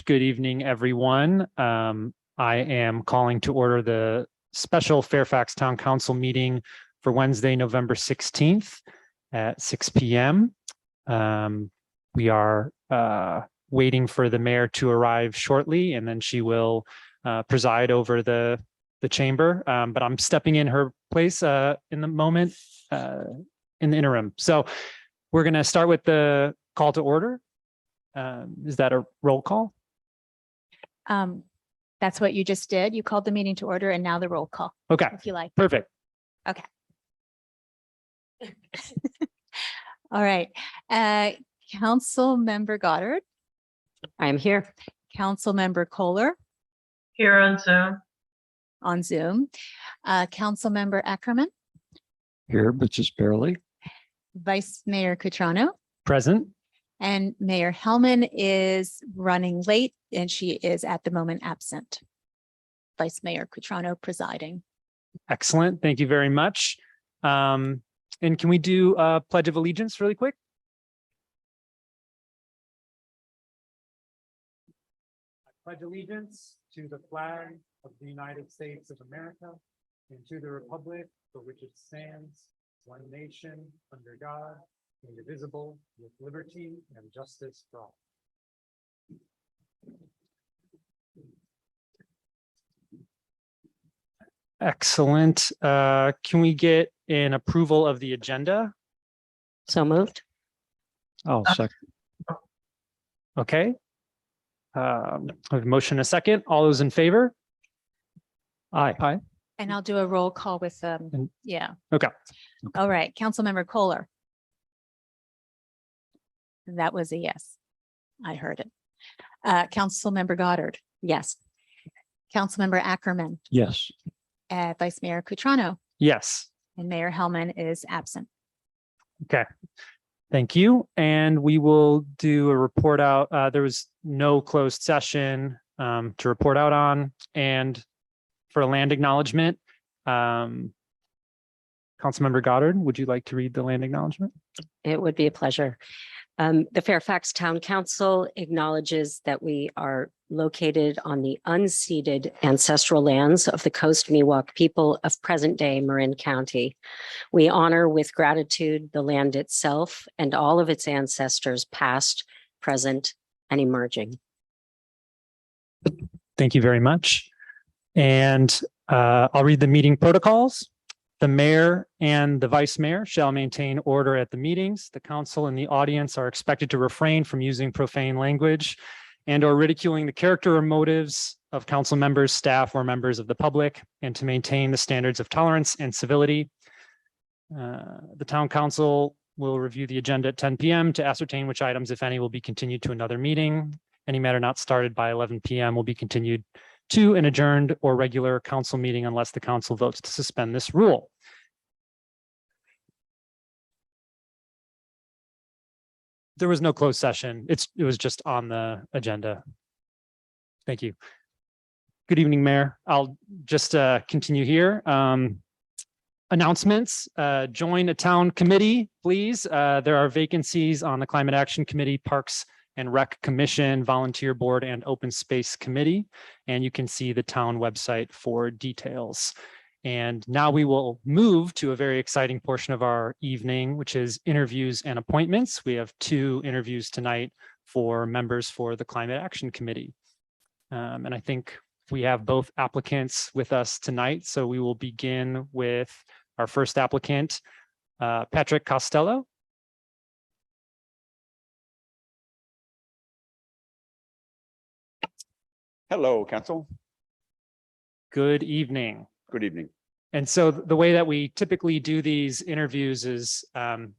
Good evening, everyone. I am calling to order the special Fairfax Town Council meeting for Wednesday, November 16th at 6 p.m. We are waiting for the mayor to arrive shortly, and then she will preside over the chamber. But I'm stepping in her place in the moment in the interim. So we're going to start with the call to order. Is that a roll call? That's what you just did. You called the meeting to order and now the roll call. Okay, If you like. perfect. Okay. All right. Council Member Goddard. I am here. Council Member Kohler Here on Zoom. on Zoom. Council Member Ackerman, Here, but just barely. Vice Mayor Cutrano, Present. and Mayor Hellman is running late and she is at the moment absent. Vice Mayor Cutrano presiding. Excellent. Thank you very much. And can we do a Pledge of Allegiance really quick? I pledge allegiance to the flag of the United States of America and to the republic for which it stands, one nation, under God, indivisible, with liberty and justice for all. Excellent. Can we get an approval of the agenda? So moved. Oh, second. Okay. I have a motion, a second. All those in favor? Aye. Aye. And I'll do a roll call with, And- yeah. Okay. All right, Councilmember Kohler. That was a yes. I heard it. Councilmember Goddard, Yes. Councilmember Ackerman, Yes. Vice Mayor Cutrano, Yes. and Mayor Hellman is absent. Okay. Thank you. And we will do a report out. There was no closed session to report out on. And for a land acknowledgement, Councilmember Goddard, would you like to read the land acknowledgement? It would be a pleasure. The Fairfax Town Council acknowledges that we are located on the unceded ancestral lands of the Coast Miwok people of present-day Marin County. We honor with gratitude the land itself and all of its ancestors, past, present, and emerging. Thank you very much. And I'll read the meeting protocols. The mayor and the vice mayor shall maintain order at the meetings. The council and the audience are expected to refrain from using profane language and or ridiculing the character or motives of council members, staff, or members of the public, and to maintain the standards of tolerance and civility. The town council will review the agenda at 10 p.m. to ascertain which items, if any, will be continued to another meeting. Any matter not started by 11 p.m. will be continued to an adjourned or regular council meeting unless the council votes to suspend this rule. There was no closed session. It was just on the agenda. Thank you. Good evening, Mayor. I'll just continue here. Announcements. Join a town committee, please. There are vacancies on the Climate Action Committee, Parks and Rec Commission, Volunteer Board, and Open Space Committee. And you can see the town website for details. And now we will move to a very exciting portion of our evening, which is interviews and appointments. We have 2 interviews tonight for members for the Climate Action Committee. And I think we have both applicants with us tonight. So we will begin with our first applicant, Patrick Costello. Hello, Council. Good evening. Good evening. And so the way that we typically do these interviews is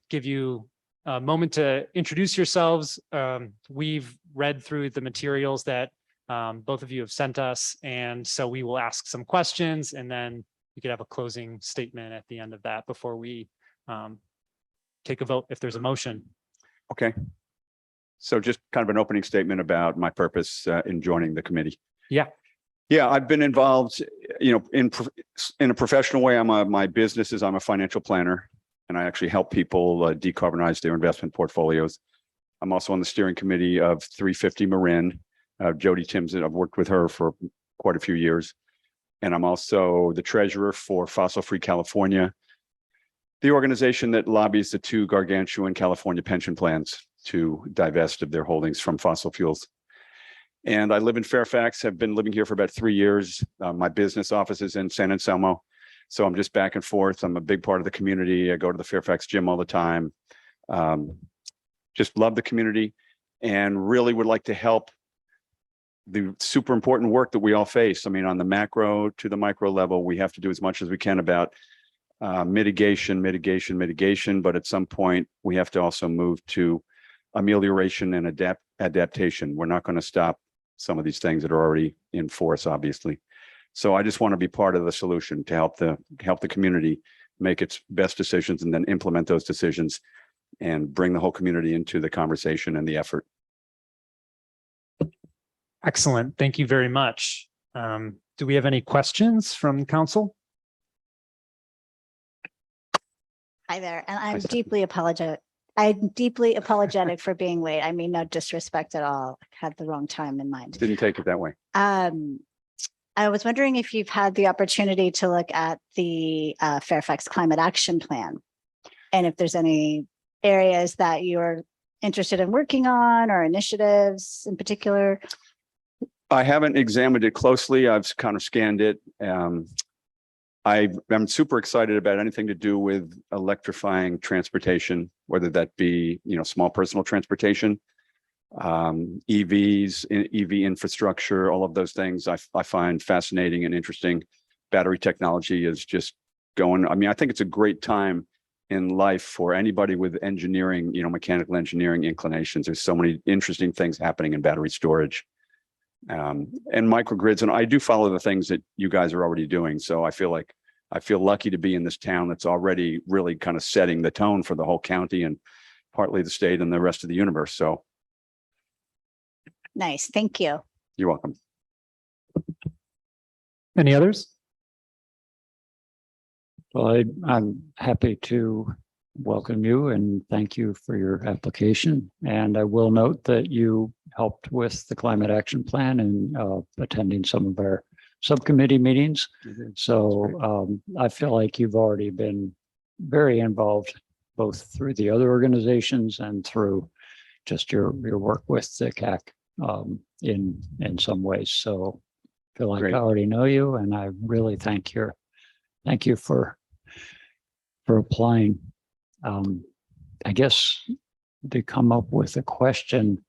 give you a moment to introduce yourselves. We've read through the materials that both of you have sent us. And so we will ask some questions and then we could have a closing statement at the end of that before we take a vote if there's a motion. Okay. So just kind of an opening statement about my purpose in joining the committee. Yeah. Yeah, I've been involved, in a professional way. My business is I'm a financial planner, and I actually help people decarbonize their investment portfolios. I'm also on the steering committee of 350 Marin, Jody Timson. I've worked with her for quite a few years. And I'm also the treasurer for Fossil Free California, the organization that lobbies the two gargantuan California pension plans to divest of their holdings from fossil fuels. And I live in Fairfax, have been living here for about 3 years. My business office is in San Anselmo. So I'm just back and forth. I'm a big part of the community. I go to the Fairfax gym all the time. Just love the community and really would like to help the super important work that we all face. I mean, on the macro to the micro level, we have to do as much as we can about mitigation, but at some point we have to also move to amelioration and adaptation. We're not going to stop some of these things that are already in force, obviously. So I just want to be part of the solution to help the community make its best decisions and then implement those decisions and bring the whole community into the conversation and the effort. Excellent. Thank you very much. Do we have any questions from council? Hi there, and Hi, I'm Stephanie. deeply apologetic for being late. I mean, no disrespect at all. I had the wrong time in mind. Didn't take it that way. I was wondering if you've had the opportunity to look at the Fairfax Climate Action Plan, and if there's any areas that you're interested in working on or initiatives in particular. I haven't examined it closely. I've kind of scanned it. I'm super excited about anything to do with electrifying transportation, whether that be, small personal transportation, EVs, EV infrastructure, all of those things I find fascinating and interesting. Battery technology is just going. I mean, I think it's a great time in life for anybody with engineering, mechanical engineering inclinations. There's so many interesting things happening in battery storage. And microgrids, and I do follow the things that you guys are already doing. So I feel lucky to be in this town that's already really kind of setting the tone for the whole county and partly the state and the rest of the universe. So Nice, thank you. you're welcome. Any others? Well, I'm happy to welcome you and thank you for your application. And I will note that you helped with the climate action plan and attending some of our subcommittee meetings. So I feel like you've already been very involved, both through the other organizations and through just your work with the CAC in some ways. So I feel like Great. I already know you, and I really thank you for applying. I guess to come up with a question,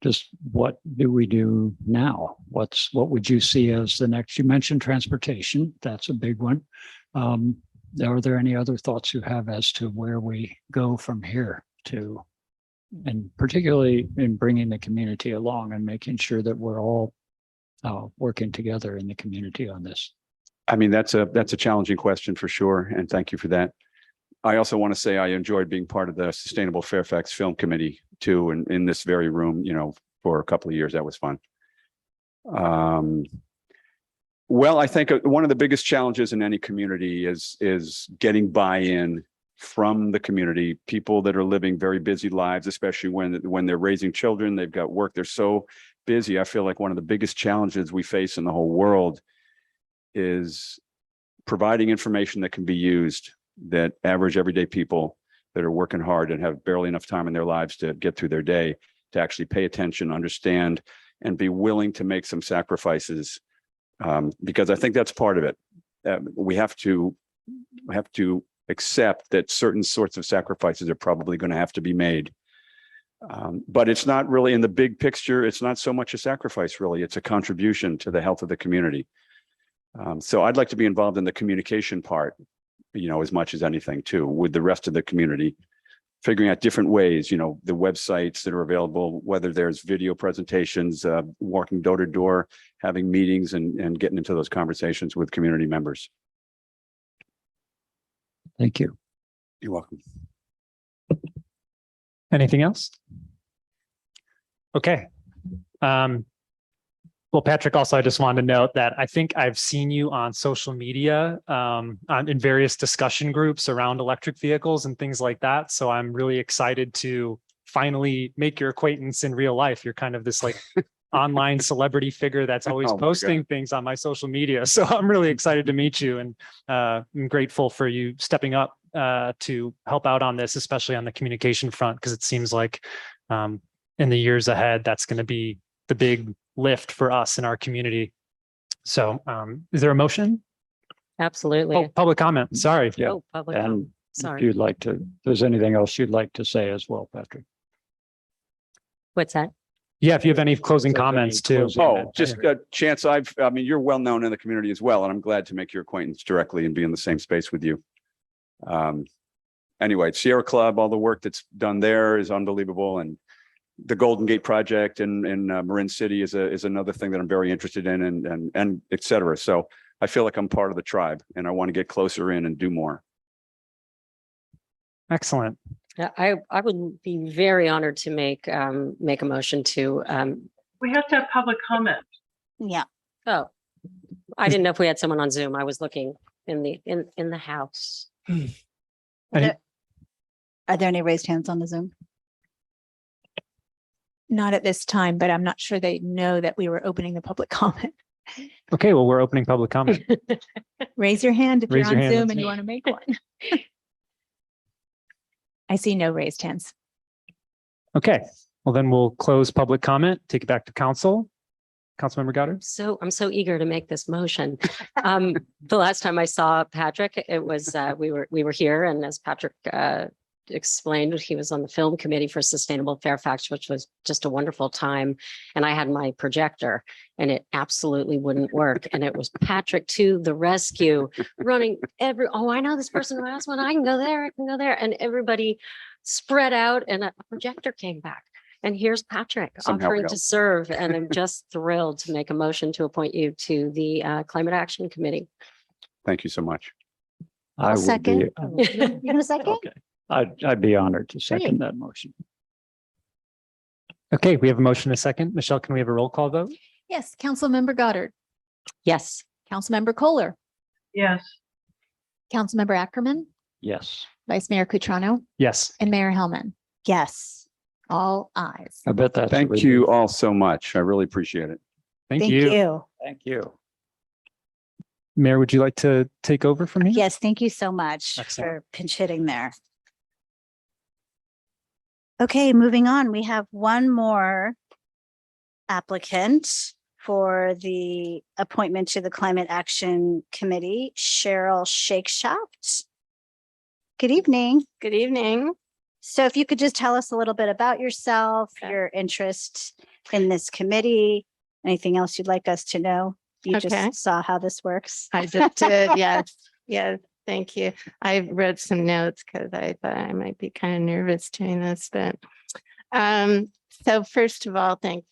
just what do we do now? What would you see as the next? You mentioned transportation. That's a big one. Are there any other thoughts you have as to where we go from here to, and particularly in bringing the community along and making sure that we're all working together in the community on this? I mean, that's a challenging question for sure. And thank you for that. I also want to say I enjoyed being part of the Sustainable Fairfax Film Committee too, and in this very room, for a couple of years. That was fun. Well, I think one of the biggest challenges in any community is getting buy-in from the community, people that are living very busy lives, especially when they're raising children, they've got work, they're so busy. I feel like one of the biggest challenges we face in the whole world is providing information that can be used, that average everyday people that are working hard and have barely enough time in their lives to get through their day to actually pay attention, understand, and be willing to make some sacrifices. Because I think that's part of it. We have to accept that certain sorts of sacrifices are probably going to have to be made. But it's not really, in the big picture, it's not so much a sacrifice, really. It's a contribution to the health of the community. So I'd like to be involved in the communication part, as much as anything too, with the rest of the community, figuring out different ways, the websites that are available, whether there's video presentations, walking door to door, having meetings and getting into those conversations with community members. Thank you. You're welcome. Anything else? Okay. Well, Patrick, also, I just wanted to note that I think I've seen you on social media in various discussion groups around electric vehicles and things like that. So I'm really excited to finally make your acquaintance in real life. You're kind of this like online celebrity figure that's always Oh my posting things on my social media. So I'm really excited to meet you, and I'm grateful for you stepping up to help out on this, especially on the communication front, because it seems like in the years ahead, that's going to be the big lift for us in our community. So is there a motion? Absolutely. Oh, public comment. Sorry. Yeah. Oh, public And comment. if Sorry. you'd like to, if there's anything else you'd like to say as well, Patrick? What's that? Yeah, if you have any closing If there's any comments too. closing- Oh, just Chance, I mean, you're well known in the community as well, and I'm glad to make your acquaintance directly and be in the same space with you. Anyway, Sierra Club, all the work that's done there is unbelievable, and the Golden Gate project in Marin City is another thing that I'm very interested in, and et cetera. So I feel like I'm part of the tribe, and I want to get closer in and do more. Excellent. Yeah, I would be very honored to make a motion to, We have to have public comment. Yeah. oh, I didn't know if we had someone on Zoom. I was looking in the house. Any- Are there any raised hands on the Zoom? Not at this time, but I'm not sure they know that we were opening the public comment. Okay, well, we're opening public comment. Raise your hand if you're Raise your on hand, Zoom let's and you see. want to make one. I see no raised hands. Okay, well, then we'll close public comment, take it back to council. Councilmember Goddard. So I'm so eager to make this motion. The last time I saw Patrick, it was, we were here, and as Patrick explained, he was on the film committee for Sustainable Fairfax, which was just a wonderful time. And I had my projector and it absolutely wouldn't work. And it was Patrick to the rescue, running oh, I know this person who has one. I can go there. I can go there. And everybody spread out and a projector came back. And here's Patrick Somehow offering we to helped. serve. And I'm just thrilled to make a motion to appoint you to the Climate Action Committee. Thank you so much. I would second. be, You gonna second? okay. I'd be honored to second that motion. Okay, we have a motion, a second. Michelle, can we have a roll call vote? Yes, Councilmember Goddard, Yes. Councilmember Kohler, Yes. Councilmember Ackerman, Yes, Vice Mayor Cutrano, Yes. and Mayor Hellman. Yes. All ayes. I bet that's. a Thank relief. you all so much. I really appreciate it. Thank you. Thank you. Mayor, would you like to take over from here? Yes, thank you so much Excellent. for pinch hitting there. Okay, moving on, we have one more applicant for the appointment to the Climate Action Committee, Cheryl Shakeshaft. Good evening. Good evening. So if you could just tell us a little bit about yourself, Okay. your interest in this committee, anything else you'd like us to know? You Okay. just saw how this works. I just did. Yes. Yes. Thank you. I wrote some notes because I thought I might be kind of nervous doing this, but so first of all, thanks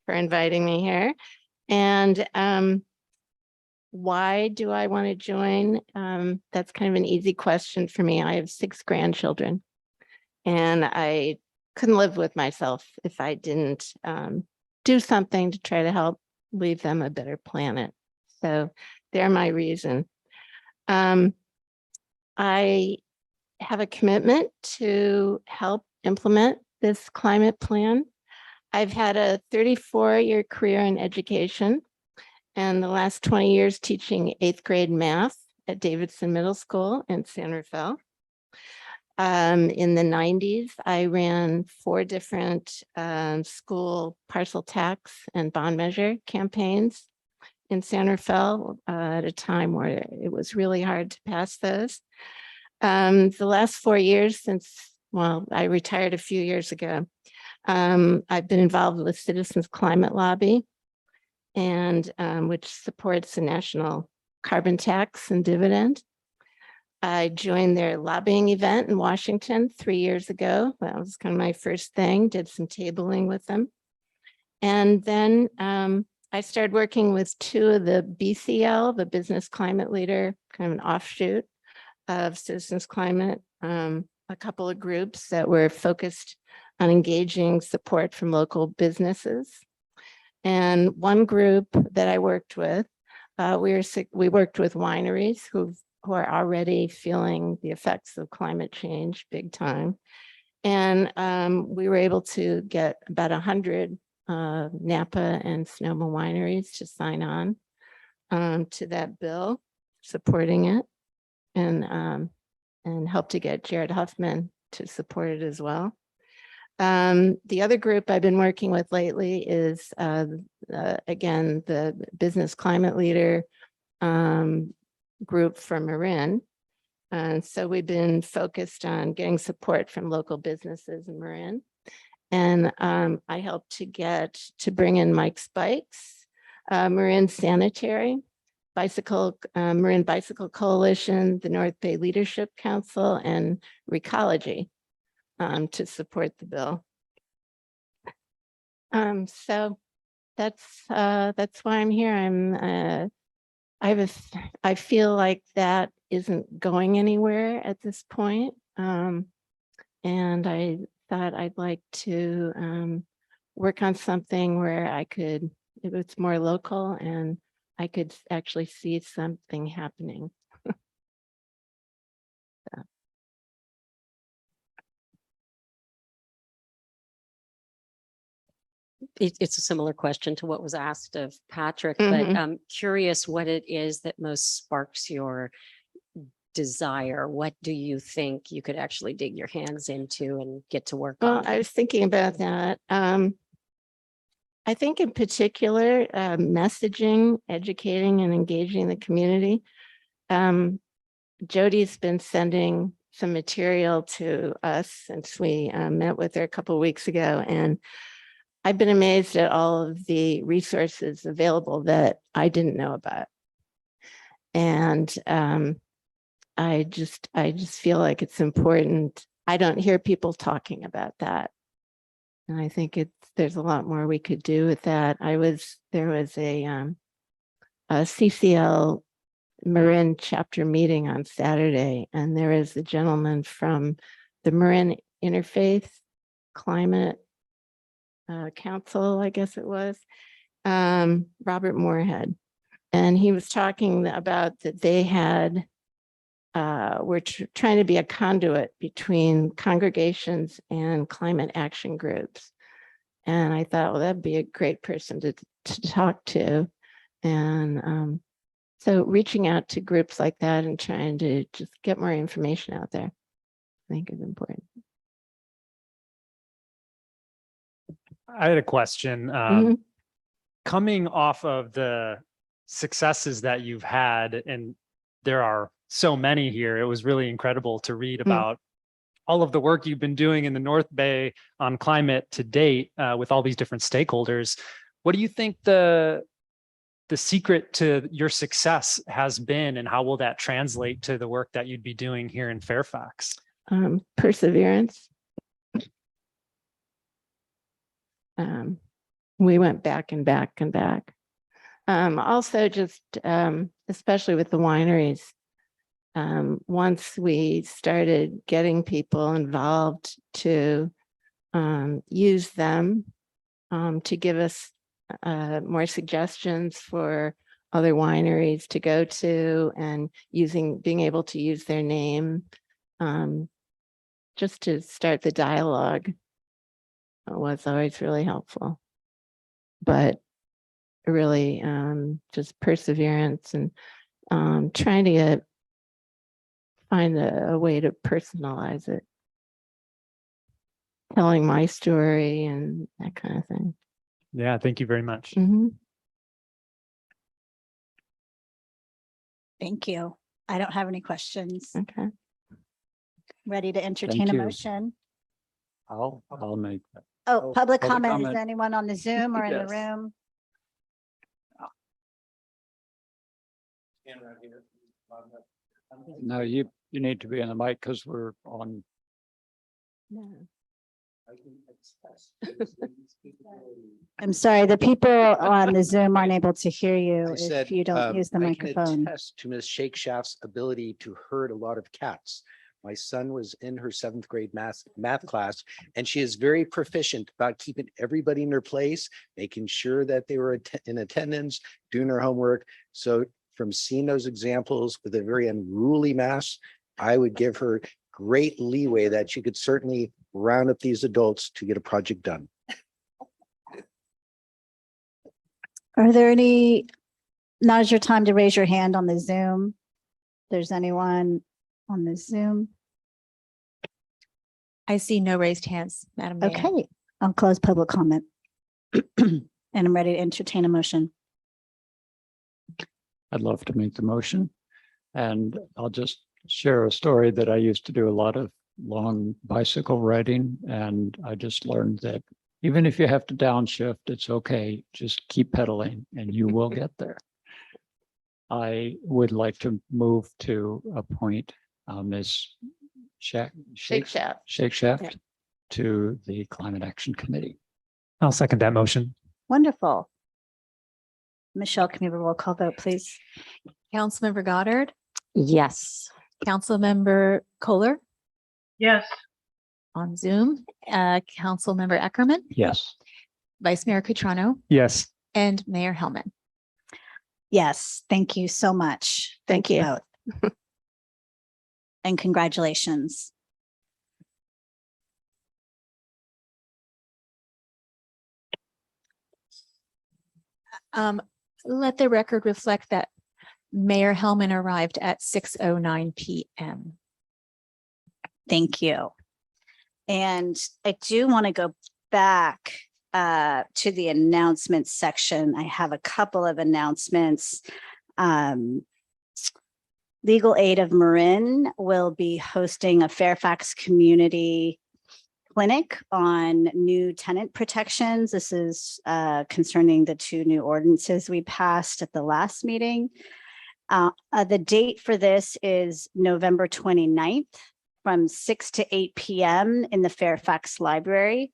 for inviting me here. And why do I want to join? That's kind of an easy question for me. I have 6 grandchildren and I couldn't live with myself if I didn't do something to try to help leave them a better planet. So they're my reason. I have a commitment to help implement this climate plan. I've had a 34-year career in education and the last 20 years teaching 8th grade math at Davidson Middle School in San Rafael. In the 90s, I ran 4 different school parcel tax and bond measure campaigns in San Rafael at a time where it was really hard to pass those. The last 4 years since, well, I retired a few years ago, I've been involved with Citizens Climate Lobby, and which supports the national carbon tax and dividend. I joined their lobbying event in Washington 3 years ago. That was kind of my first thing, did some tabling with them. And then I started working with 2 of the BCL, the Business Climate Leader, kind of an offshoot of Citizens Climate, a couple of groups that were focused on engaging support from local businesses. And one group that I worked with, we worked with wineries who are already feeling the effects of climate change big time. And we were able to get about 100 Napa and Sonoma wineries to sign on to that bill, supporting it, and help to get Jared Huffman to support it as well. The other group I've been working with lately is again, the Business Climate Leader group for Marin. And so we've been focused on getting support from local businesses in Marin. And I helped to bring in Mike Spikes, Marin Sanitary, Marin Bicycle Coalition, the North Bay Leadership Council, and Recology to support the bill. So that's why I'm here. I feel like that isn't going anywhere at this point. And I thought I'd like to work on something where if it's more local and I could actually see something happening. It's a similar question to what was asked of Patrick, but I'm curious what it is that most sparks your desire. What do you think you could actually dig your hands into and get to work Well, on? I was thinking about that. I think in particular, messaging, educating, and engaging the community. Jody's been sending some material to us since we met with her a couple of weeks ago, and I've been amazed at all of the resources available that I didn't know about. And I just feel like it's important. I don't hear people talking about that. And I think there's a lot more we could do with that. There was a CCL Marin chapter meeting on Saturday, and there is a gentleman from the Marin Interfaith Climate Council, I guess it was, Robert Moorhead. And he was talking about that they had, were trying to be a conduit between congregations and climate action groups. And I thought, well, that'd be a great person to talk to. And so reaching out to groups like that and trying to just get more information out there, I think is important. I had a question. Coming off of the successes that you've had, and there are so many here, it was really incredible to read about all of the work you've been doing in the North Bay on climate to date with all these different stakeholders. What do you think the secret to your success has been, and how will that translate to the work that you'd be doing here in Fairfax? Perseverance. We went back and back and back. Also just, especially with the wineries, once we started getting people involved to use them to give us more suggestions for other wineries to go to, and being able to use their name just to start the dialogue was always really helpful. But really just perseverance and trying to find a way to personalize it, telling my story and that kind of thing. Yeah, thank you very much. Thank you. I don't have any questions. Okay. Ready to entertain a you. motion? I'll make that. Oh, public comment. Is comment. anyone on the Zoom or in the Yes. room? No, you need to be in the mic because we're on. No. I'm sorry, the people on the Zoom aren't able to hear you I said, if you don't use the I can microphone. attest to Ms. Shakeshaft's ability to herd a lot of cats. My son was in her 7th grade math class, and she is very proficient about keeping everybody in their place, making sure that they were in attendance, doing their homework. So from seeing those examples with a very unruly mass, I would give her great leeway that she could certainly round up these adults to get a project done. Are there any, now is your time to raise your hand on the Zoom. There's anyone on the Zoom? I see no raised hands, Madam Mayor. Okay, I'll close public comment. And I'm ready to entertain a motion. I'd love to make the motion. And I'll just share a story that I used to do a lot of long bicycle riding. And I just learned that even if you have to downshift, it's okay. Just keep pedaling and you will get there. I would like to move to appoint Ms. Shake Shaft. Shakeshaft to the Climate Action Committee. I'll second that motion. Wonderful. Michelle, can we have a roll call vote, please? Councilmember Goddard, Yes. Councilmember Kohler Yes. on Zoom, Councilmember Eckerman, Yes. Vice Mayor Cutrano, Yes. and Mayor Hellman. Yes, thank you so much. Thank you. Both. And congratulations. Let the record reflect that Mayor Hellman arrived at 6:09 PM. Thank you. And I do want to go back to the announcements section. I have a couple of announcements. Legal Aid of Marin will be hosting a Fairfax community clinic on new tenant protections. This is concerning the two new ordinances we passed at the last meeting. The date for this is November 29th from 6 to 8 p.m. in the Fairfax Library.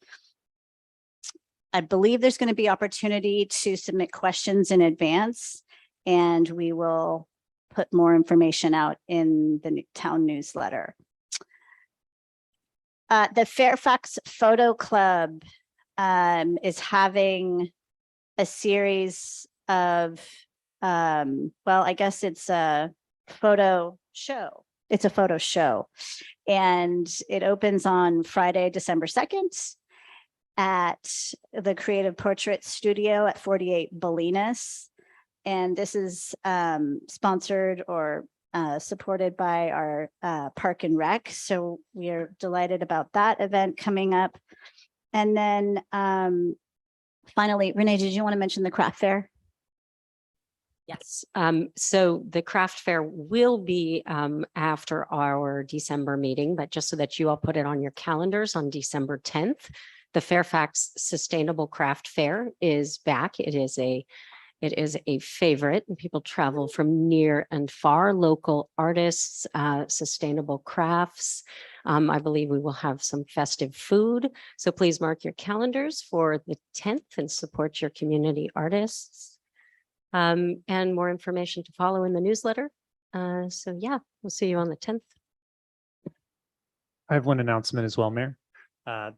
I believe there's going to be opportunity to submit questions in advance, and we will put more information out in the town newsletter. The Fairfax Photo Club is having a series of, well, I guess it's a photo show. It's a photo show. And it opens on Friday, December 2nd at the Creative Portrait Studio at 48 Bolinas. And this is sponsored or supported by our Park and Rec. So we are delighted about that event coming up. And then finally, Renee, did you want to mention the craft fair? Yes. So the craft fair will be after our December meeting, but just so that you all put it on your calendars on December 10th, the Fairfax Sustainable Craft Fair is back. It is a favorite, and people travel from near and far, local artists, sustainable crafts. I believe we will have some festive food. So please mark your calendars for the 10th and support your community artists. And more information to follow in the newsletter. So yeah, we'll see you on the 10th. I have one announcement as well, Mayor.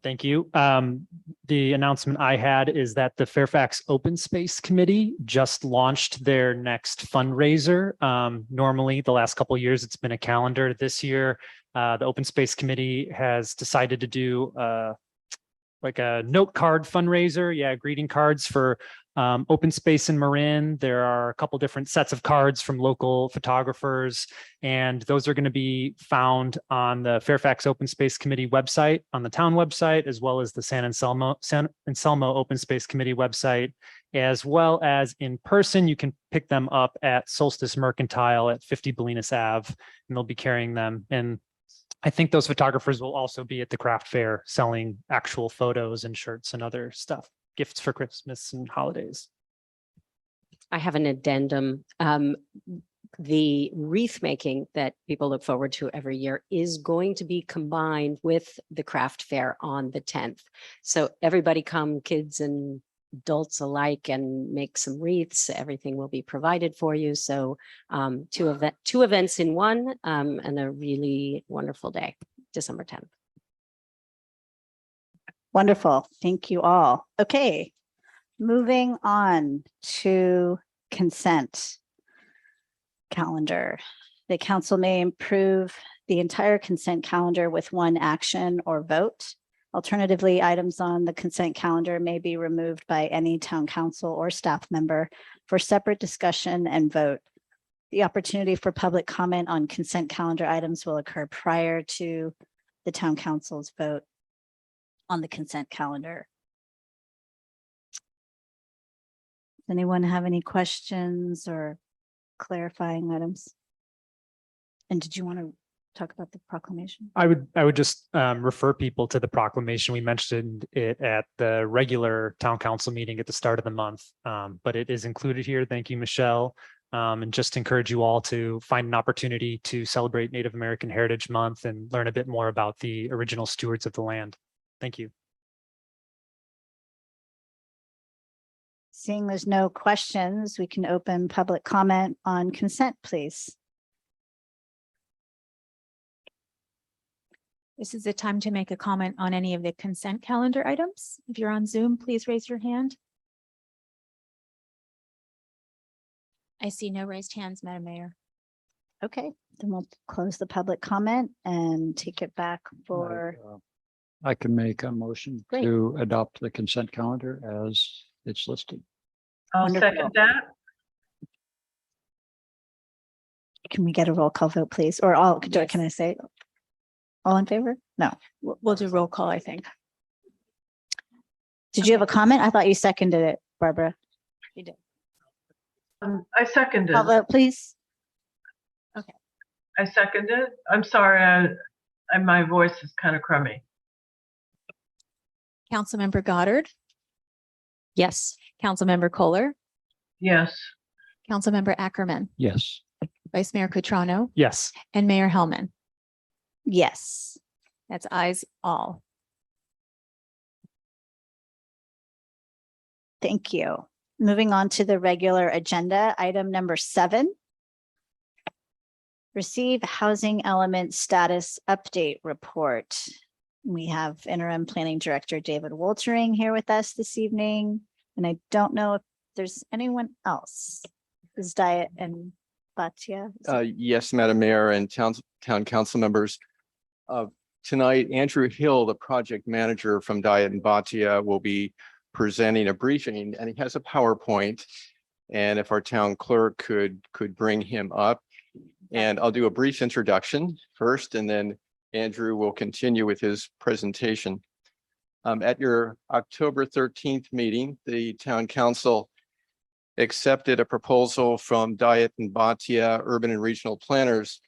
Thank you. The announcement I had is that the Fairfax Open Space Committee just launched their next fundraiser. Normally, the last couple of years, it's been a calendar. This year, the Open Space Committee has decided to do like a note card fundraiser. Yeah, greeting cards for open space in Marin. There are a couple different sets of cards from local photographers, and those are going to be found on the Fairfax Open Space Committee website, on the town website, as well as the San Anselmo Open Space Committee website, as well as in person. You can pick them up at Solstice Mercantile at 50 Bolinas Ave, and they'll be carrying them. And I think those photographers will also be at the craft fair selling actual photos and shirts and other stuff, gifts for Christmas and holidays. I have an addendum. The wreath making that people look forward to every year is going to be combined with the craft fair on the 10th. So everybody come, kids and adults alike, and make some wreaths. Everything will be provided for you. So two events in one, and a really wonderful day, December 10th. Wonderful. Thank you all. Okay, moving on to consent calendar. The council may approve the entire consent calendar with one action or vote. Alternatively, items on the consent calendar may be removed by any town council or staff member for separate discussion and vote. The opportunity for public comment on consent calendar items will occur prior to the town council's vote on the consent calendar. Does anyone have any questions or clarifying items? And did you want to talk about the proclamation? I would just refer people to the proclamation. We mentioned it at the regular town council meeting at the start of the month, but it is included here. Thank you, Michelle. And just encourage you all to find an opportunity to celebrate Native American Heritage Month and learn a bit more about the original stewards of the land. Thank you. Seeing there's no questions, we can open public comment on consent, please. This is the time to make a comment on any of the consent calendar items. If you're on Zoom, please raise your hand. I see no raised hands, Madam Mayor. Okay, then we'll close the public comment and take it back for, I can make a motion Great. to adopt the consent calendar as it's listed. I'll Wonderful. second that. can we get a roll call vote, please? Or all, can I say all in favor? No. We'll do roll call, I think. Did you have a comment? I thought you seconded it, Barbara. You did. I seconded. Call vote, please. I seconded. I'm sorry, my voice is kind of crummy. Councilmember Goddard, Yes. Councilmember Kohler, Yes. Councilmember Ackerman, Yes. Vice Mayor Cutrano, Yes. and Mayor Hellman. Yes. That's ayes all. Thank you. Moving on to the regular agenda, item number 7. Receive housing element status update report. We have interim planning director David Woltering here with us this evening. And I don't know if there's anyone else. Is Diet and Batia? Yes, Madam Mayor and town council members. Tonight, Andrew Hill, the project manager from Diet and Batia, will be presenting a briefing, and he has a PowerPoint. And if our town clerk could bring him up, and I'll do a brief introduction first, and then Andrew will continue with his presentation. At your October 13th meeting, the town council accepted a proposal from Diet and Batia urban and regional planners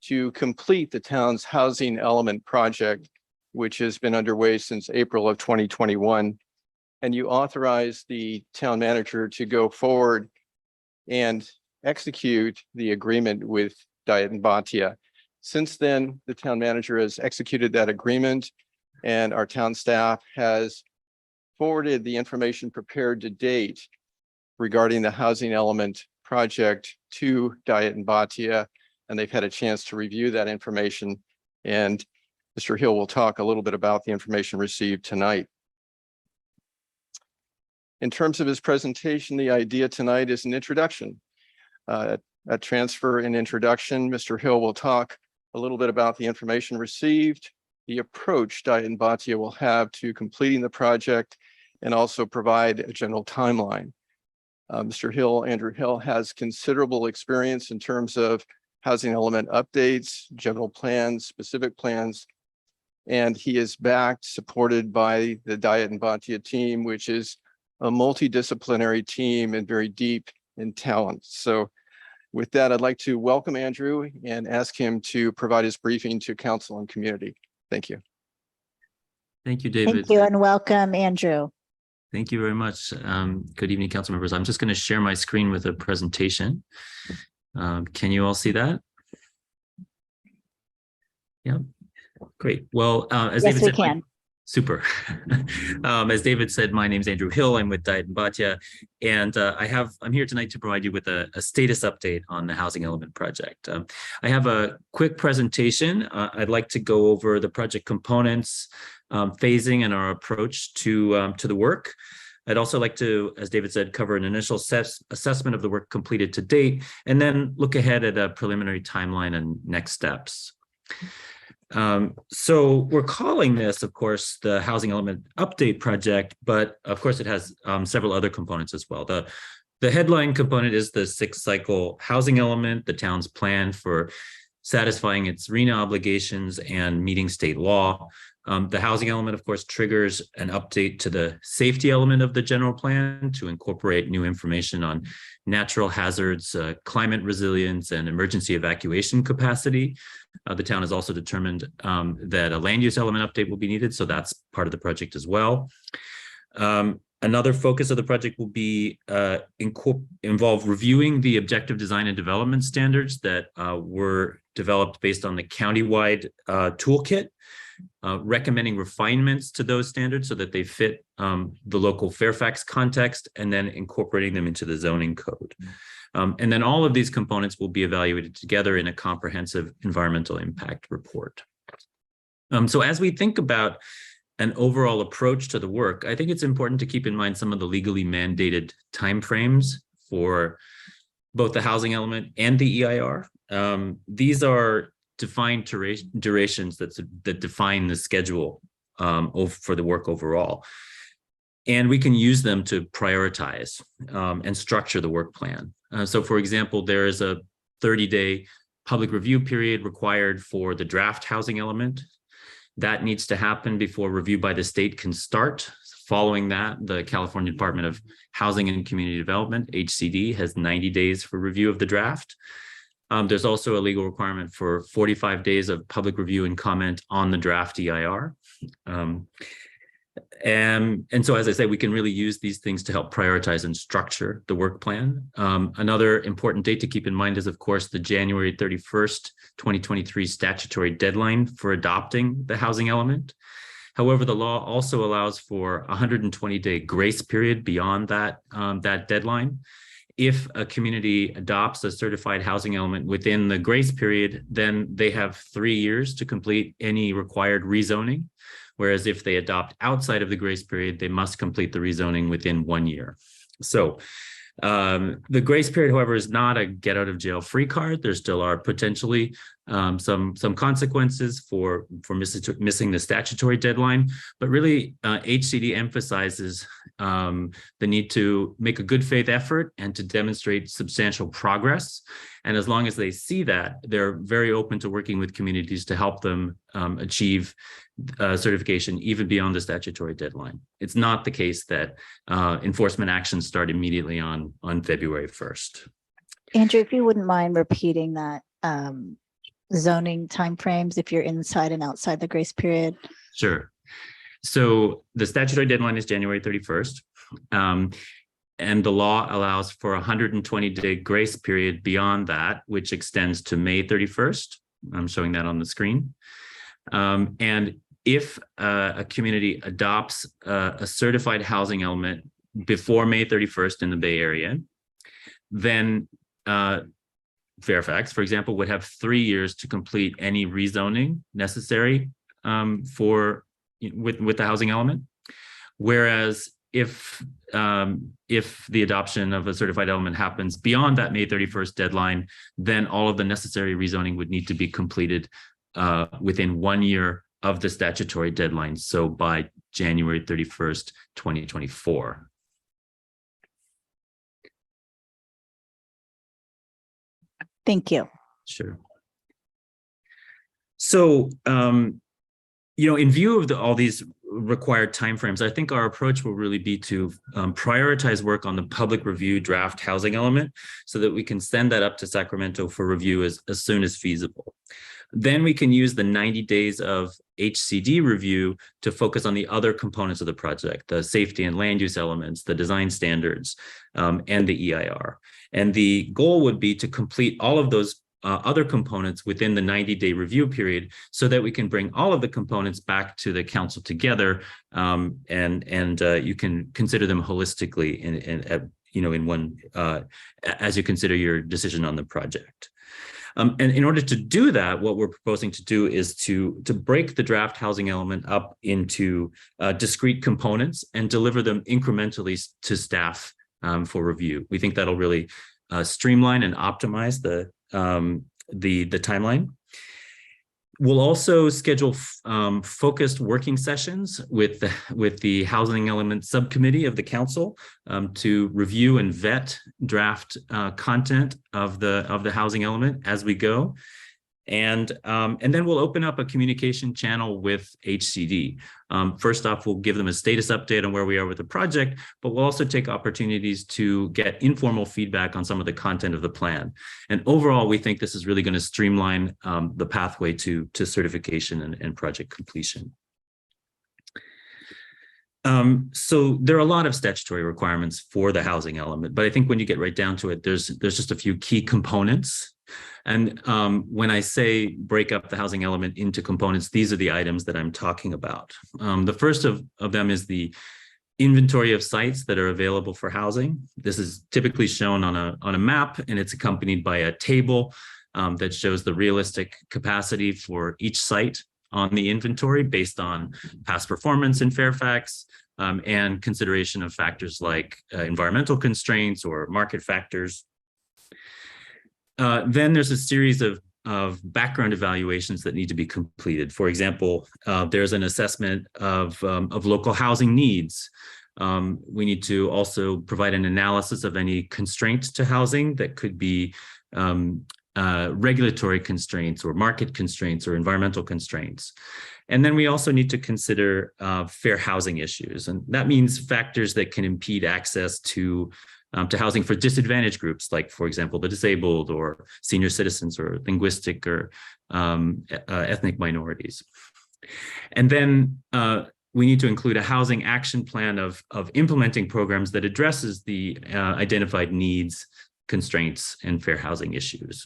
to complete the town's housing element project, which has been underway since April of 2021. And you authorized the town manager to go forward and execute the agreement with Diet and Batia. Since then, the town manager has executed that agreement, and our town staff has forwarded the information prepared to date regarding the housing element project to Diet and Batia, and they've had a chance to review that information. And Mr. Hill will talk a little bit about the information received tonight. In terms of his presentation, the idea tonight is an introduction. A transfer and introduction. Mr. Hill will talk a little bit about the information received, the approach Diet and Batia will have to completing the project, and also provide a general timeline. Mr. Hill, Andrew Hill, has considerable experience in terms of housing element updates, general plans, specific plans, and he is backed, supported by the Diet and Batia team, which is a multidisciplinary team and very deep in talent. So with that, I'd like to welcome Andrew and ask him to provide his briefing to council and community. Thank you. Thank you, David. Thank you and welcome, Andrew. Thank you very much. Good evening, council members. I'm just going to share my screen with a presentation. Can you all see that? Yeah, great. Well, as Yes, David we said, can. super. As David said, my name is Andrew Hill. I'm with Diet and Batia, and I'm here tonight to provide you with a status update on the housing element project. I have a quick presentation. I'd like to go over the project components, phasing, and our approach to the work. I'd also like to, as David said, cover an initial assessment of the work completed to date, and then look ahead at a preliminary timeline and next steps. So we're calling this, of course, the Housing Element Update Project, but of course it has several other components as well. The headline component is the 6-cycle housing element, the town's plan for satisfying its RENA obligations and meeting state law. The housing element, of course, triggers an update to the safety element of the general plan to incorporate new information on natural hazards, climate resilience, and emergency evacuation capacity. The town has also determined that a land use element update will be needed, so that's part of the project as well. Another focus of the project will be involve reviewing the objective design and development standards that were developed based on the countywide toolkit, recommending refinements to those standards so that they fit the local Fairfax context, and then incorporating them into the zoning code. And then all of these components will be evaluated together in a comprehensive environmental impact report. So as we think about an overall approach to the work, I think it's important to keep in mind some of the legally mandated timeframes for both the housing element and the EIR. These are defined durations that define the schedule for the work overall. And we can use them to prioritize and structure the work plan. So for example, there is a 30-day public review period required for the draft housing element. That needs to happen before review by the state can start. Following that, the California Department of Housing and Community Development, HCD, has 90 days for review of the draft. There's also a legal requirement for 45 days of public review and comment on the draft EIR. And so, as I say, we can really use these things to help prioritize and structure the work plan. Another important date to keep in mind is, of course, the January 31st, 2023 statutory deadline for adopting the housing element. However, the law also allows for a 120-day grace period beyond that, that deadline. If a community adopts a certified housing element within the grace period, then they have 3 years to complete any required rezoning. Whereas if they adopt outside of the grace period, they must complete the rezoning within 1 year. So the grace period, however, is not a get out of jail free card. There still are potentially some consequences for missing the statutory deadline, but really HCD emphasizes the need to make a good faith effort and to demonstrate substantial progress. And as long as they see that, they're very open to working with communities to help them achieve certification even beyond the statutory deadline. It's not the case that enforcement actions start immediately on February 1st. Andrew, if you wouldn't mind repeating that zoning timeframes, if you're inside and outside the grace period. Sure. So the statutory deadline is January 31st. And the law allows for a 120-day grace period beyond that, which extends to May 31st. I'm showing that on the screen. And if a community adopts a certified housing element before May 31st in the Bay Area, then Fairfax, for example, would have 3 years to complete any rezoning necessary with the housing element. Whereas if the adoption of a certified element happens beyond that May 31st deadline, then all of the necessary rezoning would need to be completed within 1 year of the statutory deadline. So by January 31st, 2024. Thank you. Sure. So, in view of all these required timeframes, I think our approach will really be to prioritize work on the public review draft housing element so that we can send that up to Sacramento for review as soon as feasible. Then we can use the 90 days of HCD review to focus on the other components of the project, the safety and land use elements, the design standards, and the EIR. And the goal would be to complete all of those other components within the 90-day review period so that we can bring all of the components back to the council together, and you can consider them holistically in one as you consider your decision on the project. And in order to do that, what we're proposing to do is to break the draft housing element up into discrete components and deliver them incrementally to staff for review. We think that'll really streamline and optimize the timeline. We'll also schedule focused working sessions with the Housing Element Subcommittee of the Council to review and vet draft content of the housing element as we go. And then we'll open up a communication channel with HCD. First off, we'll give them a status update on where we are with the project, but we'll also take opportunities to get informal feedback on some of the content of the plan. And overall, we think this is really going to streamline the pathway to certification and project completion. So there are a lot of statutory requirements for the housing element, but I think when you get right down to it, there's just a few key components. And when I say break up the housing element into components, these are the items that I'm talking about. The first of them is the inventory of sites that are available for housing. This is typically shown on a map, and it's accompanied by a table that shows the realistic capacity for each site on the inventory based on past performance in Fairfax and consideration of factors like environmental constraints or market factors. Then there's a series of background evaluations that need to be completed. For example, there's an assessment of local housing needs. We need to also provide an analysis of any constraints to housing that could be regulatory constraints or market constraints or environmental constraints. And then we also need to consider fair housing issues. And that means factors that can impede access to housing for disadvantaged groups, like, for example, the disabled or senior citizens or linguistic or ethnic minorities. And then we need to include a housing action plan of implementing programs that addresses the identified needs, constraints, and fair housing issues.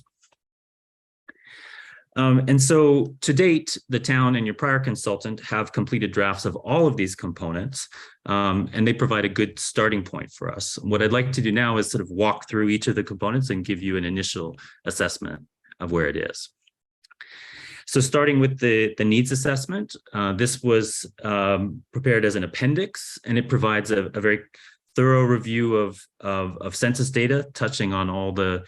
And so to date, the town and your prior consultant have completed drafts of all of these components, and they provide a good starting point for us. What I'd like to do now is sort of walk through each of the components and give you an initial assessment of where it is. So starting with the needs assessment, this was prepared as an appendix, and it provides a very thorough review of census data touching on all the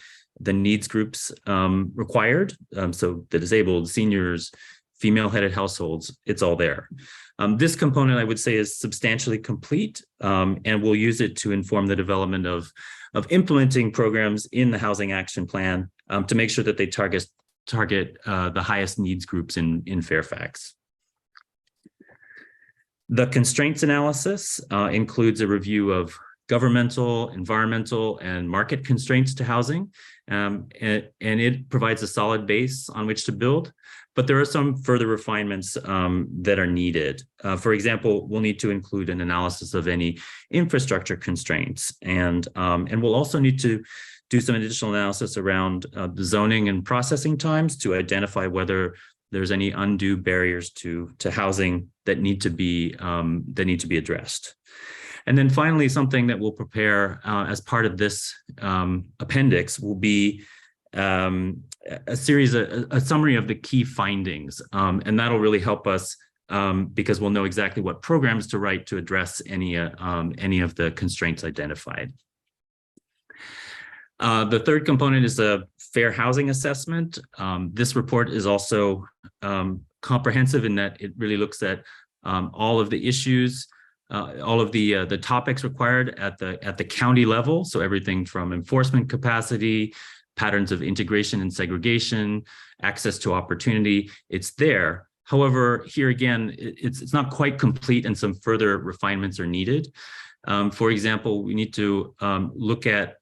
needs groups required. So the disabled, seniors, female-headed households, it's all there. This component, I would say, is substantially complete, and we'll use it to inform the development of implementing programs in the Housing Action Plan to make sure that they target the highest needs groups in Fairfax. The constraints analysis includes a review of governmental, environmental, and market constraints to housing, and it provides a solid base on which to build. But there are some further refinements that are needed. For example, we'll need to include an analysis of any infrastructure constraints, and we'll also need to do some additional analysis around the zoning and processing times to identify whether there's any undue barriers to housing that need to be addressed. And then finally, something that we'll prepare as part of this appendix will be a summary of the key findings. And that'll really help us because we'll know exactly what programs to write to address any of the constraints identified. The third component is a fair housing assessment. This report is also comprehensive in that it really looks at all of the issues, all of the topics required at the county level. So everything from enforcement capacity, patterns of integration and segregation, access to opportunity, it's there. However, here again, it's not quite complete and some further refinements are needed. For example, we need to look at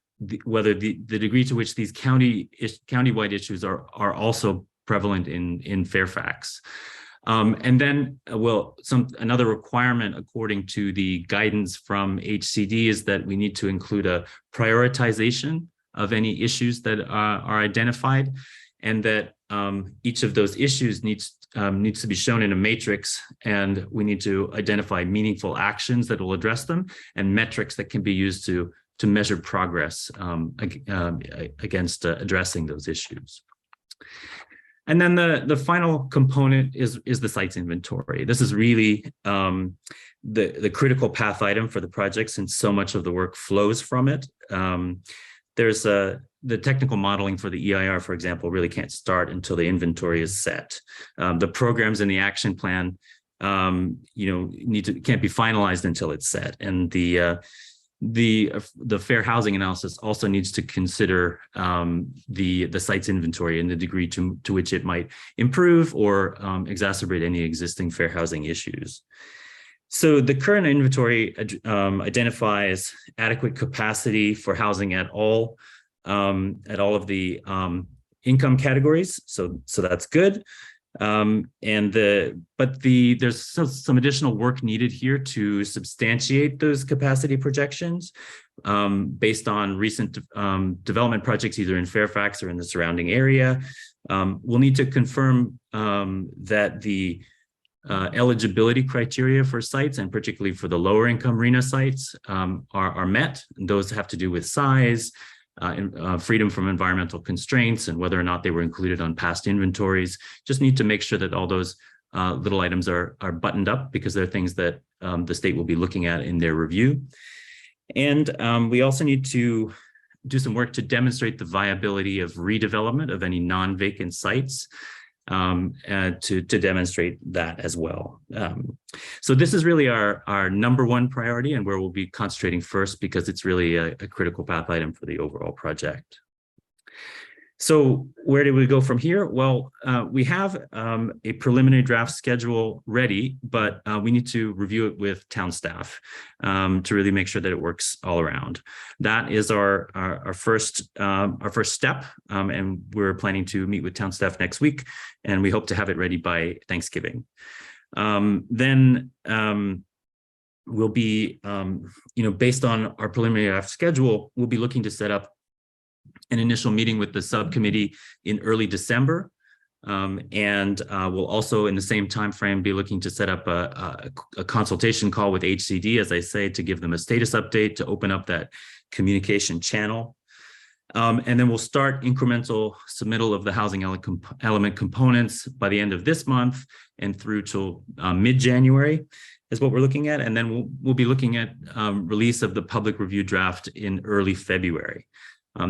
whether the degree to which these countywide issues are also prevalent in Fairfax. And then, another requirement according to the guidance from HCD is that we need to include a prioritization of any issues that are identified, and that each of those issues needs to be shown in a matrix, and we need to identify meaningful actions that will address them and metrics that can be used to measure progress against addressing those issues. And then the final component is the sites inventory. This is really the critical path item for the project, since so much of the work flows from it. there's the technical modeling for the EIR, for example, really can't start until the inventory is set. The programs in the action plan, can't be finalized until it's set, and the fair housing analysis also needs to consider the site's inventory and the degree to which it might improve or exacerbate any existing fair housing issues. So the current inventory identifies adequate capacity for housing at all of the income categories. So that's good. There's some additional work needed here to substantiate those capacity projections based on recent development projects, either in Fairfax or in the surrounding area. We'll need to confirm that the eligibility criteria for sites, and particularly for the lower income RHNA sites, are met. And those have to do with size, freedom from environmental constraints, and whether or not they were included on past inventories. Just need to make sure that all those little items are buttoned up, because they're things that the state will be looking at in their review. And we also need to do some work to demonstrate the viability of redevelopment of any non-vacant sites, to demonstrate that as well. So this is really our number one priority, and where we'll be concentrating first, because it's really a critical path item for the overall project. So where do we go from here? Well, we have a preliminary draft schedule ready, but we need to review it with town staff to really make sure that it works all around. That is our first step, and we're planning to meet with town staff next week, and we hope to have it ready by Thanksgiving. Then we'll be, based on our preliminary draft schedule, we'll be looking to set up an initial meeting with the subcommittee in early December. And we'll also, in the same time frame, be looking to set up a consultation call with HCD, as I say, to give them a status update, to open up that communication channel. And then we'll start incremental submittal of the housing element components by the end of this month and through till mid-January is what we're looking at. And then we'll be looking at release of the public review draft in early February.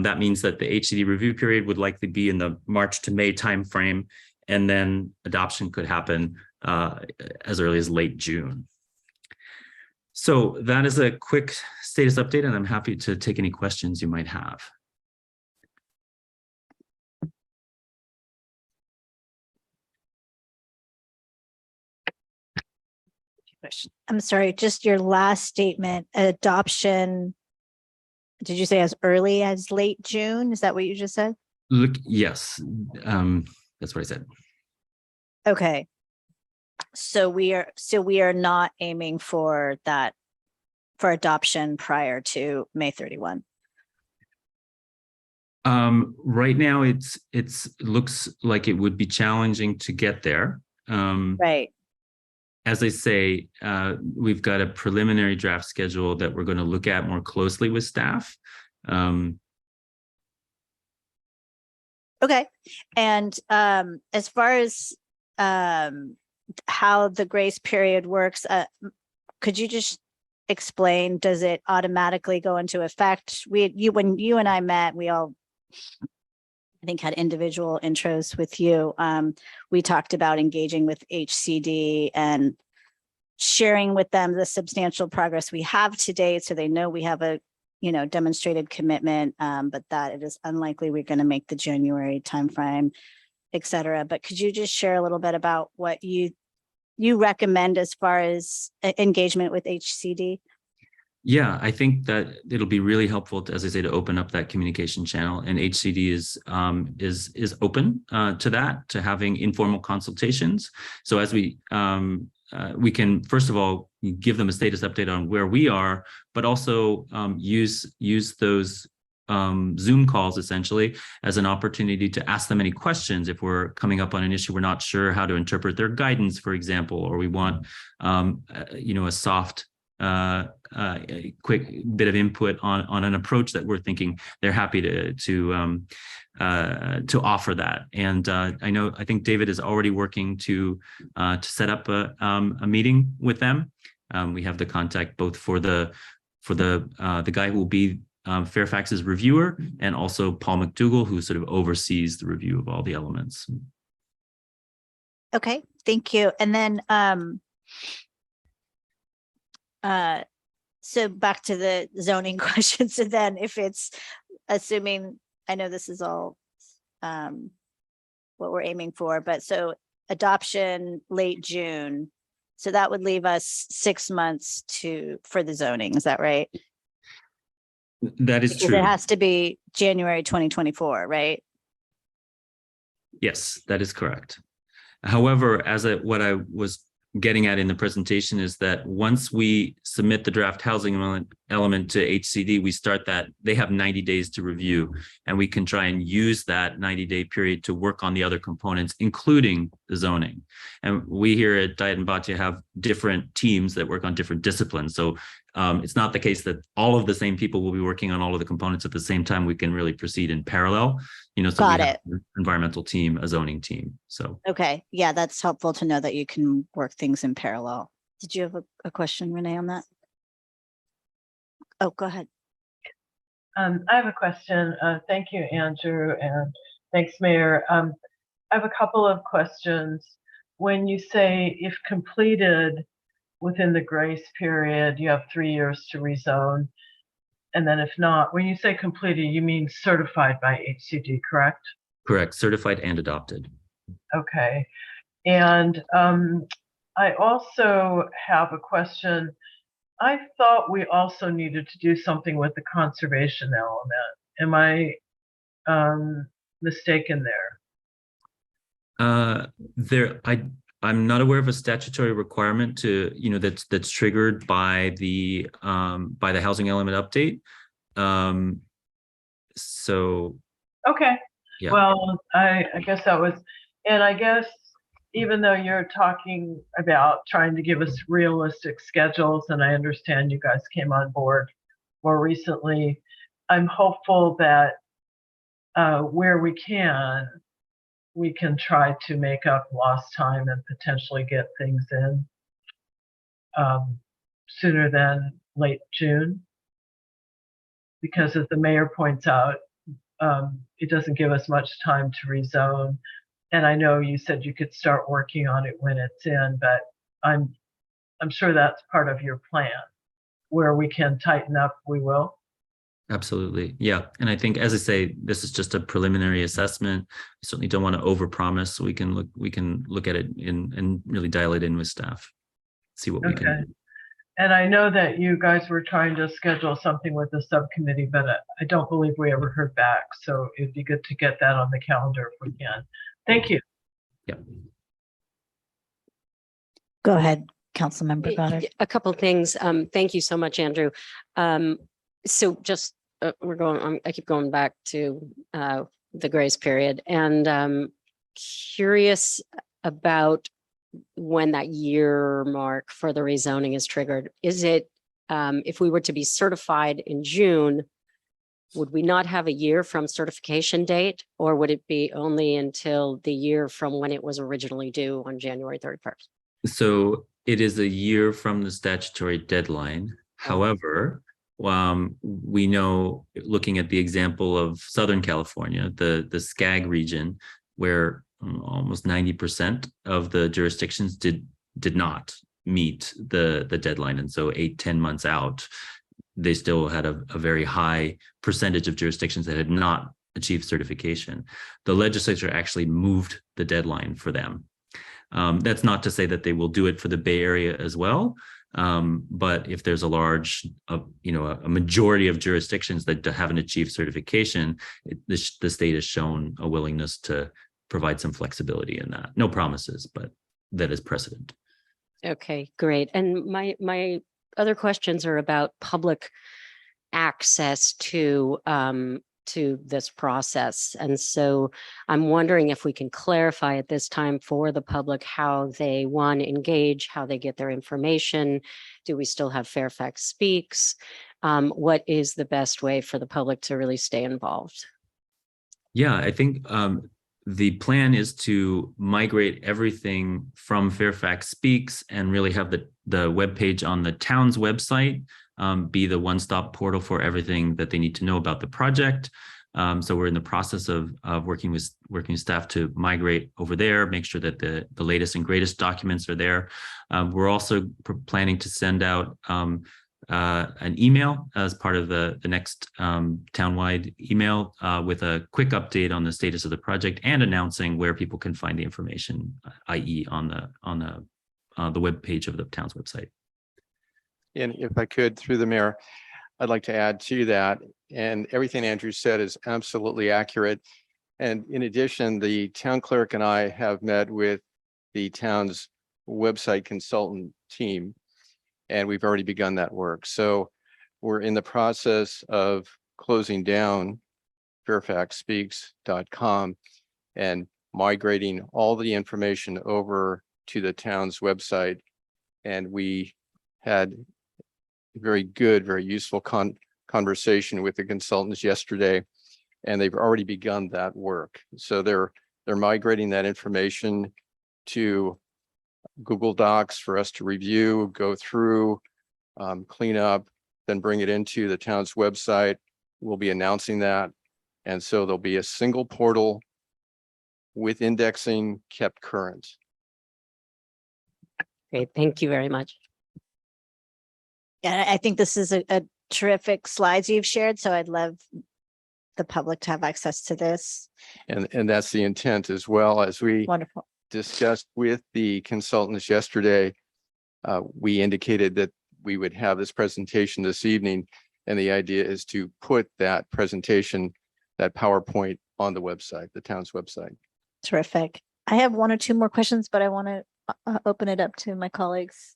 That means that the HCD review period would likely be in the March to May timeframe, and then adoption could happen as early as late June. So that is a quick status update, and I'm happy to take any questions you might have. I'm sorry, just your last statement, adoption. Did you say as early as late June? Is that what you just said? Look, yes, that's what I said. Okay. So we are not aiming for that, for adoption prior to May 31. Right now, it looks like it would be challenging to get there. Right. As I say, we've got a preliminary draft schedule that we're going to look at more closely with staff. Okay. And as far as how the grace period works, could you just explain, does it automatically go into effect? When you and I met, we all, I think, had individual intros with you. We talked about engaging with HCD and sharing with them the substantial progress we have to date, so they know we have a demonstrated commitment, but that it is unlikely we're going to make the January timeframe, et cetera. But could you just share a little bit about what you recommend as far as engagement with HCD? Yeah, I think that it'll be really helpful, as I say, to open up that communication channel, and HCD is open to that, to having informal consultations. So as we can, first of all, give them a status update on where we are, but also use those Zoom calls essentially as an opportunity to ask them any questions. If we're coming up on an issue, we're not sure how to interpret their guidance, for example, or we want a soft a quick bit of input on an approach that we're thinking, they're happy to offer that. And I think David is already working to set up a meeting with them. We have the contact both for the guy who will be Fairfax's reviewer, and also Paul McDougall, who sort of oversees the review of all the elements. Okay, thank you. And then, so back to the zoning questions. And then if it's assuming, I know this is all what we're aiming for, but so adoption late June. So that would leave us 6 months for the zoning. Is that right? That is Because true. it has to be January 2024, right? Yes, that is correct. However, what I was getting at in the presentation is that once we submit the draft housing element to HCD, we start that. They have 90 days to review, and we can try and use that 90-day period to work on the other components, including the zoning. And we here at Diet and Bhatia have different teams that work on different disciplines. So it's not the case that all of the same people will be working on all of the components at the same time. We can really proceed in parallel. So Got we have it. an environmental team, a zoning team. So Okay, yeah, that's helpful to know that you can work things in parallel. Did you have a question, Renee, on that? Oh, go ahead. I have a question. Thank you, Andrew, and thanks, Mayor. I have a couple of questions. When you say if completed within the grace period, you have 3 years to rezone, and then if not, when you say completed, you mean certified by HCD, correct? correct, certified and adopted. Okay. And I also have a question. I thought we also needed to do something with the conservation element. Am I mistaken there? I'm not aware of a statutory requirement to, that's triggered by the housing element update. So Okay. yeah. Well, I guess that was, and I guess even though you're talking about trying to give us realistic schedules, and I understand you guys came on board more recently, I'm hopeful that where we can try to make up lost time and potentially get things in sooner than late June. Because as the mayor points out, it doesn't give us much time to rezone. And I know you said you could start working on it when it's in, but I'm sure that's part of your plan. Where we can tighten up, we will. Absolutely. Yeah. And I think, as I say, this is just a preliminary assessment. I certainly don't want to overpromise. So we can look at it and really dial it in with staff, see what we can do. And I know that you guys were trying to schedule something with the subcommittee, but I don't believe we ever heard back. So it'd be good to get that on the calendar if we can. Thank you. Yeah. Go ahead, Councilmember Goddard. A couple of things. Thank you so much, Andrew. So just I keep going back to the grace period, and curious about when that year mark for the rezoning is triggered. Is it, if we were to be certified in June, would we not have a year from certification date, or would it be only until the year from when it was originally due on January 31st? So it is a year from the statutory deadline. However, we know, looking at the example of Southern California, the SCAG region, where almost 90% of the jurisdictions did not meet the deadline. And so 8-10 months out, they still had a very high percentage of jurisdictions that had not achieved certification. The legislature actually moved the deadline for them. That's not to say that they will do it for the Bay Area as well. But if there's a large, a majority of jurisdictions that haven't achieved certification, the state has shown a willingness to provide some flexibility in that. No promises, but that is precedent. Okay, great. And my other questions are about public access to this process. And so I'm wondering if we can clarify at this time for the public how they, one, engage, how they get their information. Do we still have Fairfax Speaks? What is the best way for the public to really stay involved? Yeah, I think the plan is to migrate everything from Fairfax Speaks and really have the webpage on the town's website be the one-stop portal for everything that they need to know about the project. So we're in the process of working with staff to migrate over there, make sure that the latest and greatest documents are there. We're also planning to send out an email as part of the next townwide email with a quick update on the status of the project and announcing where people can find the information, i.e. on the web page of the town's website. And if I could, through the mayor, I'd like to add to that, and everything Andrew said is absolutely accurate. And in addition, the town clerk and I have met with the town's website consultant team, and we've already begun that work. So we're in the process of closing down fairfaxspeaks.com and migrating all the information over to the town's website. And we had a very good, very useful conversation with the consultants yesterday, and they've already begun that work. So they're migrating that information to Google Docs for us to review, go through, clean up, then bring it into the town's website. We'll be announcing that. And so there'll be a single portal with indexing kept current. Great, thank you very much. Yeah, I think this is a terrific slides you've shared, so I'd love the public to have access to this. And that's the intent, as well as we Wonderful. discussed with the consultants yesterday. We indicated that we would have this presentation this evening, and the idea is to put that presentation, that PowerPoint, on the website, the town's website. Terrific. I have one or two more questions, but I want to open it up to my colleagues.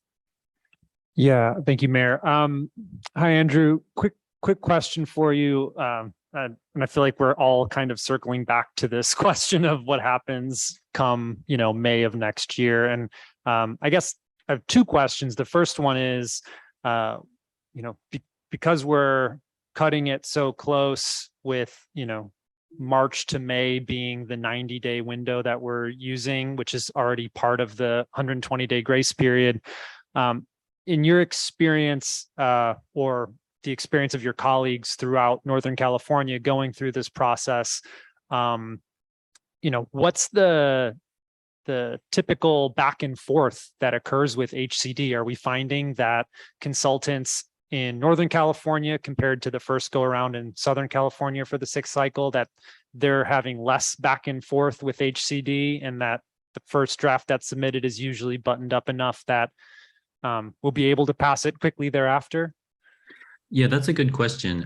Yeah, thank you, Mayor. Hi, Andrew. Quick question for you. And I feel like we're all kind of circling back to this question of what happens come, May of next year. And I guess I have two questions. The first one is, because we're cutting it so close with, March to May being the 90-day window that we're using, which is already part of the 120-day grace period. In your experience, or the experience of your colleagues throughout Northern California going through this process, what's the typical back and forth that occurs with HCD? Are we finding that consultants in Northern California compared to the first go around in Southern California for the sixth cycle, that they're having less back and forth with HCD, and that the first draft that's submitted is usually buttoned up enough that we'll be able to pass it quickly thereafter? Yeah, that's a good question.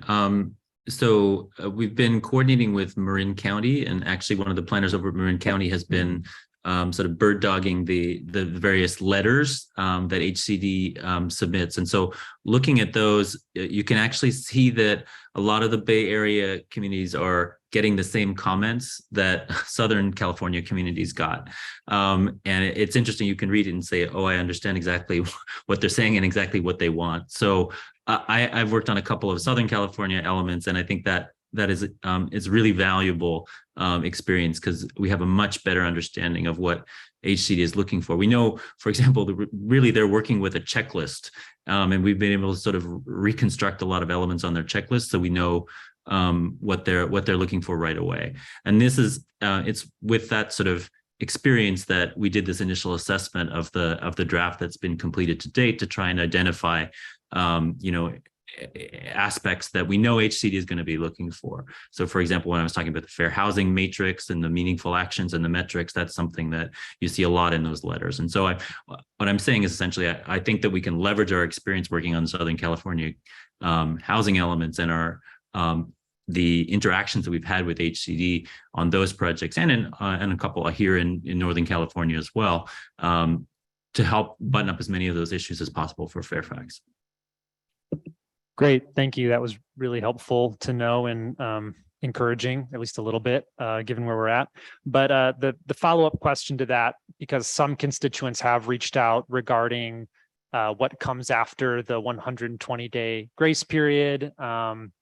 So we've been coordinating with Marin County, and actually one of the planners over at Marin County has been sort of bird dogging the various letters that HCD submits. And so looking at those, you can actually see that a lot of the Bay Area communities are getting the same comments that Southern California communities got. And it's interesting, you can read it and say, oh, I understand exactly what they're saying and exactly what they want. So I've worked on a couple of Southern California elements, and I think that is really valuable experience, because we have a much better understanding of what HCD is looking for. We know, for example, really they're working with a checklist, and we've been able to sort of reconstruct a lot of elements on their checklist, so we know what they're looking for right away. And this is it's with that sort of experience that we did this initial assessment of the draft that's been completed to date, to try and identify aspects that we know HCD is going to be looking for. So for example, when I was talking about the fair housing matrix and the meaningful actions and the metrics, that's something that you see a lot in those letters. And so what I'm saying is essentially, I think that we can leverage our experience working on Southern California housing elements and our the interactions that we've had with HCD on those projects, and and a couple here in Northern California as well, to help button up as many of those issues as possible for Fairfax. Great, thank you. That was really helpful to know, and encouraging, at least a little bit, given where we're at. But the follow-up question to that, because some constituents have reached out regarding what comes after the 120-day grace period,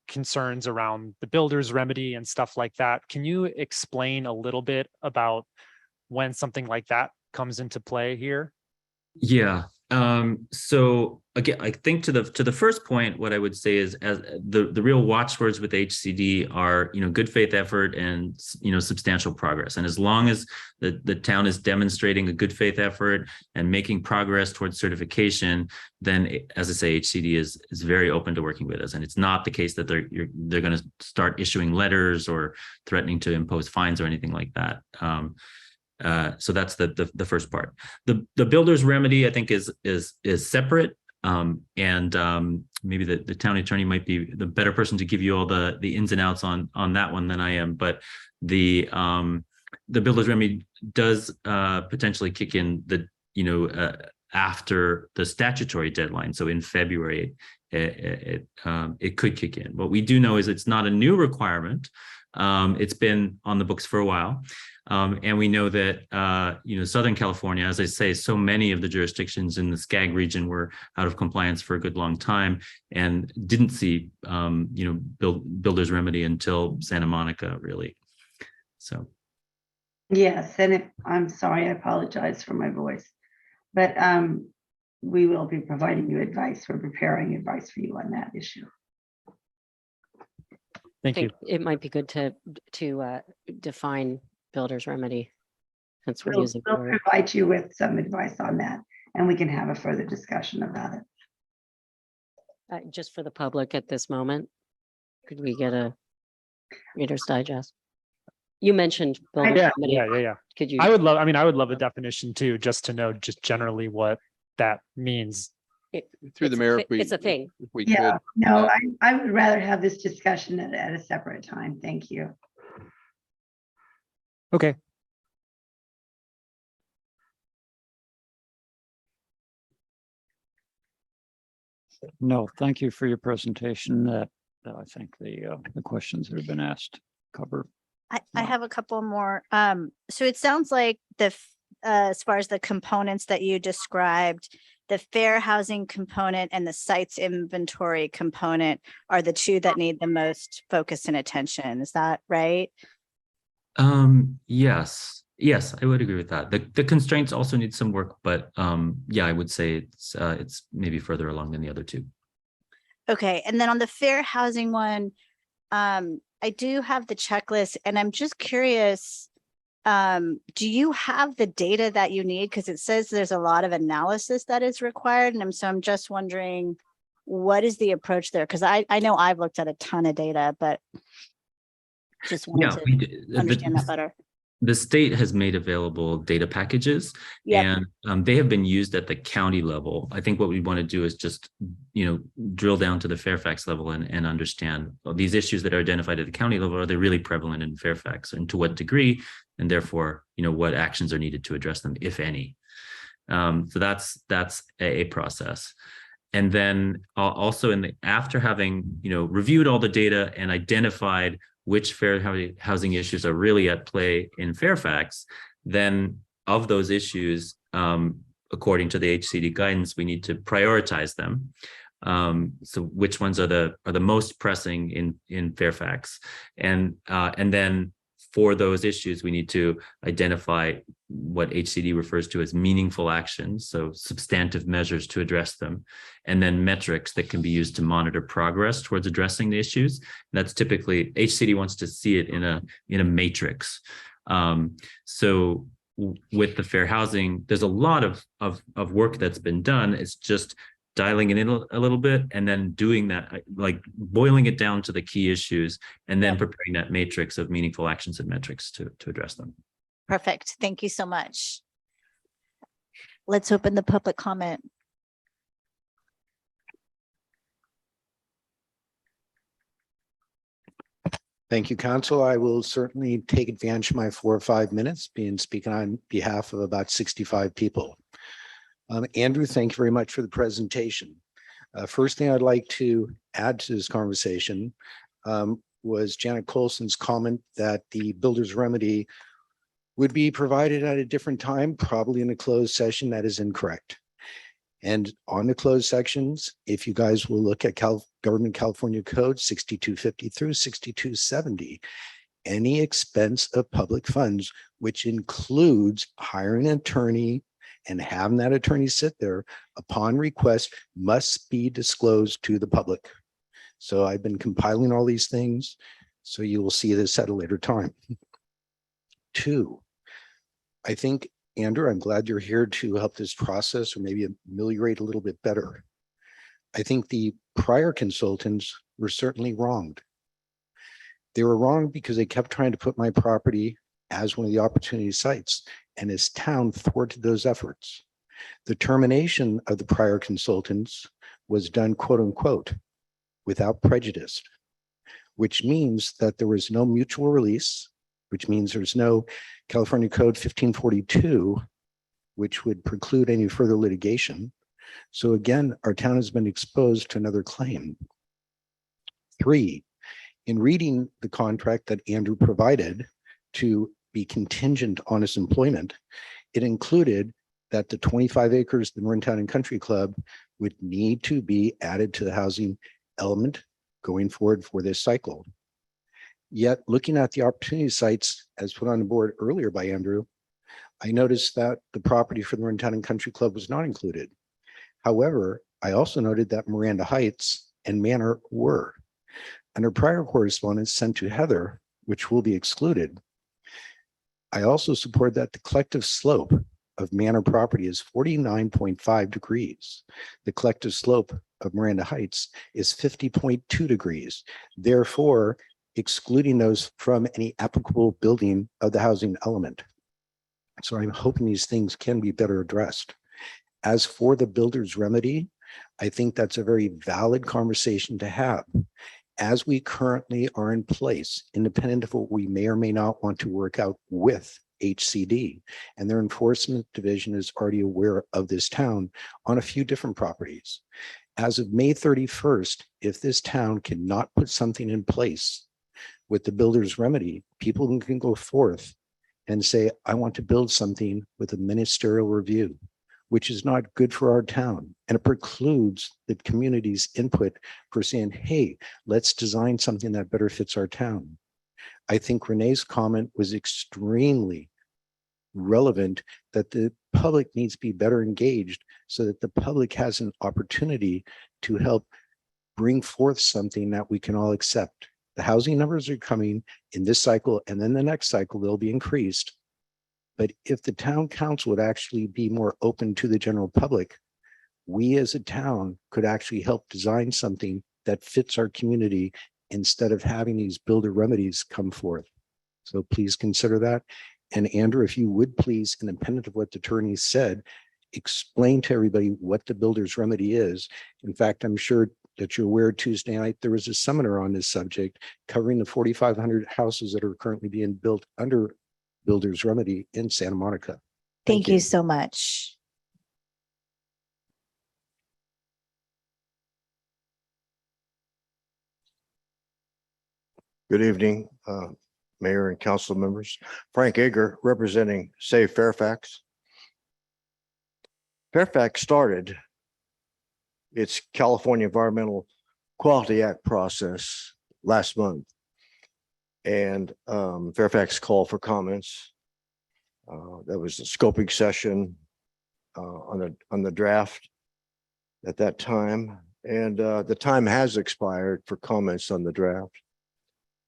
concerns around the builder's remedy and stuff like that. Can you explain a little bit about when something like that comes into play here? Yeah. So again, I think to the first point, what I would say is, as the real watchwords with HCD are, good faith effort and, substantial progress. And as long as the town is demonstrating a good faith effort and making progress towards certification, then, as I say, HCD is very open to working with us. And it's not the case that they're going to start issuing letters or threatening to impose fines or anything like that. So that's the first part. The builder's remedy, I think, is separate, and maybe the town attorney might be the better person to give you all the ins and outs on that one than I am. But the builder's remedy does potentially kick in after the statutory deadline. So in February, it could kick in. What we do know is it's not a new requirement. It's been on the books for a while. And we know that, Southern California, as I say, so many of the jurisdictions in the SCAG region were out of compliance for a good long time and didn't see, builder's remedy until Santa Monica, really. So. Yes, and I'm sorry, I apologize for my voice, but we will be providing you advice. We're preparing advice for you on that issue. Thank you. It might be good to define builder's remedy, since we're We'll using the word. provide you with some advice on that, and we can have a further discussion about it. Just for the public at this moment, could we get a Reader's Digest? You mentioned builder's remedy. Yeah. Could you? I would love a definition too, just to know just generally what that means. Through the mayor, It's a thing. if we Yeah, could. no, I would rather have this discussion at a separate time. Thank you. Okay. No, thank you for your presentation. That I think the questions that have been asked cover. I have a couple more. So it sounds like as far as the components that you described, the fair housing component and the sites inventory component are the two that need the most focus and attention. Is that right? Yes, I would agree with that. The constraints also need some work, but yeah, I would say it's maybe further along than the other two. Okay, and then on the fair housing one, I do have the checklist, and I'm just curious, do you have the data that you need? Because it says there's a lot of analysis that is required, and I'm just wondering, what is the approach there? Because I know I've looked at a ton of data, but just wanted to understand that better. The state has made available data packages, and they have been used at the county level. I think what we want to do is just, drill down to the Fairfax level and understand, well, these issues that are identified at the county level, are they really prevalent in Fairfax, and to what degree, and therefore, what actions are needed to address them, if any. So that's a process. And then also after having, reviewed all the data and identified which fair housing issues are really at play in Fairfax, then of those issues, according to the HCD guidance, we need to prioritize them. So which ones are the most pressing in Fairfax, and then for those issues, we need to identify what HCD refers to as meaningful actions, so substantive measures to address them, and then metrics that can be used to monitor progress towards addressing the issues. And that's typically, HCD wants to see it in a matrix. So with the fair housing, there's a lot of work that's been done. It's just dialing it in a little bit, and then doing that, like boiling it down to the key issues, and then preparing that matrix of meaningful actions and metrics to address them. Perfect. Thank you so much. Let's open the public comment. Thank you, Council. I will certainly take advantage of my 4 or 5 minutes, speaking on behalf of about 65 people. Andrew, thank you very much for the presentation. First thing I'd like to add to this conversation was Janet Colson's comment that the builder's remedy would be provided at a different time, probably in a closed session. That is incorrect. And on the closed sections, if you guys will look at Government California Code 6250 through 6270, any expense of public funds, which includes hiring an attorney and having that attorney sit there upon request, must be disclosed to the public. So I've been compiling all these things, so you will see this at a later time. 2, I think, Andrew, I'm glad you're here to help this process or maybe ameliorate a little bit better. I think the prior consultants were certainly wronged. They were wrong because they kept trying to put my property as one of the opportunity sites, and this town thwarted those efforts. The termination of the prior consultants was done, quote unquote, without prejudice, which means that there was no mutual release, which means there's no California Code 1542, which would preclude any further litigation. So again, our town has been exposed to another claim. 3, in reading the contract that Andrew provided to be contingent on his employment, it included that the 25 acres, the Marin Town and Country Club, would need to be added to the housing element going forward for this cycle. Yet looking at the opportunity sites as put on the board earlier by Andrew, I noticed that the property for the Marin Town and Country Club was not included. However, I also noted that Miranda Heights and Manor were. Under prior correspondence sent to Heather, which will be excluded, I also support that the collective slope of Manor property is 49.5 degrees. The collective slope of Miranda Heights is 50.2 degrees. Therefore, excluding those from any applicable building of the housing element. So I'm hoping these things can be better addressed. As for the builder's remedy, I think that's a very valid conversation to have. As we currently are in place, independent of what we may or may not want to work out with HCD, and their enforcement division is already aware of this town on a few different properties. As of May 31st, if this town cannot put something in place with the builder's remedy, people can go forth and say, I want to build something with a ministerial review, which is not good for our town. And it precludes the community's input for saying, hey, let's design something that better fits our town. I think Renee's comment was extremely relevant, that the public needs to be better engaged so that the public has an opportunity to help bring forth something that we can all accept. The housing numbers are coming in this cycle, and then the next cycle, they'll be increased. But if the town council would actually be more open to the general public, we as a town could actually help design something that fits our community instead of having these builder remedies come forth. So please consider that. And Andrew, if you would please, independent of what the attorney said, explain to everybody what the builder's remedy is. In fact, I'm sure that you're aware Tuesday night, there was a seminar on this subject covering the 4,500 houses that are currently being built under builder's remedy in Santa Monica. Thank you so much. Good evening, Mayor and council members. Frank Ager, representing Save Fairfax. Fairfax started its California Environmental Quality Act process last month. And Fairfax called for comments. That was a scoping session on the draft at that time. And the time has expired for comments on the draft.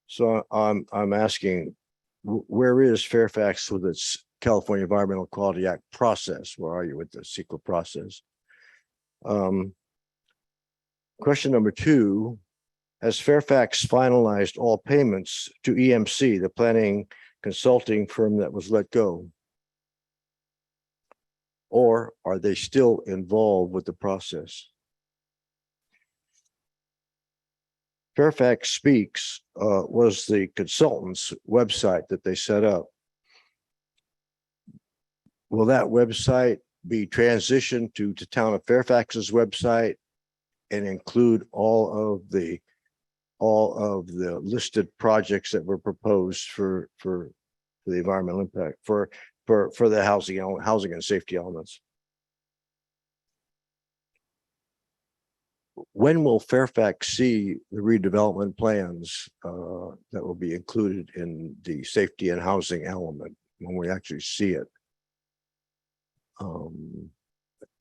So I'm asking, where is Fairfax with its California Environmental Quality Act process? Where are you with the CEQA process? Question number 2, has Fairfax finalized all payments to EMC, the planning consulting firm that was let go? Or are they still involved with the process? Fairfax Speaks was the consultant's website that they set up. Will that website be transitioned to Town of Fairfax's website and include all of the listed projects that were proposed for the environmental impact for the housing and safety elements? when will Fairfax see the redevelopment plans that will be included in the safety and housing element, when we actually see it?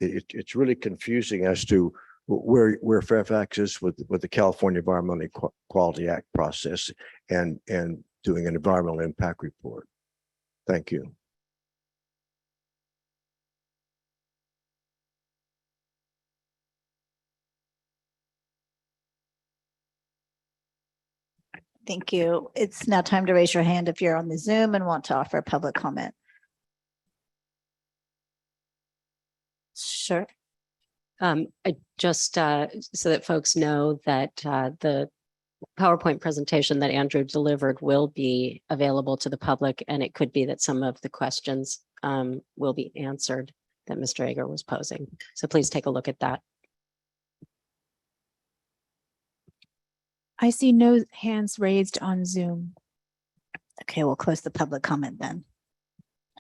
It's really confusing as to where Fairfax is with the California Environmental Quality Act process and doing an environmental impact report. Thank you. Thank you. It's now time to raise your hand if you're on the Zoom and want to offer public comment. Sure. I just, so that folks know that the PowerPoint presentation that Andrew delivered will be available to the public, and it could be that some of the questions will be answered that Mr. Ager was posing. So please take a look at that. I see no hands raised on Zoom. Okay, we'll close the public comment then.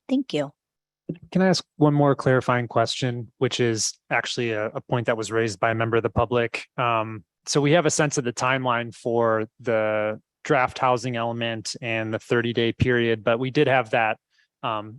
Thank you. Can I ask one more clarifying question, which is actually a point that was raised by a member of the public? So we have a sense of the timeline for the draft housing element and the 30-day period, but we did have that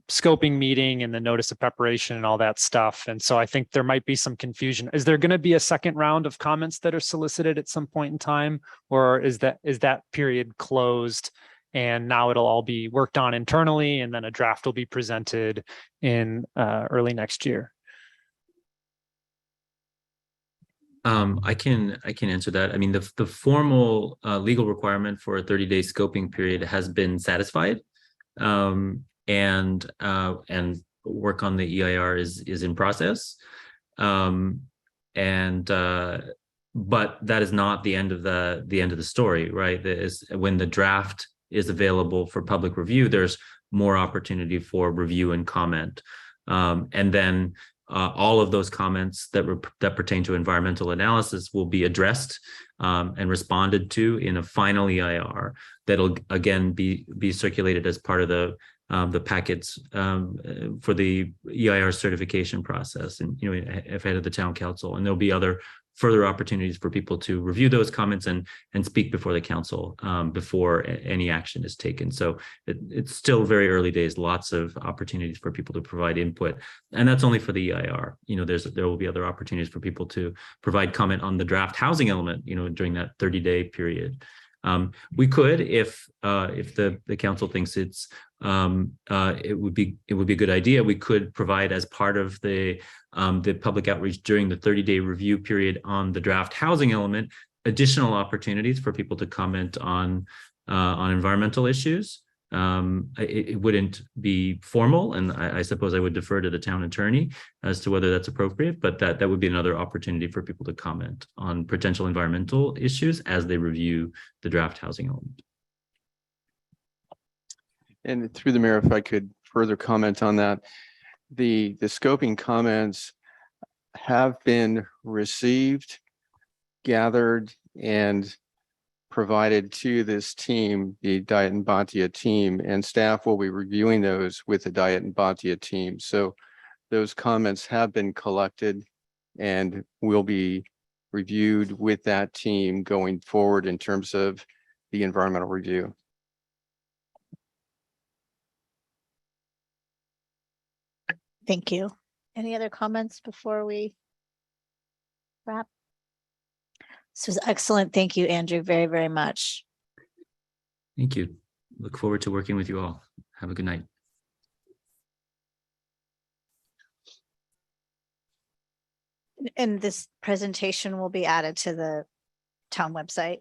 scoping meeting and the notice of preparation and all that stuff. And so I think there might be some confusion. Is there going to be a second round of comments that are solicited at some point in time, or is that period closed and now it'll all be worked on internally and then a draft will be presented in early next year? I can answer that. I mean, the formal legal requirement for a 30-day scoping period has been satisfied. And work on the EIR is in process, but that is not the end of the story, right? When the draft is available for public review, there's more opportunity for review and comment, and then all of those comments that pertain to environmental analysis will be addressed and responded to in a final EIR that'll again be circulated as part of the packets for the EIR certification process, and ahead of the town council. And there'll be other further opportunities for people to review those comments and speak before the council before any action is taken. So it's still very early days, lots of opportunities for people to provide input. And that's only for the EIR. There will be other opportunities for people to provide comment on the draft housing element, during that 30-day period. We could, if the council thinks it would be a good idea, we could provide as part of the public outreach during the 30-day review period on the draft housing element additional opportunities for people to comment on environmental issues. It wouldn't be formal, and I suppose I would defer to the town attorney as to whether that's appropriate, but that would be another opportunity for people to comment on potential environmental issues as they review the draft housing element. And through the mayor, if I could further comment on that, the scoping comments have been received, gathered, and provided to this team, the Diet and Bhatia team, and staff will be reviewing those with the Diet and Bhatia team. So those comments have been collected and will be reviewed with that team going forward in terms of the environmental review. Thank you. Any other comments before we wrap? This was excellent. Thank you, Andrew, very, very much. Thank you. Look forward to working with you all. Have a good night. And this presentation will be added to the town website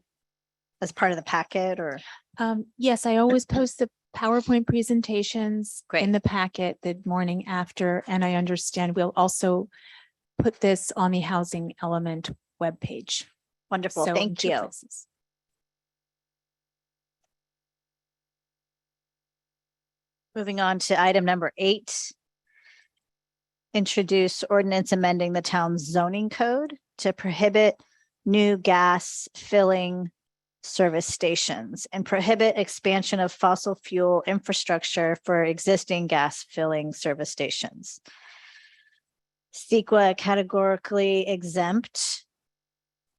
as part of the packet, or? Yes, I always post the PowerPoint presentations Great. in the packet the morning after, and I understand we'll also put this on the housing element webpage. Wonderful. So in Thank two you. places. Moving on to item number 8. Introduce ordinance amending the town's zoning code to prohibit new gas filling service stations and prohibit expansion of fossil fuel infrastructure for existing gas filling service stations. CEQA categorically exempt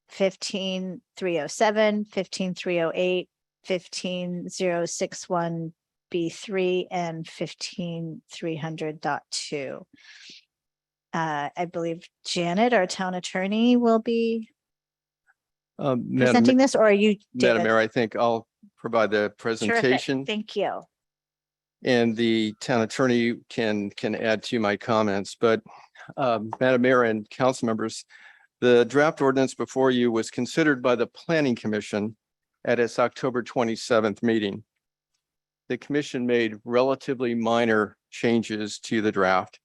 15307, 15308, 15061 B3, and 15300.2. I believe Janet, our town attorney, will be presenting this, or are you? Madam David? Mayor, I think I'll provide the Terrific. presentation Thank you. and the town attorney can add to my comments. But Madam Mayor and council members, the draft ordinance before you was considered by the Planning Commission at its October 27th meeting. The commission made relatively minor changes to the draft,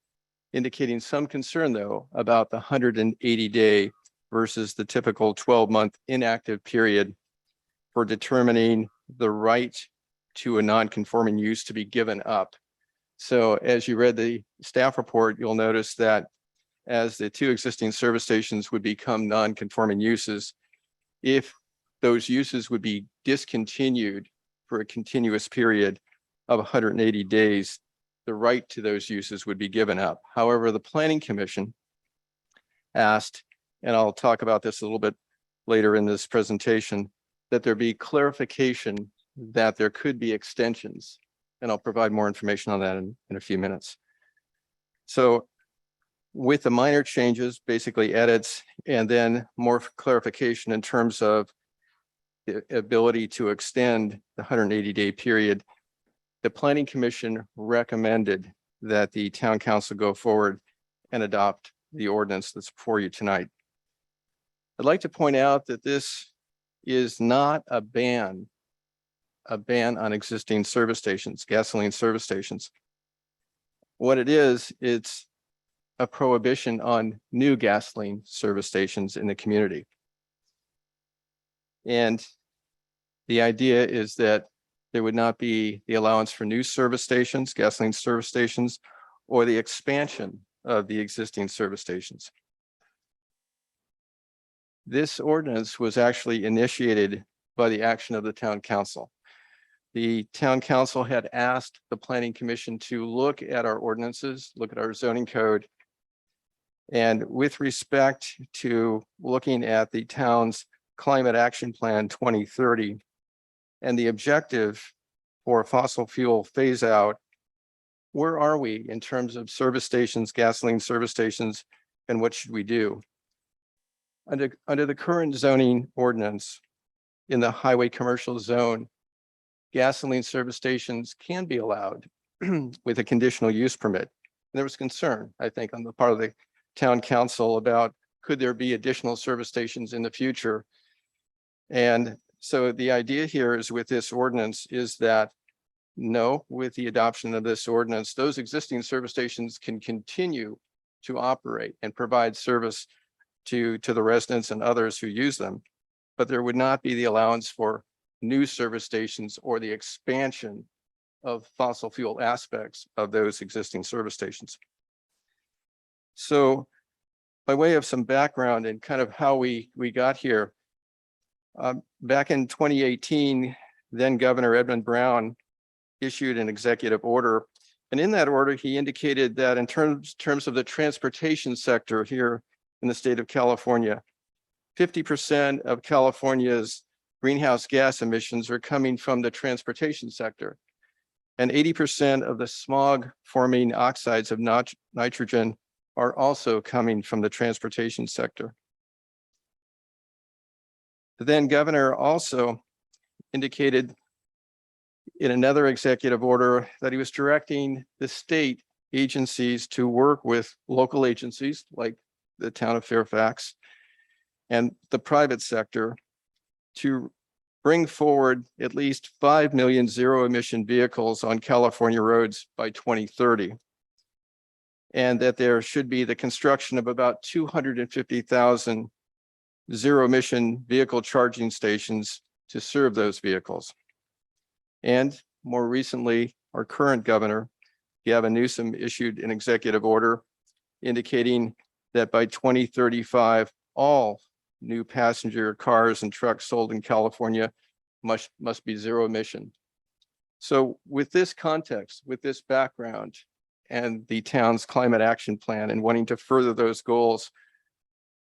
indicating some concern, though, about the 180-day versus the typical 12-month inactive period for determining the right to a non-conforming use to be given up. So as you read the staff report, you'll notice that as the two existing service stations would become non-conforming uses, if those uses would be discontinued for a continuous period of 180 days, the right to those uses would be given up. However, the Planning Commission asked, and I'll talk about this a little bit later in this presentation, that there be clarification that there could be extensions. And I'll provide more information on that in a few minutes. So with the minor changes, basically edits, and then more clarification in terms of the ability to extend the 180-day period, the Planning Commission recommended that the town council go forward and adopt the ordinance that's before you tonight. I'd like to point out that this is not a ban on existing service stations, gasoline service stations. What it is, it's a prohibition on new gasoline service stations in the community. And the idea is that there would not be the allowance for new service stations, gasoline service stations, or the expansion of the existing service stations. This ordinance was actually initiated by the action of the town council. The town council had asked the Planning Commission to look at our ordinances, look at our zoning code. And with respect to looking at the town's Climate Action Plan 2030 and the objective for fossil fuel phase out, where are we in terms of service stations, gasoline service stations, and what should we do? Under the current zoning ordinance in the highway commercial zone, gasoline service stations can be allowed with a conditional use permit. And there was concern, I think, on the part of the town council about could there be additional service stations in the future? And so the idea here is with this ordinance is that no, with the adoption of this ordinance, those existing service stations can continue to operate and provide service to the residents and others who use them. But there would not be the allowance for new service stations or the expansion of fossil fuel aspects of those existing service stations. So by way of some background and kind of how we got here, back in 2018, then Governor Edmund Brown issued an executive order. And in that order, he indicated that in terms of the transportation sector here in the state of California, 50% of California's greenhouse gas emissions are coming from the transportation sector. And 80% of the smog forming oxides of nitrogen are also coming from the transportation sector. The then governor also indicated in another executive order that he was directing the state agencies to work with local agencies like the town of Fairfax and the private sector to bring forward at least 5 million zero emission vehicles on California roads by 2030. And that there should be the construction of about 250,000 zero emission vehicle charging stations to serve those vehicles. And more recently, our current governor, Gavin Newsom, issued an executive order indicating that by 2035, all new passenger cars and trucks sold in California must be zero emission. So with this context, with this background, and the town's climate action plan and wanting to further those goals,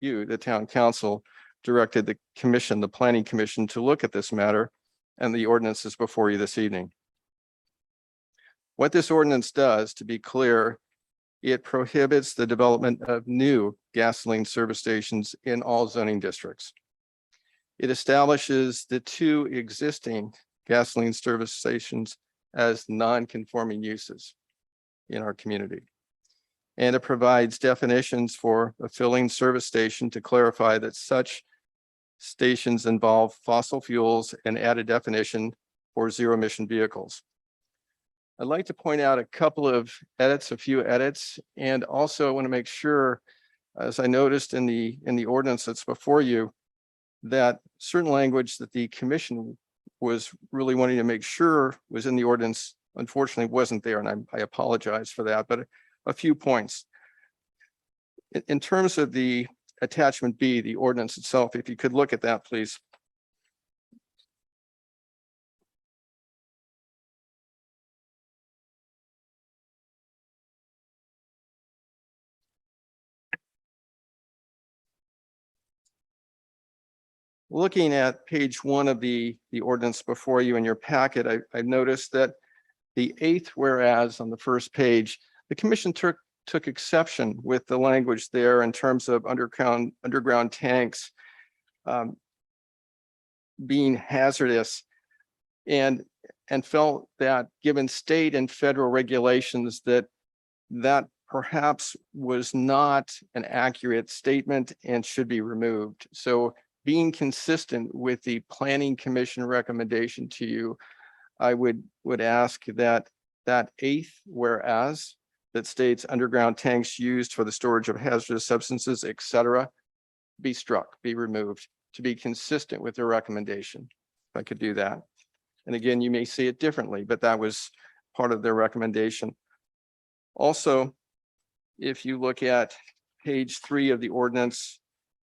you, the town council, directed the commission, the planning commission, to look at this matter, and the ordinance is before you this evening. What this ordinance does, to be clear, it prohibits the development of new gasoline service stations in all zoning districts. It establishes the 2 existing gasoline service stations as non-conforming uses in our community. And it provides definitions for a filling service station to clarify that such stations involve fossil fuels and add a definition for zero emission vehicles. I'd like to point out a couple of edits, a few edits, and also I want to make sure, as I noticed in the ordinance that's before you, that certain language that the commission was really wanting to make sure was in the ordinance, unfortunately wasn't there, and I apologize for that, but a few points. In terms of the attachment B, the ordinance itself, if you could look at that, please. Looking at page 1 of the ordinance before you in your packet, I've noticed that the 8th whereas on the first page, the commission took exception with the language there in terms of underground tanks being hazardous, and felt that given state and federal regulations that perhaps was not an accurate statement and should be removed. So being consistent with the planning commission recommendation to you, I would ask that 8th whereas that states underground tanks used for the storage of hazardous substances, etc., be struck, be removed, to be consistent with their recommendation. If I could do that. And again, you may see it differently, but that was part of their recommendation. Also, if you look at page 3 of the ordinance,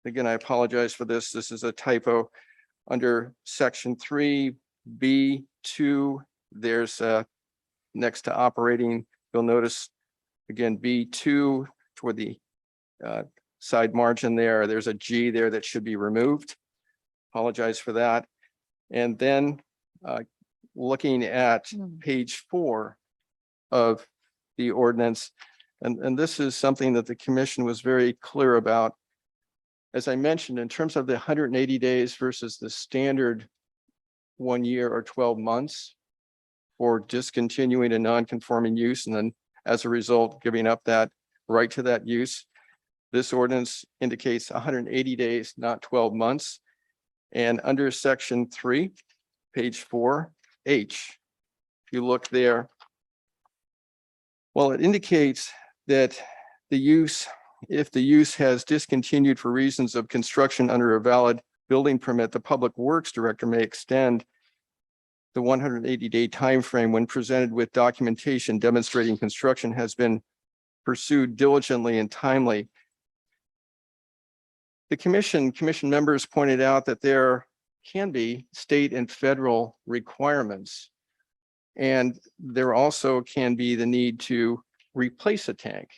again, I apologize for this. This is a typo. Under section 3B2, there's next to operating, you'll notice again, B2 toward the side margin there, there's a G there that should be removed. Apologize for that. And then looking at page 4 of the ordinance, and this is something that the commission was very clear about. As I mentioned, in terms of the 180 days versus the standard 1 year or 12 months for discontinuing a non-conforming use, and then as a result, giving up that right to that use, this ordinance indicates 180 days, not 12 months. And under section 3, page 4H, if you look there, well, it indicates that the use, if the use has discontinued for reasons of construction under a valid building permit, the Public Works Director may extend the 180-day time frame when presented with documentation demonstrating construction has been pursued diligently and timely. The commission members pointed out that there can be state and federal requirements, and there also can be the need to replace a tank,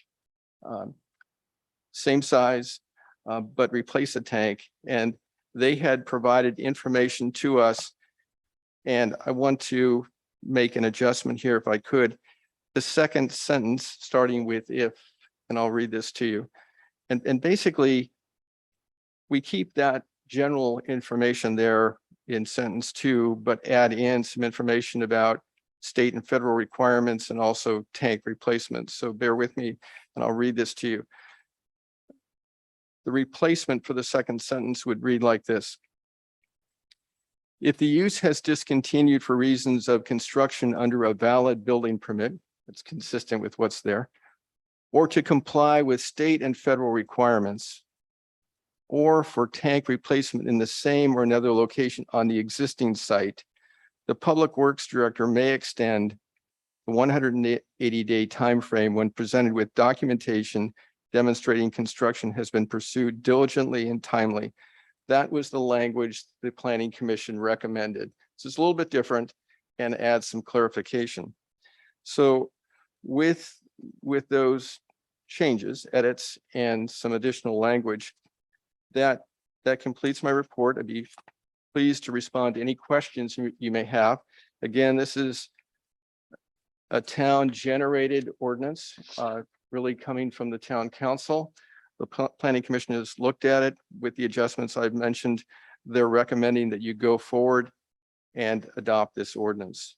same size, but replace a tank. And they had provided information to us, and I want to make an adjustment here if I could. The second sentence, starting with if, and I'll read this to you. And basically, we keep that general information there in sentence 2, but add in some information about state and federal requirements and also tank replacements. So bear with me and I'll read this to you. The replacement for the second sentence would read like this. If the use has discontinued for reasons of construction under a valid building permit, that's consistent with what's there, or to comply with state and federal requirements, or for tank replacement in the same or another location on the existing site, the Public Works Director may extend the 180-day time frame when presented with documentation demonstrating construction has been pursued diligently and timely. That was the language the Planning Commission recommended. So it's a little bit different and adds some clarification. So with those changes, edits, and some additional language, that that completes my report. I'd be pleased to respond to any questions you may have. Again, this is a town-generated ordinance, really coming from the town council. The planning commission has looked at it with the adjustments I've mentioned. They're recommending that you go forward and adopt this ordinance.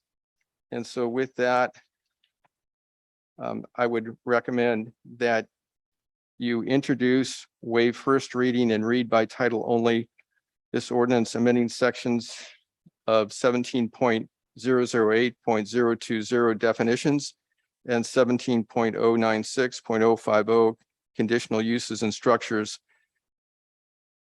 And so with that, I would recommend that you introduce, waive first reading, and read by title only this ordinance amending sections of 17.008.020 definitions and 17.096.050 conditional uses and structures,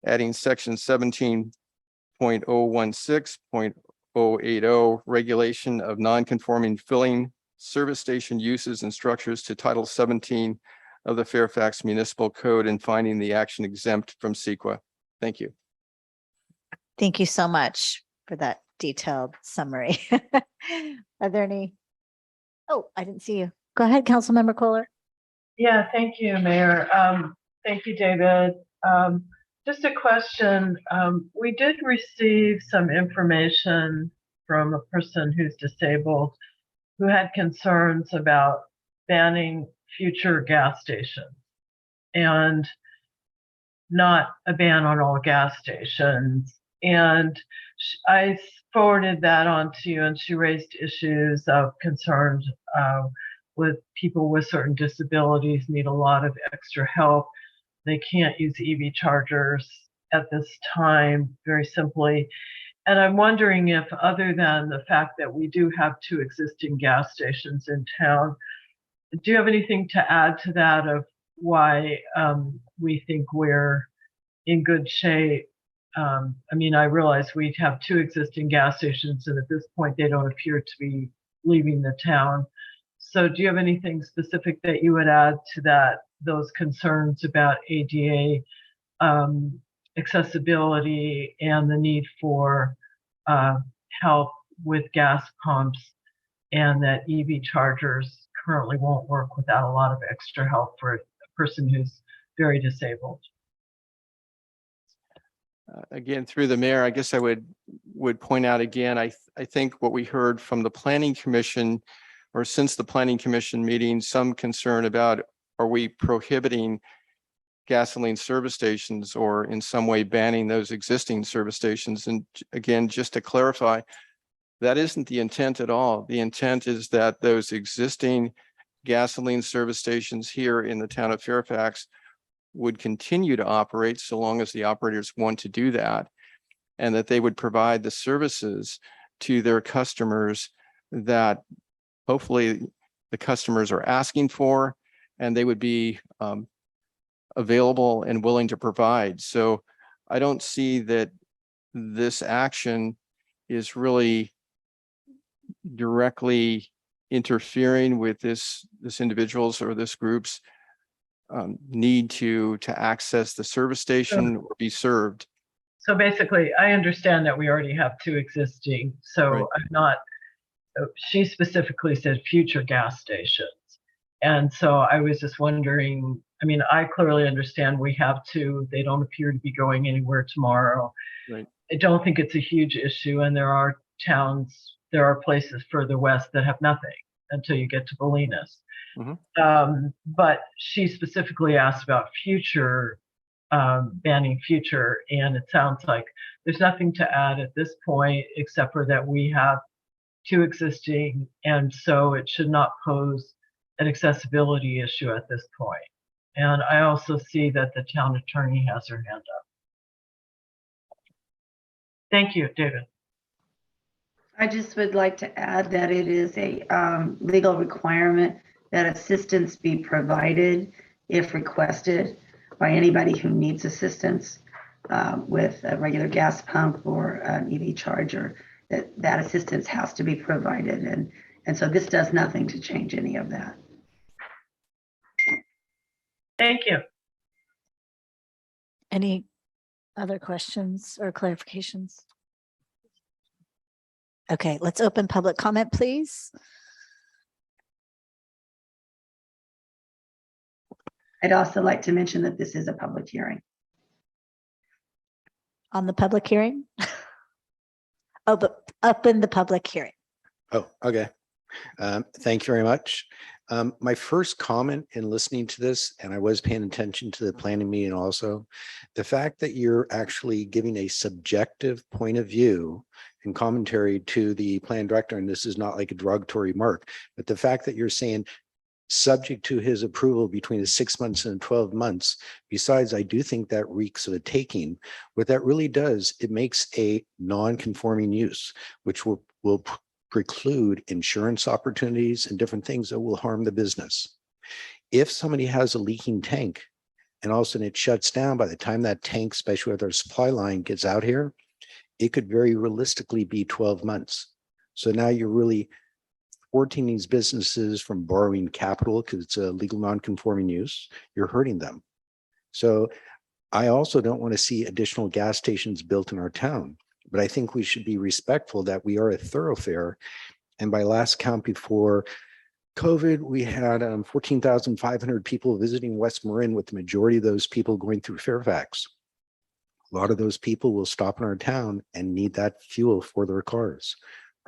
adding section 17.016.080 regulation of non-conforming filling service station uses and structures to Title 17 of the Fairfax Municipal Code and finding the action exempt from CEQA. Thank you. Thank you so much for that detailed summary. Are there any? Oh, I didn't see you. Go ahead, Councilmember Kohler. Yeah, thank you, Mayor. Thank you, David. Just a question. We did receive some information from a person who's disabled who had concerns about banning future gas stations and not a ban on all gas stations. And I forwarded that on to you, and she raised issues of concern with people with certain disabilities need a lot of extra help. They can't use EV chargers at this time, very simply. And I'm wondering if, other than the fact that we do have 2 existing gas stations in town, do you have anything to add to that of why we think we're in good shape? I mean, I realize we have 2 existing gas stations, and at this point, they don't appear to be leaving the town. So do you have anything specific that you would add to that, those concerns about ADA accessibility and the need for help with gas pumps, and that EV chargers currently won't work without a lot of extra help for a person who's very disabled? Again, through the mayor, I guess I would point out again, I think what we heard from the planning commission, or since the planning commission meeting, some concern about, are we prohibiting gasoline service stations or in some way banning those existing service stations? And again, just to clarify, that isn't the intent at all. The intent is that those existing gasoline service stations here in the town of Fairfax would continue to operate so long as the operators want to do that, and that they would provide the services to their customers that hopefully the customers are asking for, and they would be available and willing to provide. So I don't see that this action is really directly interfering with this individual's or this group's need to access the service station or be served. So basically, I understand that we already have 2 existing, so Right. I'm not, she specifically said future gas stations. And so I was just wondering, I mean, I clearly understand we have 2, they don't appear to be going anywhere tomorrow. Right. I don't think it's a huge issue, and there are towns, there are places further west that have nothing until you get to Bolinas. But she specifically asked about future, banning future, and it sounds like there's nothing to add at this point, except for that we have 2 existing, and so it should not pose an accessibility issue at this point. And I also see that the town attorney has her hand up. Thank you, David. I just would like to add that it is a legal requirement that assistance be provided if requested by anybody who needs assistance with a regular gas pump or an EV charger, that assistance has to be provided. And so this does nothing to change any of that. Thank you. Any other questions or clarifications? Okay, let's open public comment, please. I'd also like to mention that this is a public hearing. on the public hearing? Oh, but up in the public hearing. Oh, okay. Thank you very much. My first comment in listening to this, and I was paying attention to the planning meeting also, the fact that you're actually giving a subjective point of view and commentary to the plan director, and this is not like a derogatory mark, but the fact that you're saying subject to his approval between the 6 months and 12 months. Besides, I do think that reeks of a taking. What that really does, it makes a non-conforming use, which will preclude insurance opportunities and different things that will harm the business. If somebody has a leaking tank and all of a sudden it shuts down, by the time that tank, especially with our supply line, gets out here, it could very realistically be 12 months. So now you're really thwarting these businesses from borrowing capital because it's a legal non-conforming use. You're hurting them. So I also don't want to see additional gas stations built in our town, but I think we should be respectful that we are a thoroughfare. And by last count before COVID, we had 14,500 people visiting West Marin, with the majority of those people going through Fairfax. A lot of those people will stop in our town and need that fuel for their cars.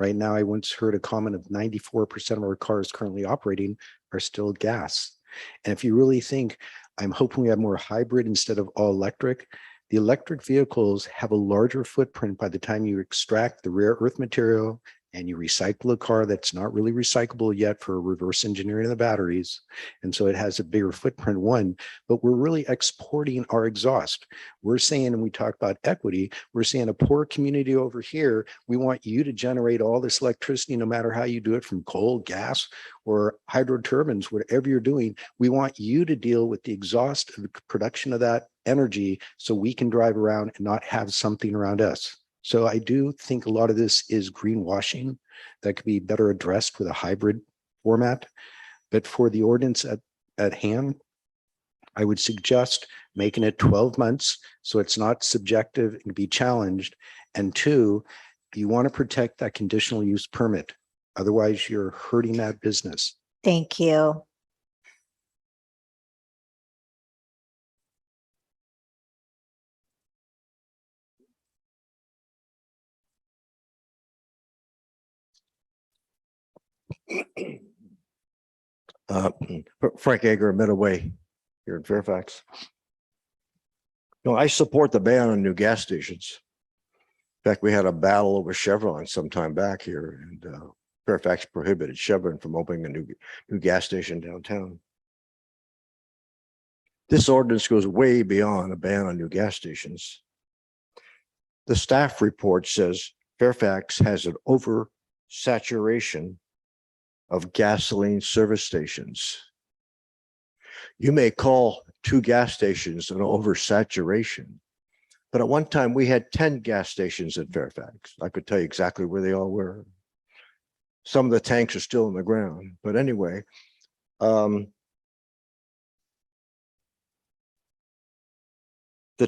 Right now, I once heard a comment of 94% of our cars currently operating are still gas. And if you really think, I'm hoping we have more hybrid instead of all electric. The electric vehicles have a larger footprint by the time you extract the rare earth material and you recycle a car that's not really recyclable yet for reverse engineering of the batteries. And so it has a bigger footprint, one, but we're really exporting our exhaust. We're saying, and we talk about equity, we're saying a poor community over here, we want you to generate all this electricity, no matter how you do it, from coal, gas, or hydro turbines, whatever you're doing, we want you to deal with the exhaust of the production of that energy so we can drive around and not have something around us. So I do think a lot of this is greenwashing that could be better addressed with a hybrid format. But for the ordinance at hand, I would suggest making it 12 months so it's not subjective and can be challenged. And two, you want to protect that conditional use permit. Otherwise, you're hurting that business. Thank you. Frank Ager, Midway, here in Fairfax. No, I support the ban on new gas stations. In fact, we had a battle over Chevron some time back here, and Fairfax prohibited Chevron from opening a new gas station downtown. This ordinance goes way beyond a ban on new gas stations. The staff report says Fairfax has an oversaturation of gasoline service stations. You may call 2 gas stations an oversaturation, but at one time we had 10 gas stations in Fairfax. I could tell you exactly where they all were. Some of the tanks are still in the ground, but anyway, the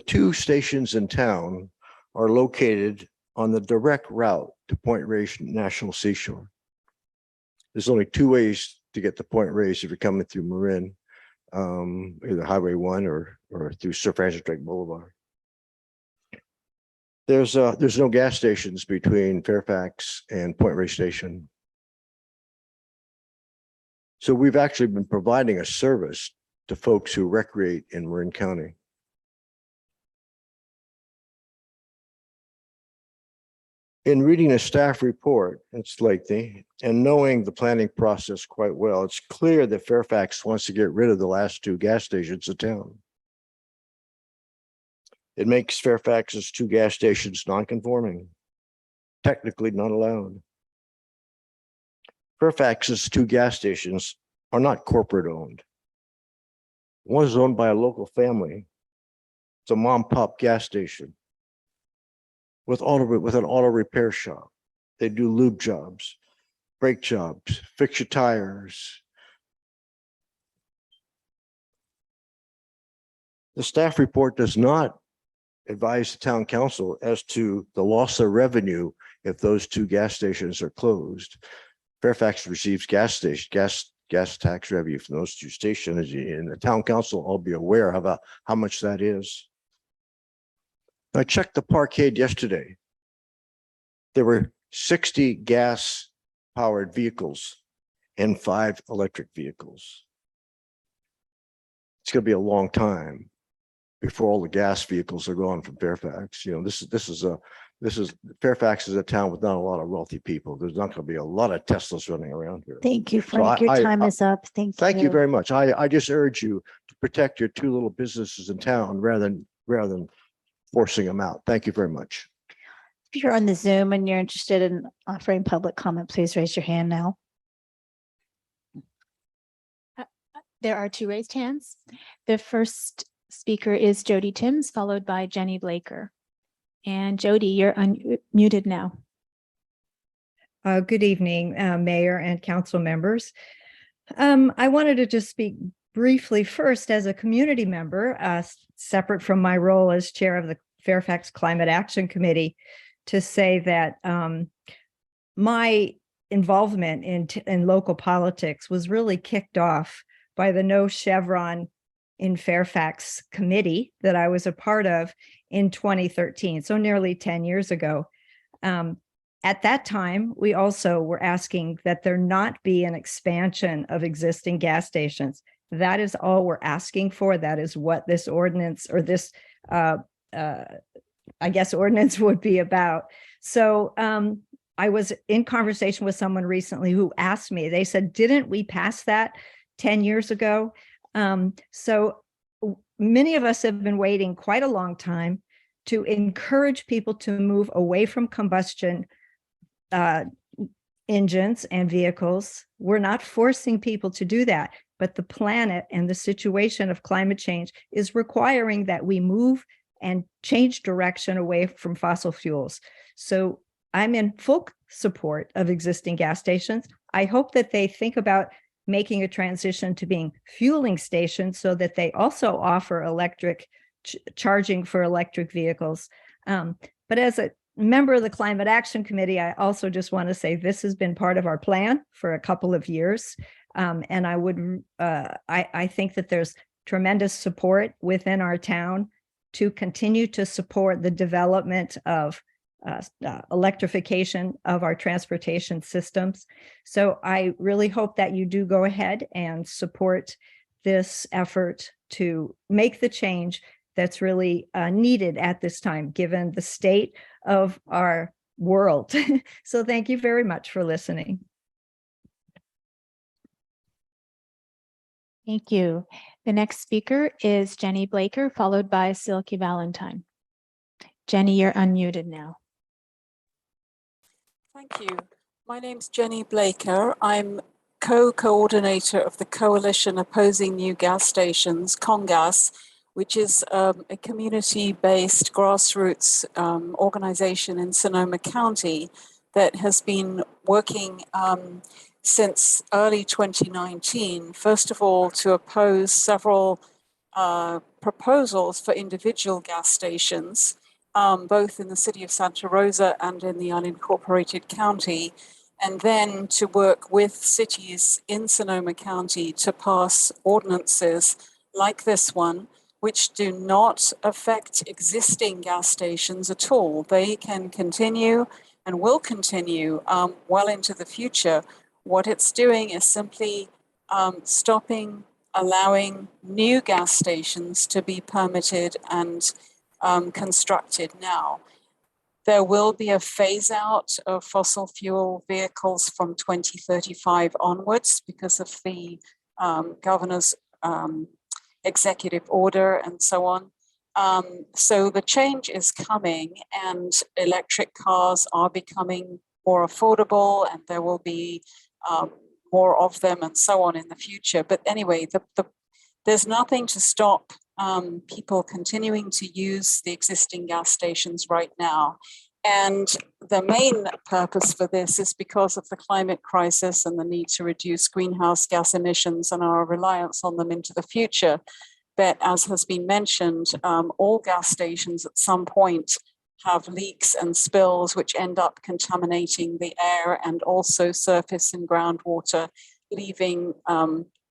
2 stations in town are located on the direct route to Point Reyes National Seashore. There's only 2 ways to get to Point Reyes if you're coming through Marin, either Highway 1 or through Sir Francis Drake Boulevard. There's no gas stations between Fairfax and Point Reyes Station. So we've actually been providing a service to folks who recreate in Marin County. In reading a staff report, it's lengthy, and knowing the planning process quite well, it's clear that Fairfax wants to get rid of the last 2 gas stations in town. It makes Fairfax's 2 gas stations non-conforming, technically not allowed. Fairfax's 2 gas stations are not corporate owned. One is owned by a local family. It's a mom pop gas station with an auto repair shop. They do lube jobs, brake jobs, fix your tires. The staff report does not advise the town council as to the loss of revenue if those 2 gas stations are closed. Fairfax receives gas tax revenue from those 2 stations, and the town council will be aware about how much that is. I checked the parkade yesterday. There were 60 gas powered vehicles and 5 electric vehicles. It's going to be a long time before all the gas vehicles are gone from Fairfax. You know, this is Fairfax is a town with not a lot of wealthy people. There's not going to be a lot of Teslas running around here. Thank you, So Frank. Your time is up. Thank you very much. I just urge you to protect your 2 little businesses in town rather than forcing them out. Thank you very much. If you're on the Zoom and you're interested in offering public comment, please raise your hand now. There are 2 raised hands. The first speaker is Jody Timms, followed by Jenny Blaker. And Jody, you're unmuted now. Good evening, Mayor and council members. I wanted to just speak briefly first as a community member, separate from my role as chair of the Fairfax Climate Action Committee, to say that my involvement in local politics was really kicked off by the No Chevron in Fairfax committee that I was a part of in 2013, so nearly 10 years ago. At that time, we also were asking that there not be an expansion of existing gas stations. That is all we're asking for. That is what this ordinance or this, I guess, ordinance would be about. So I was in conversation with someone recently who asked me, they said, didn't we pass that 10 years ago? So many of us have been waiting quite a long time to encourage people to move away from combustion engines and vehicles. We're not forcing people to do that, but the planet and the situation of climate change is requiring that we move and change direction away from fossil fuels. So I'm in full support of existing gas stations. I hope that they think about making a transition to being fueling stations so that they also offer electric charging for electric vehicles. But as a member of the Climate Action Committee, I also just want to say this has been part of our plan for a couple of years. And I think that there's tremendous support within our town to continue to support the development of electrification of our transportation systems. So I really hope that you do go ahead and support this effort to make the change that's really needed at this time, given the state of our world. So thank you very much for listening. Thank you. The next speaker is Jenny Blaker, followed by Silke Valentine. Jenny, you're unmuted now. Thank you. My name's Jenny Blaker. I'm co-coordinator of the Coalition Opposing New Gas Stations, CONGAS, which is a community-based grassroots organization in Sonoma County that has been working since early 2019, first of all, to oppose several proposals for individual gas stations, both in the city of Santa Rosa and in the unincorporated county, and then to work with cities in Sonoma County to pass ordinances like this one, which do not affect existing gas stations at all. They can continue and will continue well into the future. What it's doing is simply stopping allowing new gas stations to be permitted and constructed now. There will be a phase out of fossil fuel vehicles from 2035 onwards because of the governor's executive order and so on. So the change is coming and electric cars are becoming more affordable and there will be more of them and so on in the future. But anyway, there's nothing to stop people continuing to use the existing gas stations right now. And the main purpose for this is because of the climate crisis and the need to reduce greenhouse gas emissions and our reliance on them into the future. But as has been mentioned, all gas stations at some point have leaks and spills which end up contaminating the air and also surface and groundwater, leaving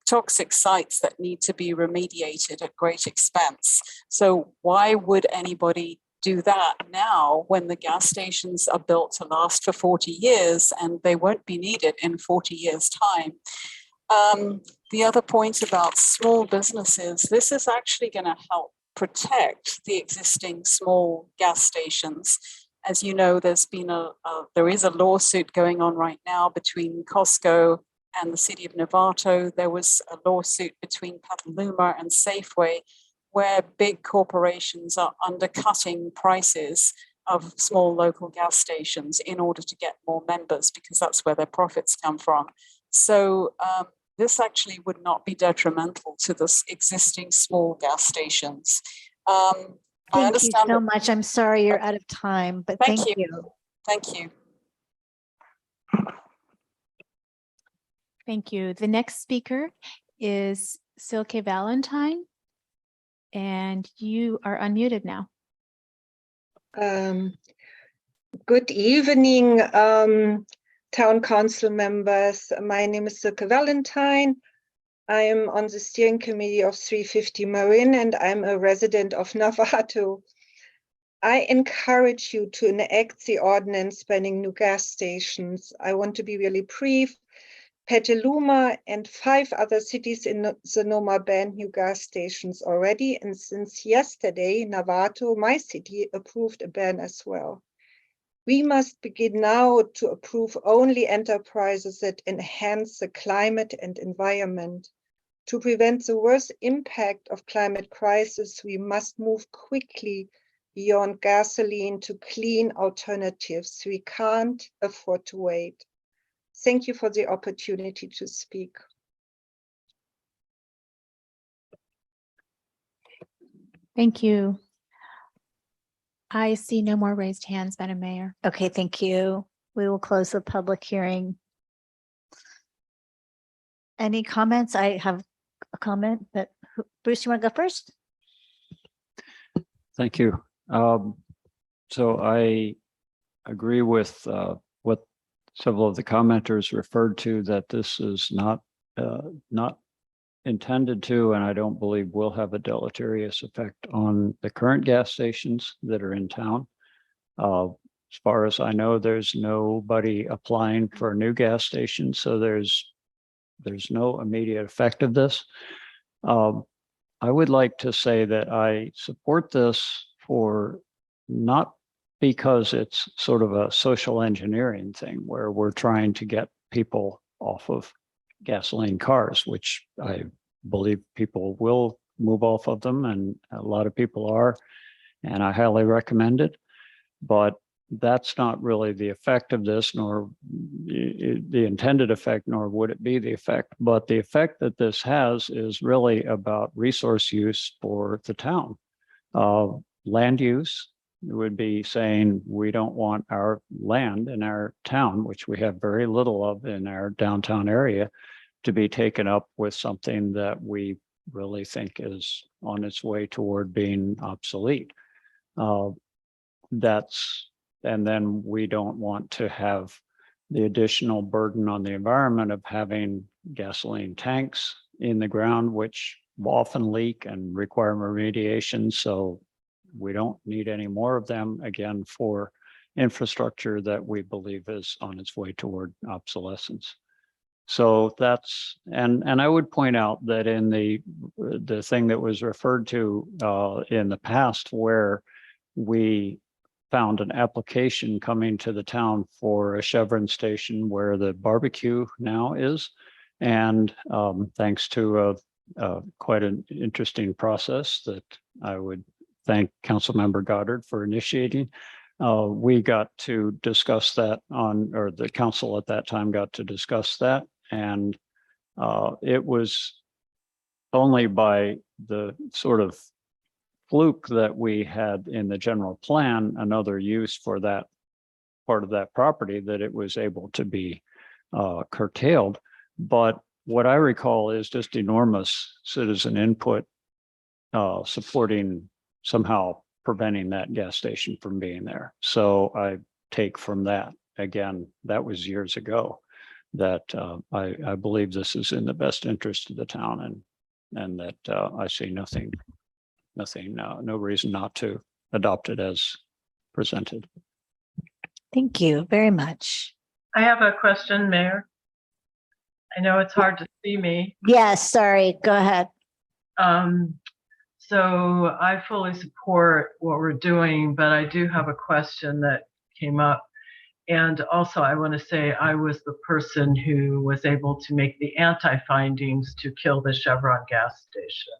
toxic sites that need to be remediated at great expense. So why would anybody do that now when the gas stations are built to last for 40 years and they won't be needed in 40 years' time. The other point about small businesses, this is actually going to help protect the existing small gas stations. As you know, there is a lawsuit going on right now between Costco and the city of Novato. There was a lawsuit between Petaluma and Safeway, where big corporations are undercutting prices of small local gas stations in order to get more members, because that's where their profits come from. So this actually would not be detrimental to the existing small gas stations. Thank you so much. I'm sorry you're out of time, but thank you. Thank you. Thank you. The next speaker is Silke Valentine, and you are unmuted now. Good evening, Town Council members. My name is Silke Valentine. I am on the steering committee of 350 Marin, and I'm a resident of Novato. I encourage you to enact the ordinance banning new gas stations. I want to be really brief. Petaluma and 5 other cities in Sonoma banned new gas stations already, and since yesterday, Novato, my city, approved a ban as well. We must begin now to approve only enterprises that enhance the climate and environment. To prevent the worst impact of climate crisis, we must move quickly beyond gasoline to clean alternatives. We can't afford to wait. Thank you for the opportunity to speak. Thank you. I see no more raised hands, Madam Mayor. Okay, thank you. We will close the public hearing. Any comments? I have a comment, but Bruce, you want to go first? Thank you. So I agree with what several of the commenters referred to, that this is not intended to, and I don't believe will have a deleterious effect on the current gas stations that are in town. As far as I know, there's nobody applying for a new gas station, so there's no immediate effect of this. I would like to say that I support this for not because it's sort of a social engineering thing where we're trying to get people off of gasoline cars, which I believe people will move off of them, and a lot of people are, and I highly recommend it. But that's not really the effect of this, nor the intended effect, nor would it be the effect. But the effect that this has is really about resource use for the town. Land use would be saying we don't want our land in our town, which we have very little of in our downtown area, to be taken up with something that we really think is on its way toward being obsolete. And then we don't want to have the additional burden on the environment of having gasoline tanks in the ground, which often leak and require remediation. So we don't need any more of them, again, for infrastructure that we believe is on its way toward obsolescence. So that's, and I would point out that in the thing that was referred to in the past, where we found an application coming to the town for a Chevron station where the barbecue now is, and thanks to quite an interesting process that I would thank Councilmember Goddard for initiating. We got to discuss that or the council at that time got to discuss that. And it was only by the sort of fluke that we had in the general plan another use for that part of that property that it was able to be curtailed. But what I recall is just enormous citizen input supporting somehow preventing that gas station from being there. So I take from that, again, that was years ago, that I believe this is in the best interest of the town, and that I see no reason not to adopted as presented. Thank you very much. I have a question, Mayor. I know it's hard to see me. Yes, sorry, go ahead. So I fully support what we're doing, but I do have a question that came up. And also I want to say I was the person who was able to make the anti-findings to kill the Chevron gas station,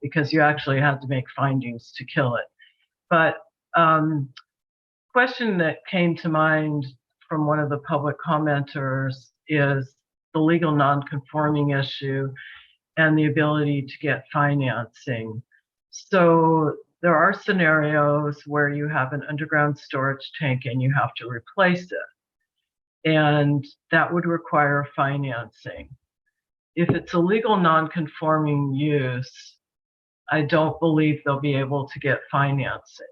because you actually had to make findings to kill it. But question that came to mind from one of the public commenters is the legal non-conforming issue and the ability to get financing. So there are scenarios where you have an underground storage tank and you have to replace it, and that would require financing. If it's a legal non-conforming use, I don't believe they'll be able to get financing.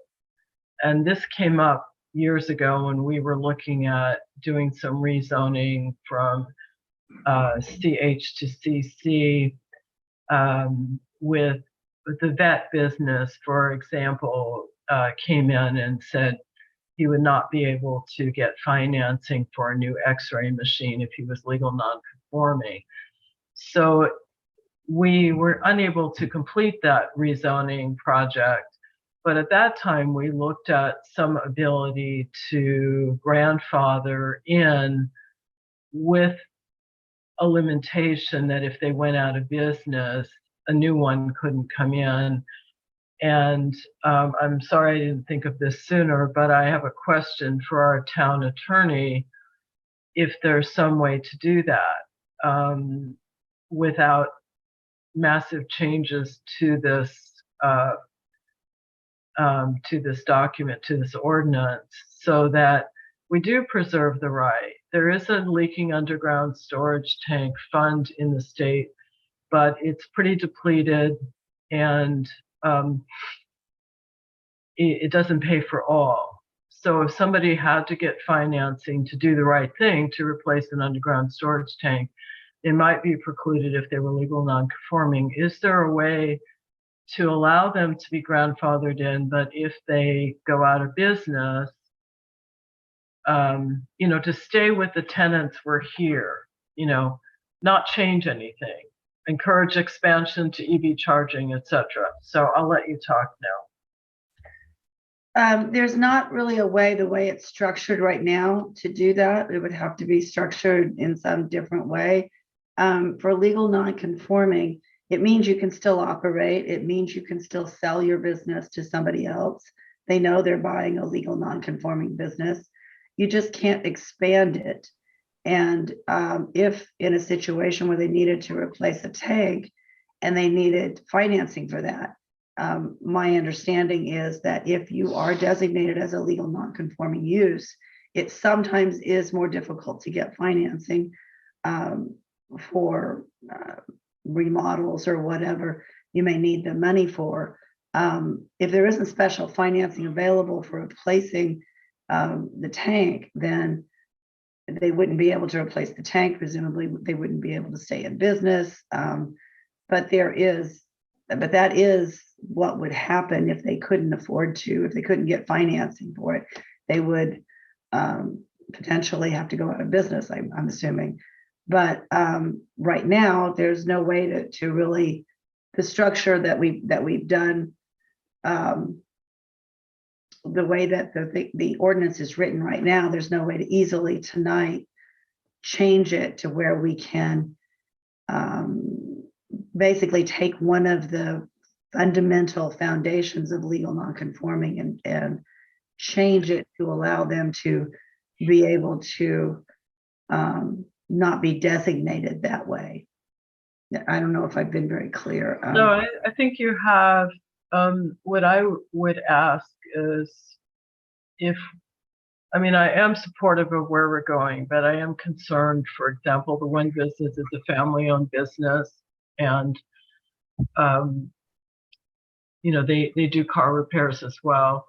And this came up years ago when we were looking at doing some rezoning from CH to CC with the vet business, for example, came in and said he would not be able to get financing for a new x-ray machine if he was legal non-conforming. So we were unable to complete that rezoning project. But at that time, we looked at some ability to grandfather in with a limitation that if they went out of business, a new one couldn't come in. And I'm sorry I didn't think of this sooner, but I have a question for our town attorney, if there's some way to do that without massive changes to this document, to this ordinance, so that we do preserve the right. There is a leaking underground storage tank fund in the state, but it's pretty depleted, and it doesn't pay for all. So if somebody had to get financing to do the right thing to replace an underground storage tank, they might be precluded if they were legal non-conforming. Is there a way to allow them to be grandfathered in, but if they go out of business, to stay with the tenants were here, not change anything, encourage expansion to EV charging, etc. So I'll let you talk now. There's not really a way, the way it's structured right now, to do that. It would have to be structured in some different way. For legal non-conforming, it means you can still operate. It means you can still sell your business to somebody else. They know they're buying a legal non-conforming business. You just can't expand it. And if in a situation where they needed to replace a tank and they needed financing for that, my understanding is that if you are designated as a legal non-conforming use, it sometimes is more difficult to get financing for remodels or whatever you may need the money for. If there isn't special financing available for replacing the tank, then they wouldn't be able to replace the tank. Presumably they wouldn't be able to stay in business. But that is what would happen if they couldn't afford to, if they couldn't get financing for it. They would potentially have to go out of business, I'm assuming. But right now, there's no way to really, the structure that we've done, the way that the ordinance is written right now, there's no way to easily tonight change it to where we can basically take one of the fundamental foundations of legal nonconforming and change it to allow them to be able to not be designated that way. I don't know if I've been very clear. No, I think you have. What I would ask is I am supportive of where we're going, but I am concerned, for example, the one business is a family-owned business, and they do car repairs as well.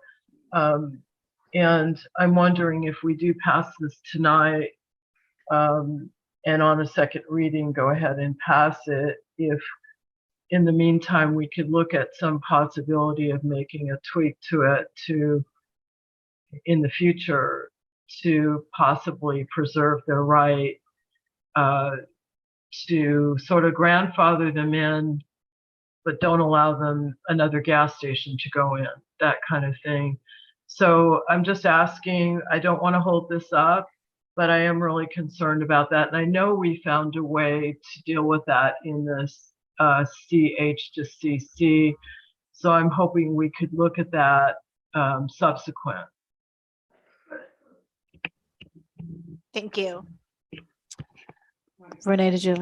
And I'm wondering if we do pass this tonight, and on a second reading, go ahead and pass it, if in the meantime, we could look at some possibility of making a tweak to it in the future to possibly preserve their right to sort of grandfather them in, but don't allow them another gas station to go in, that kind of thing. So I'm just asking, I don't want to hold this up, but I am really concerned about that. And I know we found a way to deal with that in this CH to CC. So I'm hoping we could look at that subsequent. Thank you. Renee, did you?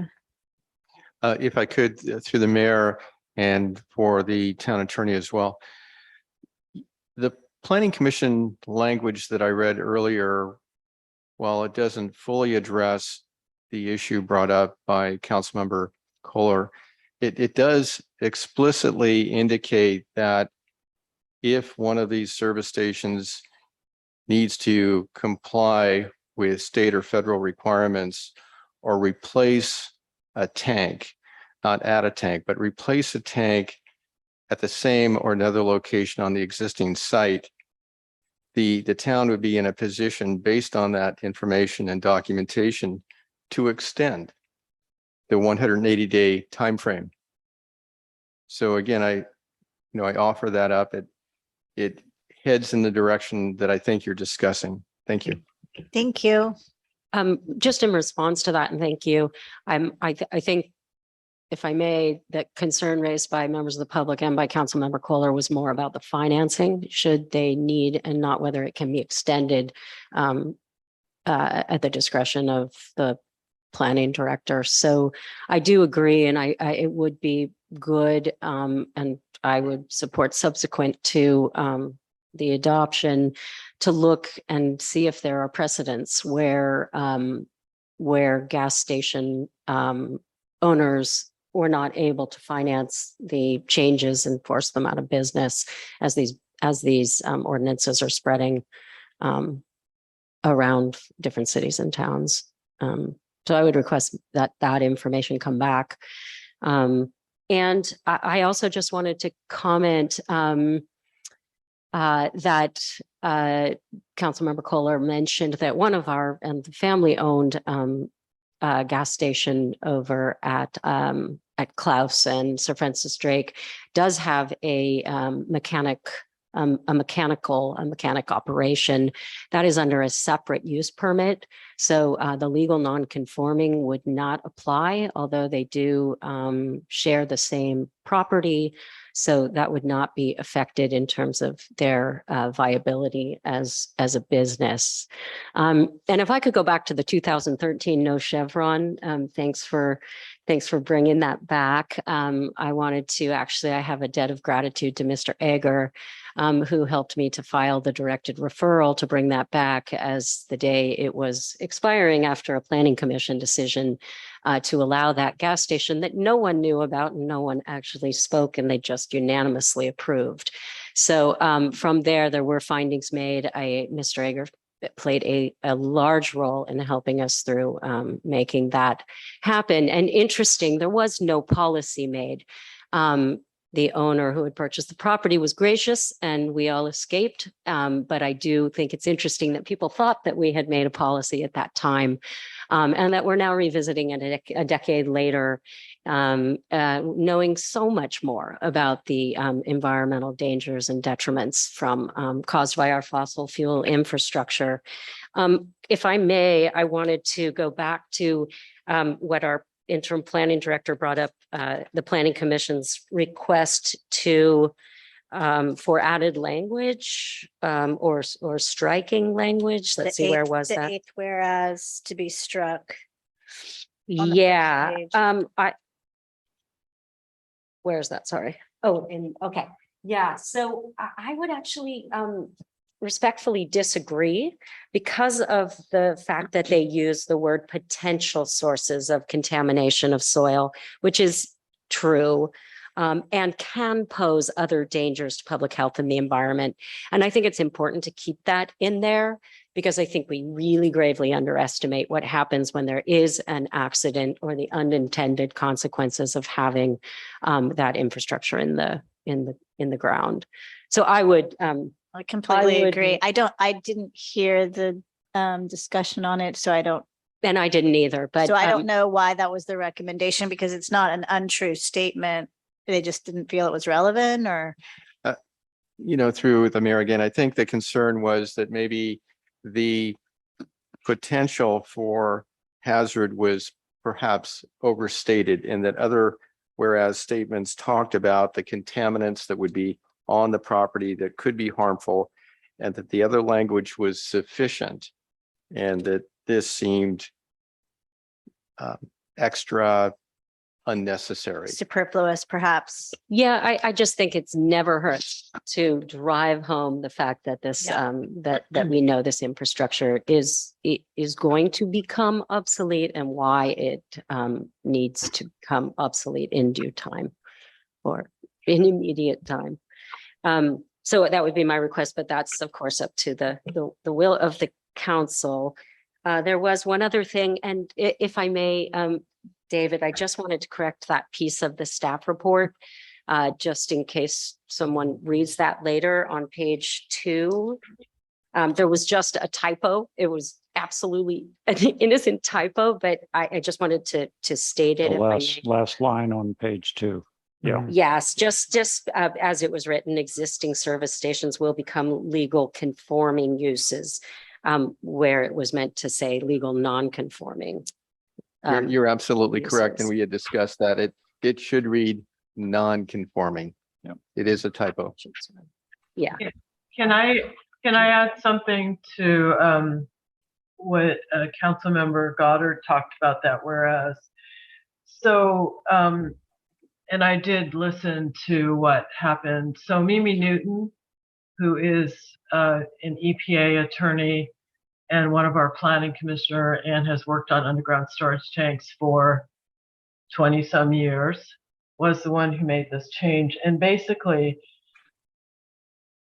If I could, through the mayor and for the town attorney as well. The planning commission language that I read earlier, while it doesn't fully address the issue brought up by Councilmember Kohler, it does explicitly indicate that if one of these service stations needs to comply with state or federal requirements or replace a tank, not add a tank, but replace a tank at the same or another location on the existing site, the town would be in a position based on that information and documentation to extend the 180-day timeframe. So again, I offer that up. It heads in the direction that I think you're discussing. Thank you. Thank you. Just in response to that, and thank you. I think, if I may, that concern raised by members of the public and by Councilmember Kohler was more about the financing, should they need, and not whether it can be extended at the discretion of the planning director. So I do agree, and it would be good, and I would support subsequent to the adoption to look and see if there are precedents where gas station owners were not able to finance the changes and force them out of business as these ordinances are spreading around different cities and towns. So I would request that information come back. And I also just wanted to comment that Councilmember Kohler mentioned that one of our family-owned gas station over at Klaus and Sir Francis Drake does have a mechanic operation that is under a separate use permit. So the legal non-conforming would not apply, although they do share the same property. So that would not be affected in terms of their viability as a business. And if I could go back to the 2013 no Chevron, thanks for bringing that back. I wanted to I have a debt of gratitude to Mr. Egger, who helped me to file the directed referral to bring that back as the day it was expiring after a planning commission decision to allow that gas station that no one knew about and no one actually spoke, and they just unanimously approved. So from there were findings made. Mr. Egger played a large role in helping us through making that happen. And interesting, there was no policy made. The owner who had purchased the property was gracious and we all escaped. But I do think it's interesting that people thought that we had made a policy at that time, and that we're now revisiting it a decade later, knowing so much more about the environmental dangers and detriments from caused by our fossil fuel infrastructure. If I may, I wanted to go back to what our interim planning director brought up, the planning commission's request to for added language or striking language. Let's see, where was that? The eighth whereas to be struck. On the Yeah. first page. Where's that? Sorry. Oh, okay. Yeah. So I would actually respectfully disagree because of the fact that they use the word potential sources of contamination of soil, which is true. and can pose other dangers to public health and the environment. And I think it's important to keep that in there because I think we really gravely underestimate what happens when there is an accident or the unintended consequences of having that infrastructure in the ground. So I would I completely would- agree. I didn't hear the discussion on it, so I don't. And I didn't either, but So I don't know why that was the recommendation because it's not an untrue statement. They just didn't feel it was relevant or. Through the mayor again, I think the concern was that maybe the potential for hazard was perhaps overstated in that other whereas statements talked about the contaminants that would be on the property that could be harmful and that the other language was sufficient and that this seemed extra unnecessary. Superfluous, perhaps. yeah, I just think it's never hurts to drive home the fact that this that we know this infrastructure is going to become obsolete and why it needs to become obsolete in due time or in immediate time. So that would be my request, but that's of course up to the will of the council. There was one other thing, and if I may, David, I just wanted to correct that piece of the staff report, just in case someone reads that later on page 2. There was just a typo. It was absolutely an innocent typo, but I just wanted to state it. The if I may. last line on page 2. Yeah. Yes, just as it was written, existing service stations will become legal conforming uses, where it was meant to say legal non-conforming. You're absolutely correct. And uses. we had discussed that it should read non-conforming. Yep. It is a typo. Yeah. Can I add something to what Councilmember Goddard talked about that whereas? So, and I did listen to what happened. So Mimi Newton, who is an EPA attorney and one of our planning commissioner and has worked on underground storage tanks for 20 some years, was the one who made this change. And basically,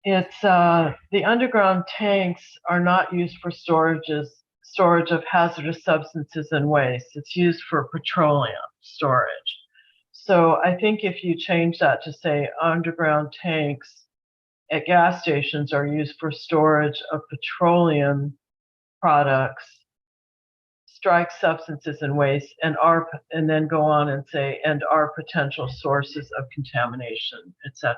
it's the underground tanks are not used for storage of hazardous substances and waste. It's used for petroleum storage. So I think if you change that to say underground tanks at gas stations are used for storage of petroleum products, strike substances and waste, and then go on and say, and are potential sources of contamination, etc.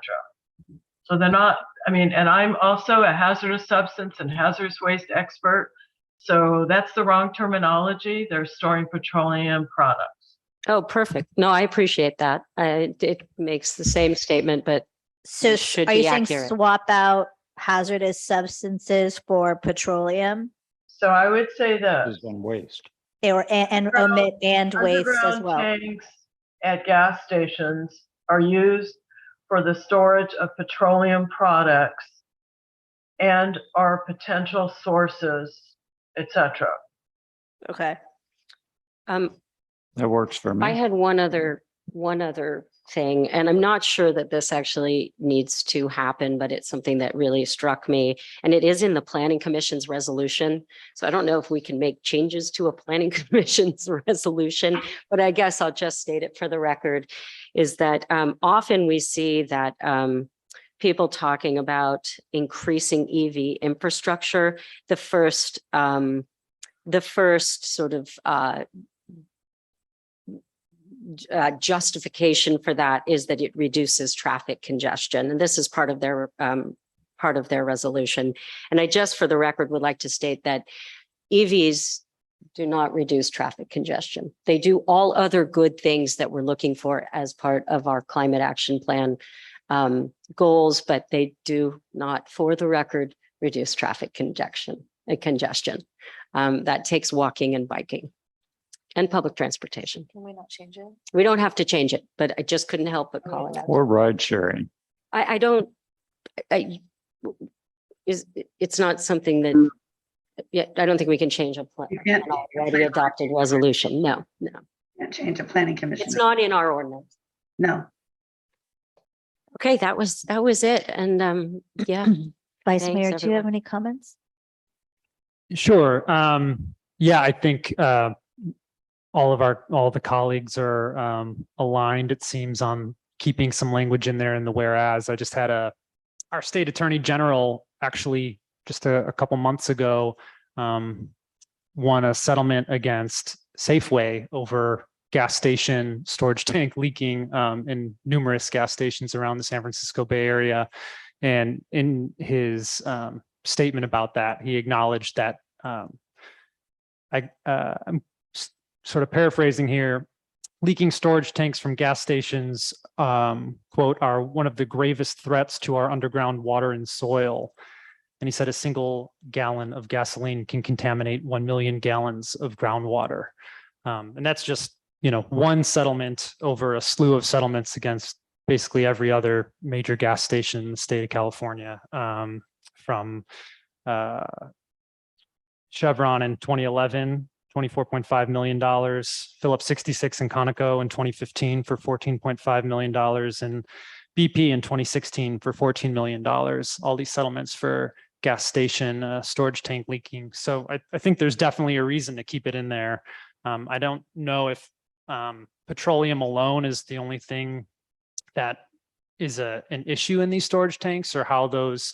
So they're not, and I'm also a hazardous substance and hazardous waste expert. So that's the wrong terminology. They're storing petroleum products. Oh, perfect. No, I appreciate that. It makes the same statement, but So should are you be saying accurate. swap out hazardous substances for petroleum So I would say that Is on waste. or and omit and waste as underground well? tanks at gas stations are used for the storage of petroleum products and are potential sources, etc. Okay. That works for me. I had one other thing, and I'm not sure that this actually needs to happen, but it's something that really struck me. And it is in the Planning Commission's resolution. So I don't know if we can make changes to a Planning Commission's resolution, but I guess I'll just state it for the record, is that often we see that people talking about increasing EV infrastructure, the first sort of justification for that is that it reduces traffic congestion, and this is part of their resolution. And I just, for the record, would like to state that EVs do not reduce traffic congestion. They do all other good things that we're looking for as part of our climate action plan goals, but they do not, for the record, reduce traffic congestion. That takes walking and biking and public transportation. Can we not change it? We don't have to change it, but I just couldn't help but call it out. Or ride sharing. It's not something that, I don't think we can change a plan, can't- an already adopted resolution. No. Can't change a planning commission. It's not in our ordinance. No. Okay, that was it. And yeah, Vice Thanks, Mayor, do you have everyone. any comments? Sure. Yeah, I think all the colleagues are aligned, it seems, on keeping some language in there in the whereas. I just had our state attorney general actually just a couple months ago won a settlement against Safeway over gas station storage tank leaking in numerous gas stations around the San Francisco Bay Area. And in his statement about that, he acknowledged that I'm sort of paraphrasing here, leaking storage tanks from gas stations, quote, are one of the gravest threats to our underground water and soil. And he said a single gallon of gasoline can contaminate 1 million gallons of groundwater. And that's just, one settlement over a slew of settlements against basically every other major gas station in the state of California, from Chevron in 2011, $24.5 million, Phillips 66 in Conoco in 2015 for $14.5 million, and BP in 2016 for $14 million. All these settlements for gas station storage tank leaking. So I think there's definitely a reason to keep it in there. I don't know if petroleum alone is the only thing that is an issue in these storage tanks, or how those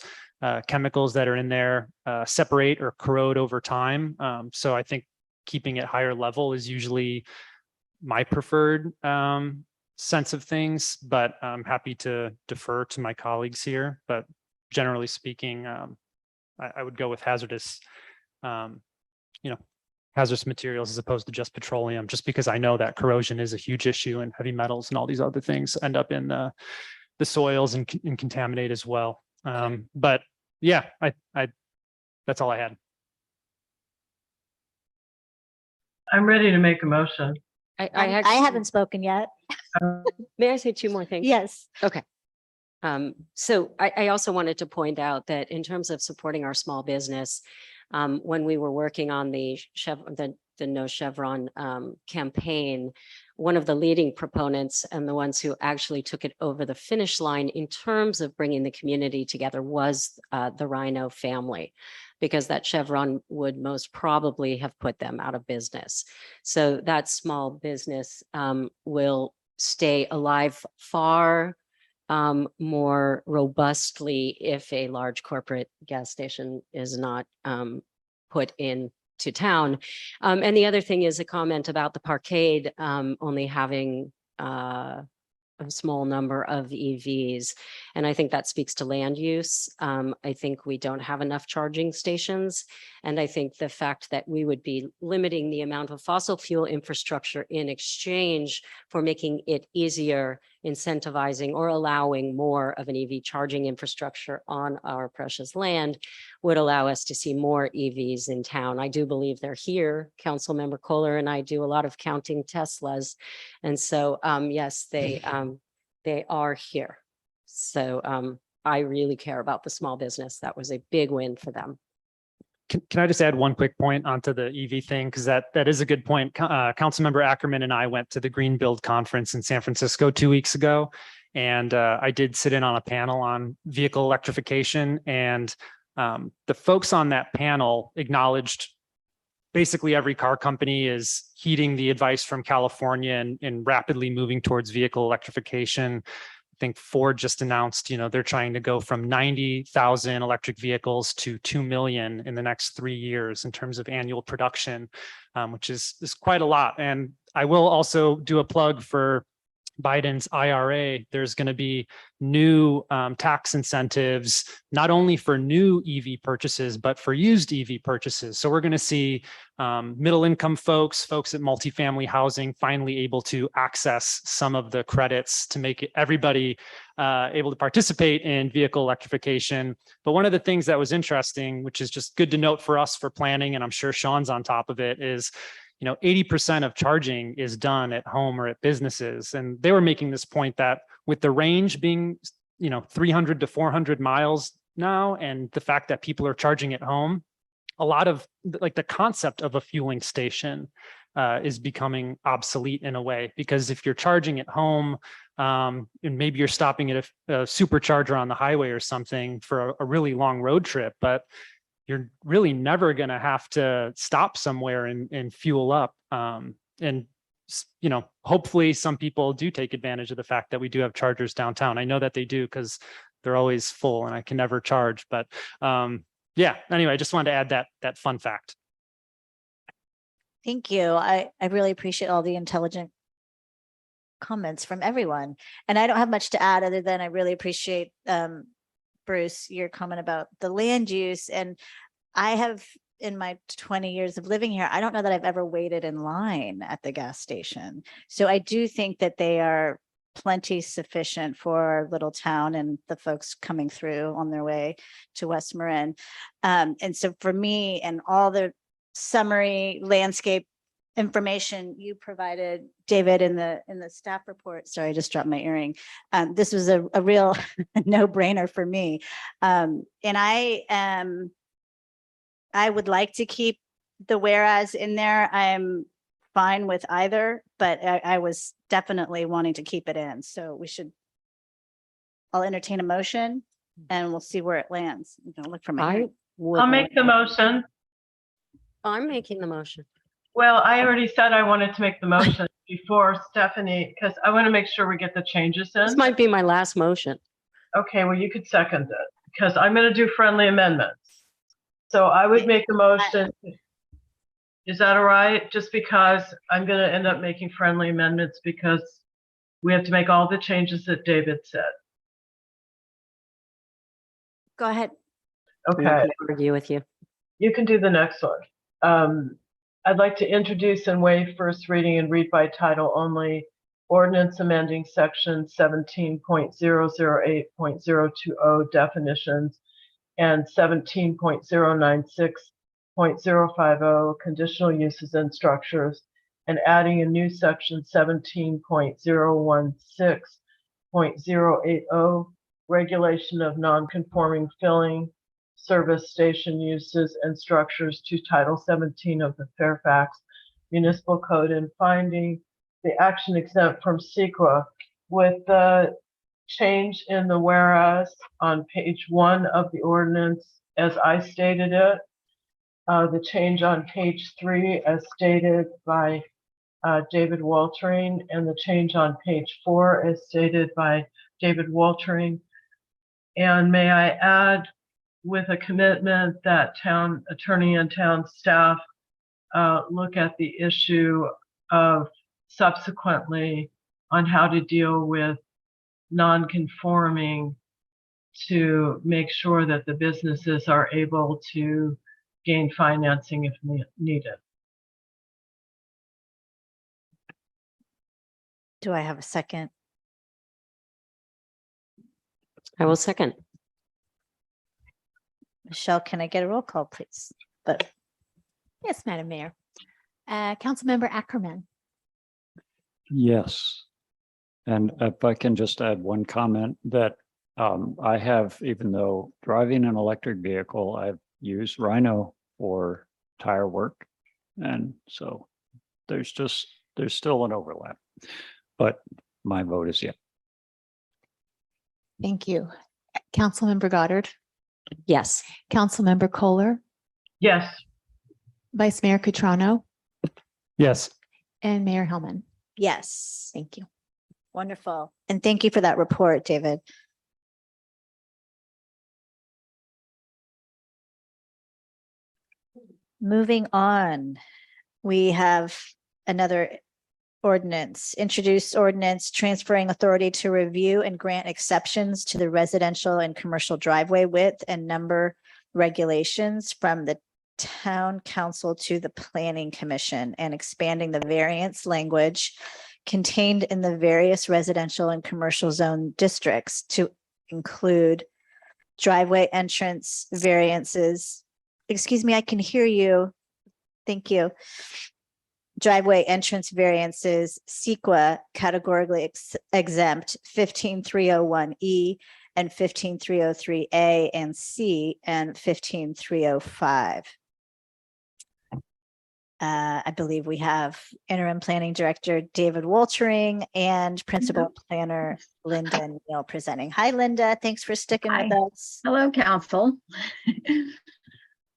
chemicals that are in there separate or corrode over time. So I think keeping it higher level is usually my preferred sense of things, but I'm happy to defer to my colleagues here. But generally speaking, I would go with hazardous, hazardous materials as opposed to just petroleum, just because I know that corrosion is a huge issue, and heavy metals and all these other things end up in the soils and contaminate as well. But yeah, I that's all I had. I'm ready to make a motion. I haven't spoken yet. May I say two more things? Yes. Okay. So I also wanted to point out that in terms of supporting our small business, when we were working on the No Chevron campaign, one of the leading proponents and the ones who actually took it over the finish line in terms of bringing the community together was the Rhino family, because that Chevron would most probably have put them out of business. So that small business will stay alive far more robustly if a large corporate gas station is not put into town. And the other thing is a comment about the parkade only having a small number of EVs. And I think that speaks to land use. I think we don't have enough charging stations. And I think the fact that we would be limiting the amount of fossil fuel infrastructure in exchange for making it easier, incentivizing or allowing more of an EV charging infrastructure on our precious land would allow us to see more EVs in town. I do believe they're here. Councilmember Kohler and I do a lot of counting Teslas. And so, yes, they are here. So I really care about the small business. That was a big win for them. Can I just add one quick point onto the EV thing? Because that is a good point. Councilmember Ackerman and I went to the Green Build Conference in San Francisco 2 weeks ago, and I did sit in on a panel on vehicle electrification. And the folks on that panel acknowledged basically every car company is heeding the advice from California and rapidly moving towards vehicle electrification. I think Ford just announced, they're trying to go from 90,000 electric vehicles to 2 million in the next 3 years in terms of annual production, which is quite a lot. And I will also do a plug for Biden's IRA. There's going to be new tax incentives, not only for new EV purchases, but for used EV purchases. So we're going to see middle income folks at multifamily housing finally able to access some of the credits to make everybody able to participate in vehicle electrification. But one of the things that was interesting, which is just good to note for us for planning, and I'm sure Sean's on top of it, is 80% of charging is done at home or at businesses. And they were making this point that with the range being, 300 to 400 miles now, and the fact that people are charging at home, a lot of the concept of a fueling station is becoming obsolete in a way, because if you're charging at home, and maybe you're stopping at a supercharger on the highway or something for a really long road trip, but you're really never going to have to stop somewhere and fuel up. And you know, hopefully some people do take advantage of the fact that we do have chargers downtown. I know that they do, because they're always full and I can never charge. But yeah, anyway, I just wanted to add that fun fact. Thank you. I really appreciate all the intelligent comments from everyone. And I don't have much to add other than I really appreciate, Bruce, your comment about the land use. And I have, in my 20 years of living here, I don't know that I've ever waited in line at the gas station. So I do think that they are plenty sufficient for our little town and the folks coming through on their way to West Marin. And so for me, and all the summary landscape information you provided, David, in the staff report, sorry, I just dropped my earring. This was a real no-brainer for me. And I would like to keep the whereas in there. I'm fine with either, but I was definitely wanting to keep it in. So I'll entertain a motion and we'll see where it lands. I'm gonna look for my. I would. I'll make the motion. I'm making the motion. Well, I already said I wanted to make the motion before Stephanie, because I want to make sure we get the changes This in. might be my last motion. Okay, well, you could second it, because I'm going to do friendly amendments. So I would make the motion. Is that all right? Just because I'm going to end up making friendly amendments because we have to make all the changes that David said. Go ahead. Okay. I'm not gonna argue with you. You can do the next one. I'd like to introduce and waive first reading and read by title only ordinance amending section 17.008.020 definitions and 17.096.050 conditional uses and structures, and adding a new section 17.016.080 regulation of non-conforming filling service station uses and structures to Title 17 of the Fairfax Municipal Code, and finding the action exempt from SEQA with the change in the whereas on page 1 of the ordinance as I stated it, the change on page 3 as stated by David Waltering, and the change on page 4 as stated by David Waltering. And may I add, with a commitment that town attorney and town staff look at the issue of subsequently on how to deal with non-conforming to make sure that the businesses are able to gain financing if needed. Do I have a second? I will second. Michelle, can I get a roll call, please? But Yes, Madam Mayor. Councilmember Ackerman. Yes. And if I can just add one comment that I have, even though driving an electric vehicle, I've used Rhino for tire work. And so there's still an overlap, but my vote is yes. Thank you. Councilmember Goddard. Yes. Councilmember Kohler. Yes. Vice Mayor Cutrano. Yes. And Mayor Hellman. yes, Thank you. wonderful. And thank you for that report, David. Moving on, we have another ordinance, introduced ordinance transferring authority to review and grant exceptions to the residential and commercial driveway width and number regulations from the town council to the planning commission, and expanding the variance language contained in the various residential and commercial zone districts to include driveway entrance variances. Excuse me, I can hear you. Thank you. Driveway entrance variances, CEQA categorically exempt 15301E and 15303A and C and 15305. I believe we have interim planning director David Woltering and principal planner Linda Neal presenting. Hi, Linda. Thanks for sticking with us. Hello, Council.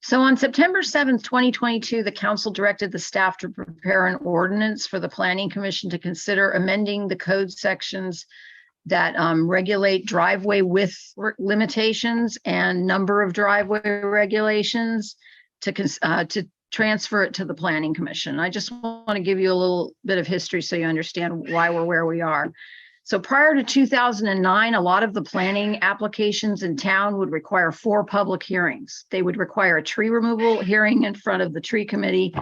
So on September 7th, 2022, the council directed the staff to prepare an ordinance for the Planning Commission to consider amending the code sections that regulate driveway width limitations and number of driveway regulations to transfer it to the Planning Commission. I just want to give you a little bit of history so you understand why we're where we are. So prior to 2009, a lot of the planning applications in town would require 4 public hearings. They would require a tree removal hearing in front of the tree committee.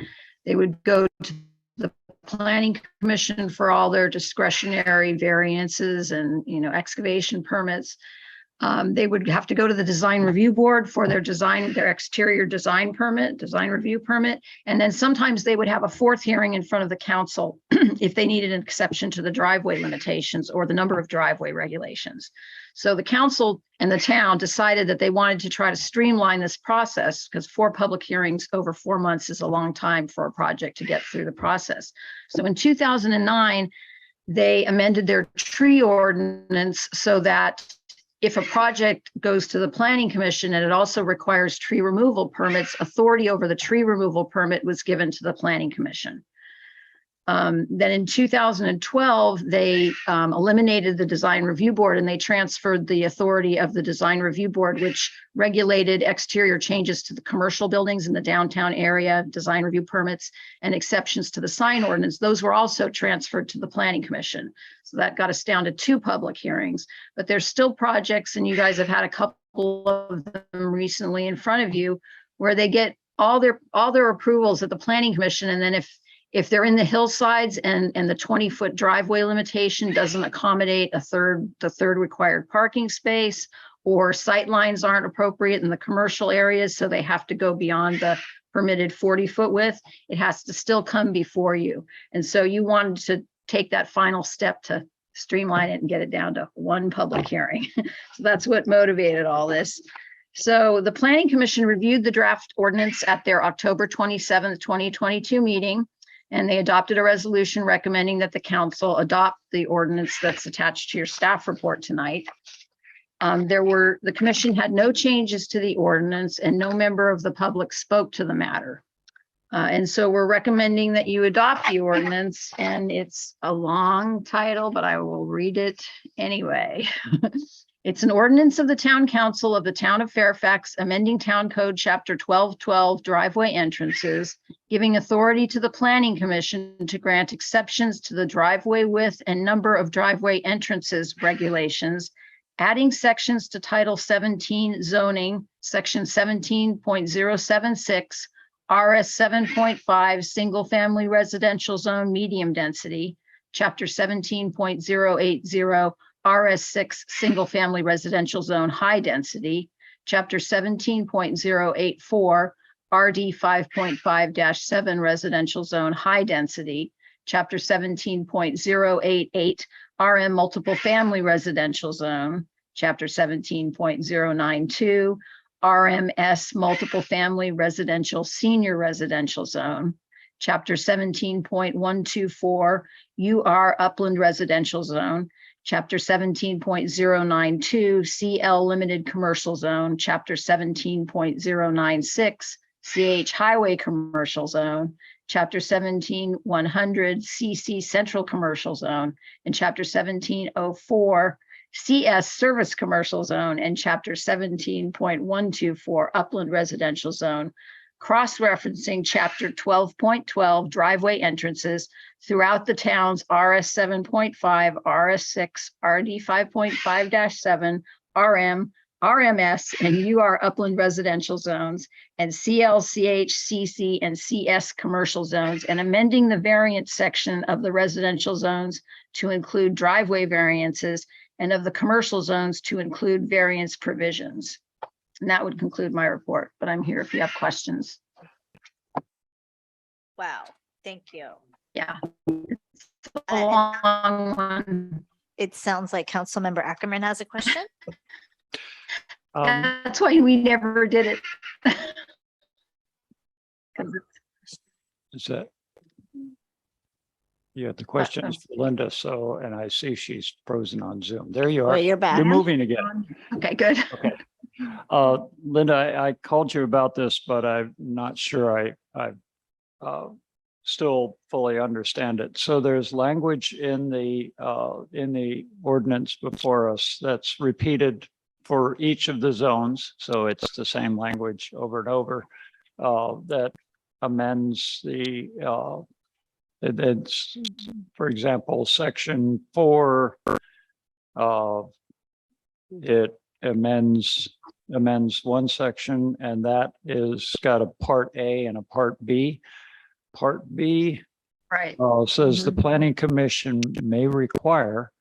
They would go to the Planning Commission for all their discretionary variances and, excavation permits. They would have to go to the design review board for their exterior design review permit. And then sometimes they would have a 4th hearing in front of the council if they needed an exception to the driveway limitations or the number of driveway regulations. So the council and the town decided that they wanted to try to streamline this process because 4 public hearings over 4 months is a long time for a project to get through the process. So in 2009, they amended their tree ordinance so that if a project goes to the Planning Commission and it also requires tree removal permits, authority over the tree removal permit was given to the Planning Commission. Then in 2012, they eliminated the design review board and they transferred the authority of the design review board, which regulated exterior changes to the commercial buildings in the downtown area, design review permits, and exceptions to the sign ordinance. Those were also transferred to the Planning Commission. So that got us down to 2 public hearings, but there's still projects, and you guys have had a couple of them recently in front of you, where they get all their approvals at the Planning Commission, and then if they're in the hillsides and the 20-foot driveway limitation doesn't accommodate the third required parking space, or sight lines aren't appropriate in the commercial areas, so they have to go beyond the permitted 40-foot width, it has to still come before you. And so you wanted to take that final step to streamline it and get it down to 1 public hearing. So that's what motivated all this. So the Planning Commission reviewed the draft ordinance at their October 27th, 2022 meeting. And they adopted a resolution recommending that the council adopt the ordinance that's attached to your staff report tonight. The commission had no changes to the ordinance and no member of the public spoke to the matter. And so we're recommending that you adopt the ordinance, and it's a long title, but I will read it anyway. It's an ordinance of the Town Council of the Town of Fairfax, amending Town Code Chapter 1212 driveway entrances, giving authority to the Planning Commission to grant exceptions to the driveway width and number of driveway entrances regulations, adding sections to Title 17 zoning, Section 17.076, RS 7.5 single family residential zone medium density, Chapter 17.080 RS 6 single family residential zone high density, Chapter 17.084 RD 5.5-7 residential zone high density, Chapter 17.088 RM multiple family residential zone, Chapter 17.092 RMS multiple family residential senior residential zone, Chapter 17.124 UR upland residential zone, Chapter 17.092 CL limited commercial zone, Chapter 17.096 CH highway commercial zone, Chapter 17.100 CC central commercial zone, and Chapter 17.04 CS service commercial zone, and Chapter 17.124 upland residential zone, cross-referencing Chapter 12.12 driveway entrances throughout the town's RS 7.5, RS 6, RD 5.5-7, RM, RMS, and UR upland residential zones, and CLCH, CC, and CS commercial zones, and amending the variance section of the residential zones to include driveway variances, and of the commercial zones to include variance provisions. And that would conclude my report, but I'm here if you have questions. Wow, thank you. Yeah. It's a long one. It sounds like Councilmember Ackerman has a question. That's why we never did it. Is that? Yeah, the question is for Linda. So, and I see she's frozen on Zoom. There you are. Well, you're back. You're moving again. Okay, good. Okay. Linda, I called you about this, but I'm not sure I still fully understand it. So there's language in the ordinance before us that's repeated for each of the zones. So it's the same language over and over that amends the it's, for example, section 4, it amends one section, and that is got a part A and a part B. Part B Right. says the planning commission may require,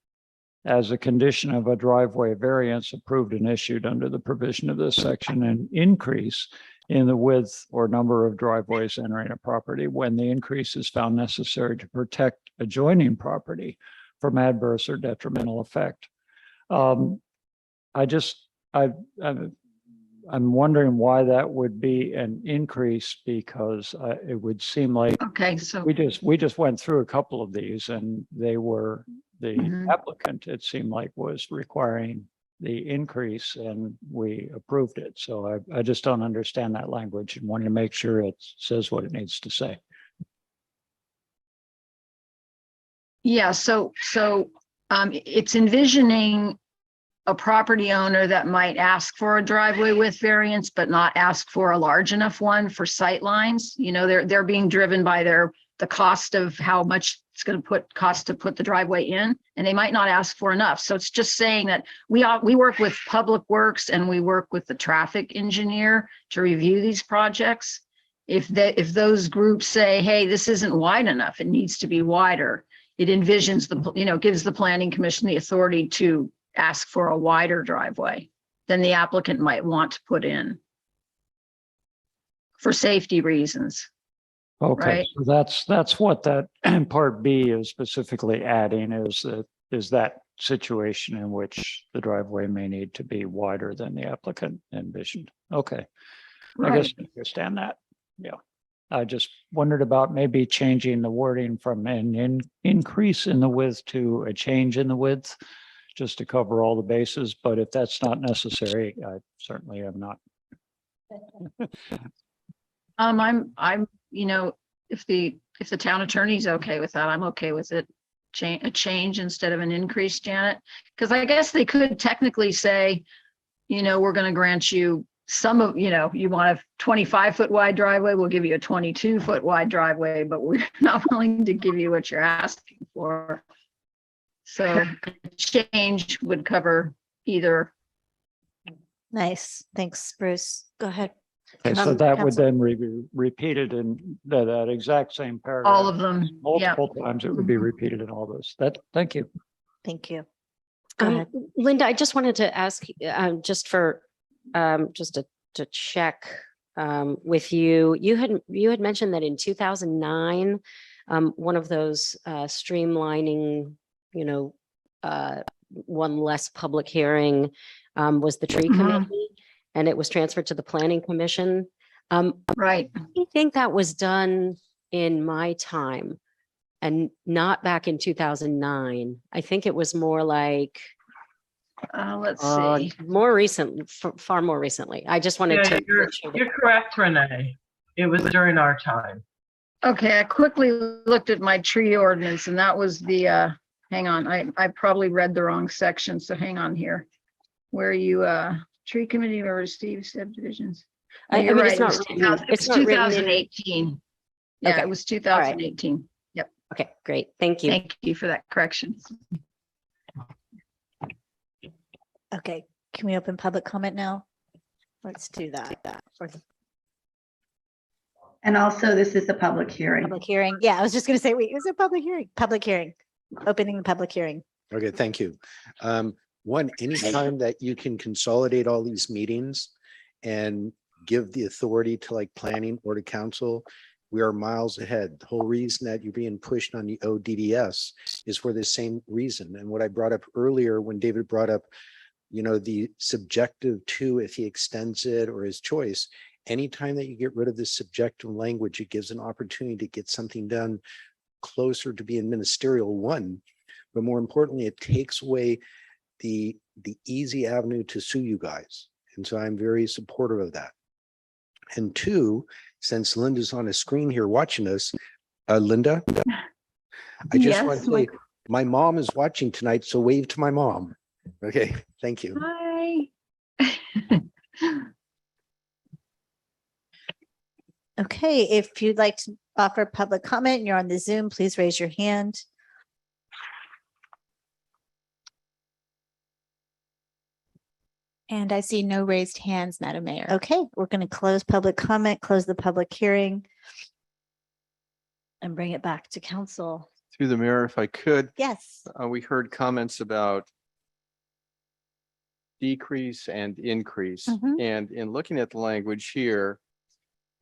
as a condition of a driveway variance approved and issued under the provision of this section, an increase in the width or number of driveways entering a property when the increase is found necessary to protect adjoining property from adverse or detrimental effect. I'm wondering why that would be an increase, because it would seem like Okay, so we just went through a couple of these, and they were the applicant, it seemed like, was requiring the increase, and we approved it. So I just don't understand that language and wanted to make sure it says what it needs to say. yeah, so it's envisioning a property owner that might ask for a driveway width variance, but not ask for a large enough one for sight lines. You know, they're being driven by the cost of how much it's going to cost to put the driveway in, and they might not ask for enough. So it's just saying that we work with Public Works and we work with the traffic engineer to review these projects. If those groups say, hey, this isn't wide enough, it needs to be wider, it envisions gives the planning commission the authority to ask for a wider driveway than the applicant might want to put in for safety reasons. Okay, Right. so that's what that part B is specifically adding, is that situation in which the driveway may need to be wider than the applicant envisioned. Okay, I guess I understand that. Yeah, I just wondered about maybe changing the wording from an increase in the width to a change in the width, just to cover all the bases. But if that's not necessary, I certainly am not. I'm if the town attorney's okay with that, I'm okay with it. A change instead of an increase, Janet, because I guess they could technically say, we're going to grant you some of, you want a 25-foot wide driveway, we'll give you a 22-foot wide driveway, but we're not willing to give you what you're asking for. So change would cover either. Nice. Thanks, Bruce. Go ahead. Okay, so that would then be repeated in that exact same paragraph. All of them. Multiple times, it would be repeated in all those. Thank you. Thank you. Go ahead. Linda, I just wanted to ask, just to check with you. You had mentioned that in 2009, one of those streamlining, one less public hearing was the tree committee, and it was transferred to the planning commission. Right. I think that was done in my time and not back in 2009. I think it was more like, let's see, more recent, far more recently. I just wanted to. You're correct, Renee. It was during our time. Okay, I quickly looked at my tree ordinance, and that was the, hang on, I probably read the wrong section, so hang on here. Where you, tree committee or Steve subdivisions? You're right, it's 2018. Yeah, Okay. it was 2018. Right. Yep. Okay, great. Thank you. Thank you for that correction. Okay, can we open public comment now? Let's do that. And also, this is a public hearing. Public hearing. Yeah, I was just going to say, wait, is it a public hearing? Public hearing. Opening the public hearing. Okay, thank you. Anytime that you can consolidate all these meetings and give the authority to like planning or to council, we are miles ahead. The whole reason that you're being pushed on the ODDS is for the same reason. And what I brought up earlier when David brought up, the subjective to if he extends it or his choice, Anytime that you get rid of this subjective language, it gives an opportunity to get something done closer to being ministerial, one, but more importantly, it takes away the easy avenue to sue you guys. And so I'm very supportive of that. And two, since Linda's on a screen here watching us, Linda, I just want to say my mom is watching tonight, so wave to my mom. Okay, thank you. Hi. Okay, if you'd like to offer public comment and you're on the Zoom, please raise your hand. And I see no raised hands, Madam Mayor. Okay, we're going to close public comment, close the public hearing, and bring it back to council. Through the mayor, if I could, Yes. we heard comments about decrease and increase. And in looking at the language here,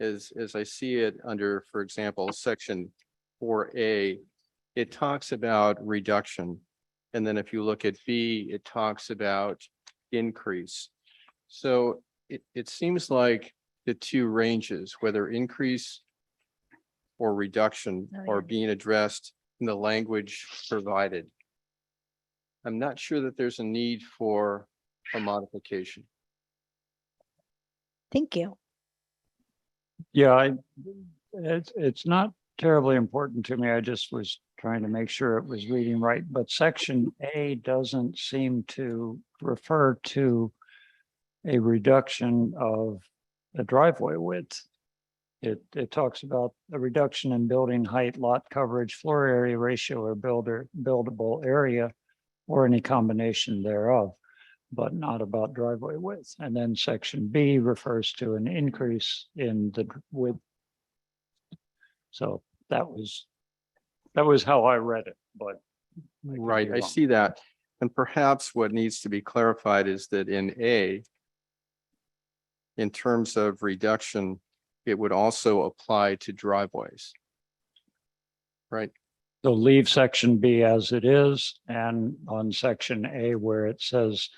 as I see it under, for example, section 4A, it talks about reduction. And then if you look at B, it talks about increase. So it seems like the two ranges, whether increase or reduction, are being addressed in the language provided. I'm not sure that there's a need for a modification. Thank you. Yeah, it's not terribly important to me. I just was trying to make sure it was reading right, but section A doesn't seem to refer to a reduction of the driveway width. It talks about a reduction in building height, lot coverage, floor area ratio, or buildable area, or any combination thereof, but not about driveway width. And then section B refers to an increase in the width. So that was how I read it, but. Right, I see that. And perhaps what needs to be clarified is that in A, in terms of reduction, it would also apply to driveways. Right? So leave section B as it is, and on section A where it says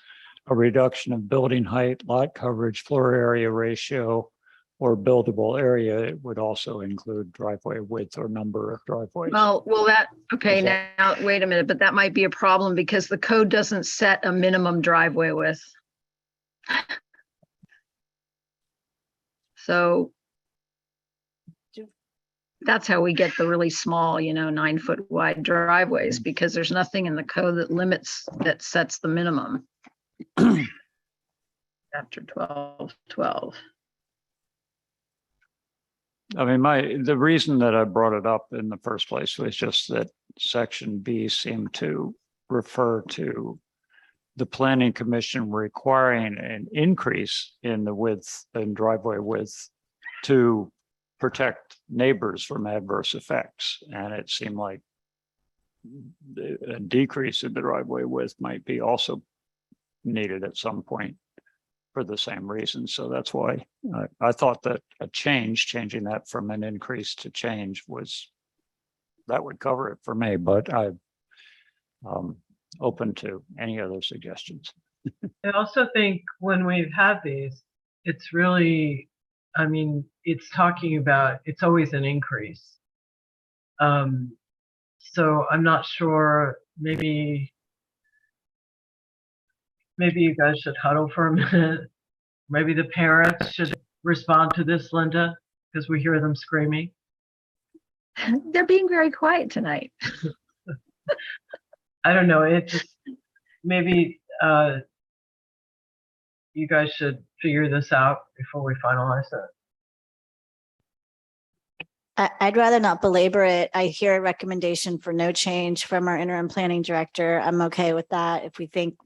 a reduction of building height, lot coverage, floor area ratio, or buildable area, it would also include driveway width or number of driveways. Well, okay, now, wait a minute, but that might be a problem because the code doesn't set a minimum driveway width. So that's how we get the really small, 9-foot wide driveways, because there's nothing in the code that sets the minimum. After 12. I mean, the reason that I brought it up in the first place was just that section B seemed to refer to the planning commission requiring an increase in the width and driveway width to protect neighbors from adverse effects. And it seemed like a decrease in the driveway width might be also needed at some point for the same reason. So that's why I thought that changing that from an increase to change that would cover it for me, but I'm open to any other suggestions. I also think when we've had these, it's really, it's talking about, it's always an increase. So I'm not sure, maybe you guys should huddle for a minute. Maybe the parents should respond to this, Linda, because we hear them screaming. They're being very quiet tonight. I don't know. It just, maybe you guys should figure this out before we finalize it. I'd rather not belabor it. I hear a recommendation for no change from our interim planning director. I'm okay with that. If we think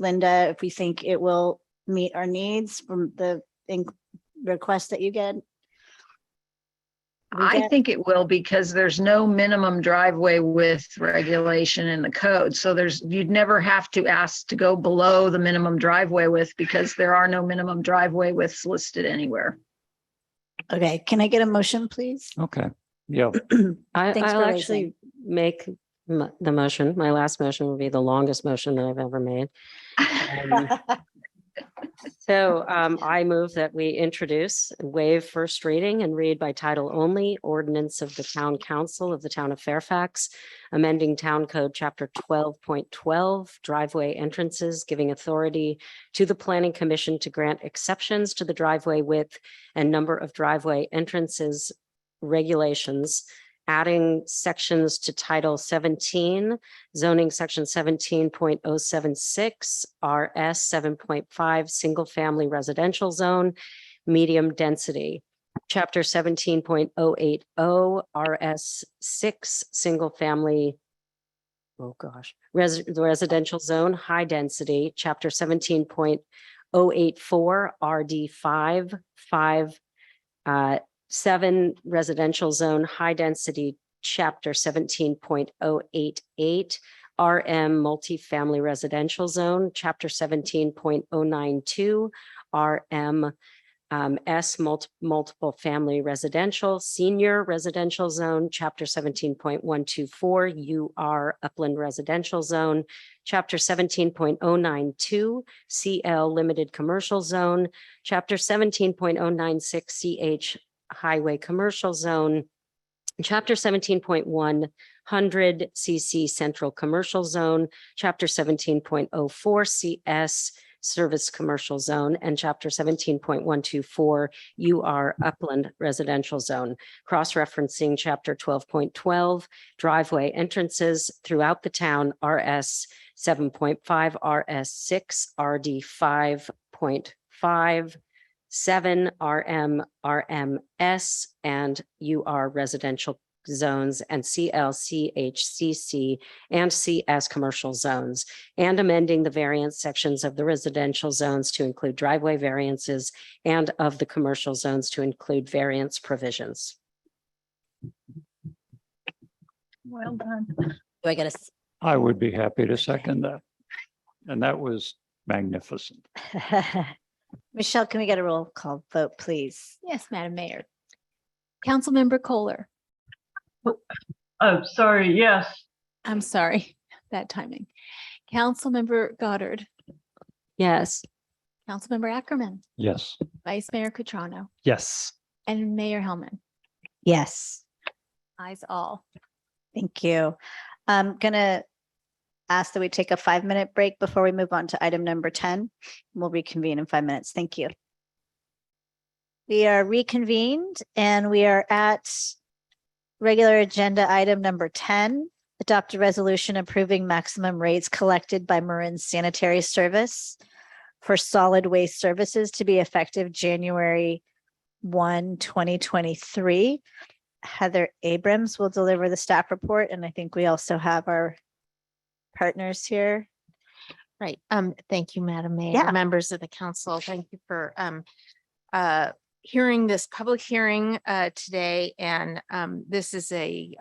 it will meet our needs from the request that you get. I think it will, because there's no minimum driveway width regulation in the code. So you'd never have to ask to go below the minimum driveway width, because there are no minimum driveway widths listed anywhere. Okay, can I get a motion, please? Okay. Yeah. I'll actually make the motion. My last motion will be the longest motion that I've ever made. So I move that we introduce, and waive first reading and read by title only ordinance of the Town Council of the Town of Fairfax, amending Town Code Chapter 12.12 driveway entrances, giving authority to the Planning Commission to grant exceptions to the driveway width and number of driveway entrances regulations, adding sections to Title 17, zoning section 17.076, RS 7.5, single-family residential zone, medium density. Chapter 17.080, RS 6, single-family, the residential zone, high density. Chapter 17.084, RD 5, 7 residential zone, high density. Chapter 17.088, RM multifamily residential zone. Chapter 17.092, RM S multiple family residential, senior residential zone. Chapter 17.124, UR upland residential zone. Chapter 17.092, CL limited commercial zone. Chapter 17.096, CH highway commercial zone. Chapter 17.100, CC central commercial zone. Chapter 17.04, CS service commercial zone, and chapter 17.124, UR upland residential zone. Cross-referencing chapter 12.12, driveway entrances throughout the town, RS 7.5, RS 6, RD 5.5, 7 RM, RMS, and UR residential zones, and CL, CHCC, and CS commercial zones, and amending the variance sections of the residential zones to include driveway variances and of the commercial zones to include variance provisions. Well done. Do I get a? I would be happy to second that. And that was magnificent. Michelle, can we get a roll call vote, please? Yes, Madam Mayor. Councilmember Kohler. Oh, sorry, yes. I'm sorry, bad timing. Councilmember Goddard, Yes. Councilmember Ackerman, Yes. Vice Mayor Cutrano, Yes. and Mayor Hellman. Yes, Ayes all. thank you. I'm gonna ask that we take a 5-minute break before we move on to item number 10. We'll reconvene in 5 minutes. Thank you. We are reconvened and we are at regular agenda item number 10, adopt a resolution approving maximum rates collected by Marin Sanitary Service for solid waste services to be effective January 1, 2023. Heather Abrams will deliver the staff report, and I think we also have our partners here. Right. Thank you, Madam Mayor. Yeah. Members of the council, thank you for hearing this public hearing today. And this is a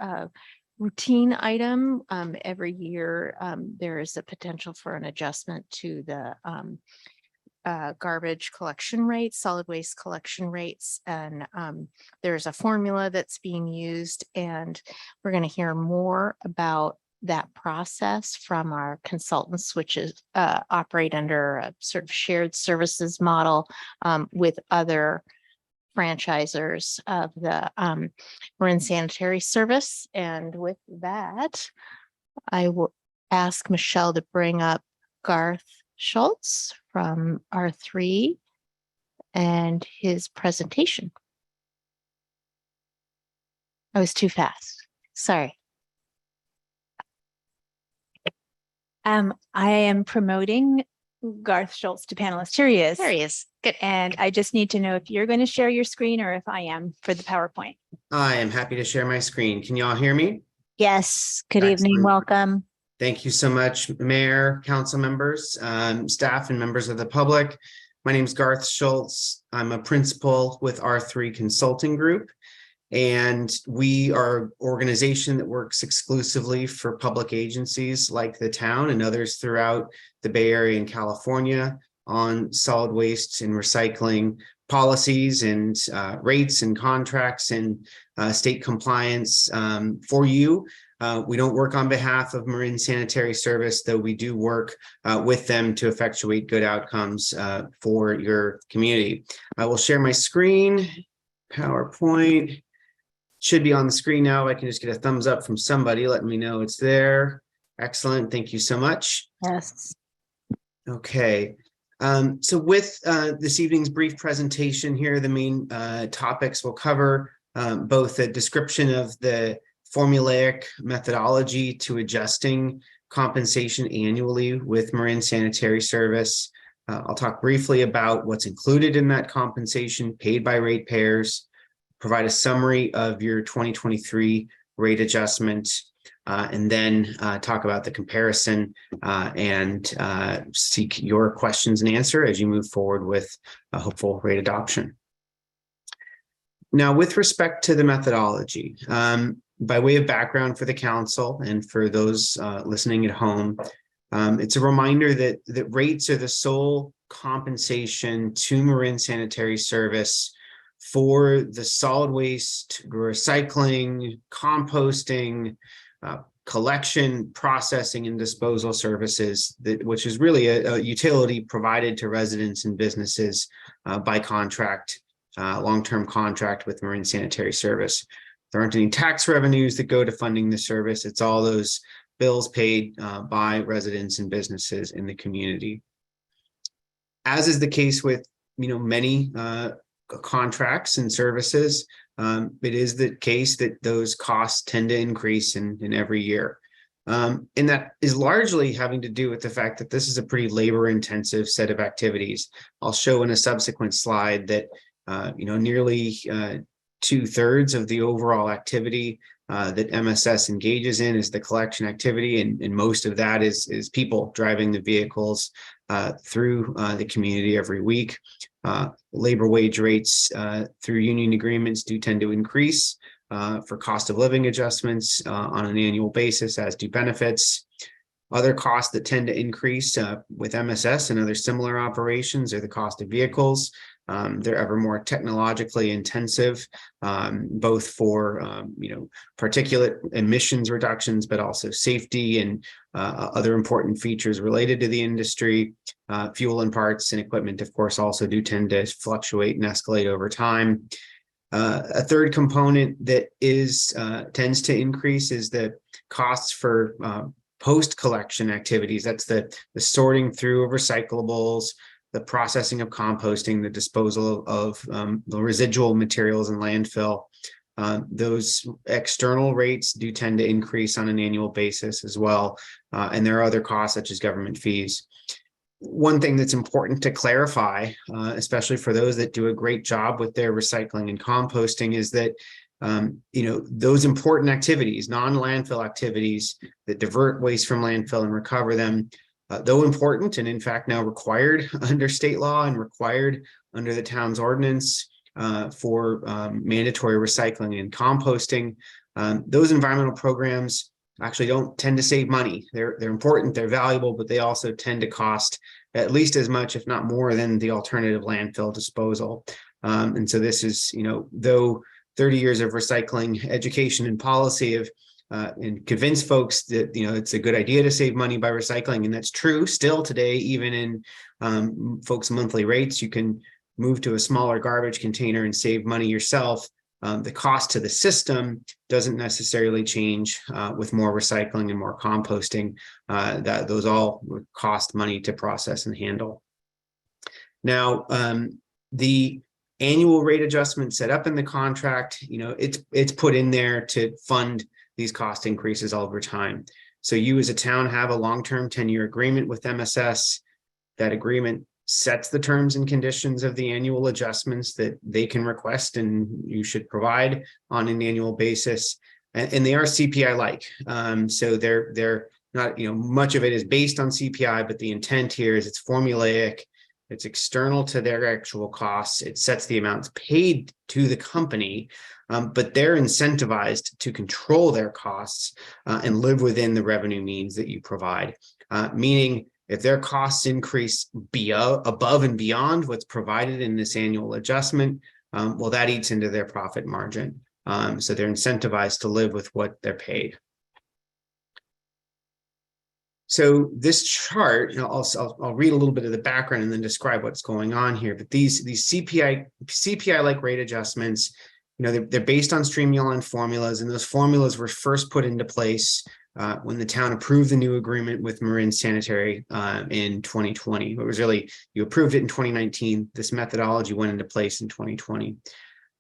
routine item. Every year, there is a potential for an adjustment to the garbage collection rates, solid waste collection rates. And there's a formula that's being used, and we're going to hear more about that process from our consultants, which is operate under a sort of shared services model with other franchisors of the Marin Sanitary Service. And with that, I will ask Michelle to bring up Garth Schultz from R3 and his presentation. I was too fast. Sorry. I am promoting Garth Schultz to panelist. Here he is. There he is. Good. And I just need to know if you're going to share your screen or if I am for the PowerPoint. I am happy to share my screen. Can you all hear me? Yes, good evening, Excellent. welcome. Thank you so much, Mayor, council members, staff, and members of the public. My name is Garth Schultz. I'm a principal with R3 Consulting Group, and we are an organization that works exclusively for public agencies like the town and others throughout the Bay Area and California on solid waste and recycling policies and rates and contracts and state compliance for you. We don't work on behalf of Marin Sanitary Service, though we do work with them to effectuate good outcomes for your community. I will share my screen. PowerPoint should be on the screen now. I can just get a thumbs up from somebody. Let me know it's there. Excellent. Thank you so much. Yes. Okay. So with this evening's brief presentation here, the main topics we'll cover both a description of the formulaic methodology to adjusting compensation annually with Marin Sanitary Service. I'll talk briefly about what's included in that compensation paid by ratepayers, provide a summary of your 2023 rate adjustment, and then talk about the comparison and seek your questions and answer as you move forward with a hopeful rate adoption. Now, with respect to the methodology, by way of background for the council and for those listening at home, it's a reminder that rates are the sole compensation to Marin Sanitary Service for the solid waste, recycling, composting, collection, processing, and disposal services, which is really a utility provided to residents and businesses by contract, long-term contract with Marin Sanitary Service. There aren't any tax revenues that go to funding the service. It's all those bills paid by residents and businesses in the community. As is the case with many contracts and services, it is the case that those costs tend to increase in every year. And that is largely having to do with the fact that this is a pretty labor-intensive set of activities. I'll show in a subsequent slide that nearly 2/3 of the overall activity that MSS engages in is the collection activity, and most of that is people driving the vehicles through the community every week. Labor wage rates through union agreements do tend to increase for cost of living adjustments on an annual basis, as do benefits. Other costs that tend to increase with MSS and other similar operations are the cost of vehicles. They're ever more technologically intensive, both for particulate emissions reductions, but also safety and other important features related to the industry. Fuel and parts and equipment, of course, also do tend to fluctuate and escalate over time. A third component that tends to increase is the costs for post-collection activities. That's the sorting through of recyclables, the processing of composting, the disposal of the residual materials in landfill. Those external rates do tend to increase on an annual basis as well. And there are other costs such as government fees. One thing that's important to clarify, especially for those that do a great job with their recycling and composting, is that those important activities, non-landfill activities that divert waste from landfill and recover them, though important and in fact now required under state law and required under the town's ordinance for mandatory recycling and composting, those environmental programs actually don't tend to save money. They're important, they're valuable, but they also tend to cost at least as much, if not more, than the alternative landfill disposal. And so this is, though 30 years of recycling education and policy have and convince folks that it's a good idea to save money by recycling, and that's true still today. Even in folks' monthly rates, you can move to a smaller garbage container and save money yourself. The cost to the system doesn't necessarily change with more recycling and more composting. Those all cost money to process and handle. Now, the annual rate adjustment set up in the contract, it's put in there to fund these cost increases over time. So you as a town have a long-term 10-year agreement with MSS. That agreement sets the terms and conditions of the annual adjustments that they can request and you should provide on an annual basis. And they are CPI-like. So they're not, much of it is based on CPI, but the intent here is it's formulaic. It's external to their actual costs. It sets the amounts paid to the company, but they're incentivized to control their costs and live within the revenue means that you provide, meaning If their costs increase above and beyond what's provided in this annual adjustment, well, that eats into their profit margin. So they're incentivized to live with what they're paid. So this chart, I'll read a little bit of the background and then describe what's going on here. But these CPI-like rate adjustments, they're based on streamline formulas, and those formulas were first put into place when the town approved the new agreement with Marin Sanitary in 2020. It was really, you approved it in 2019. This methodology went into place in 2020.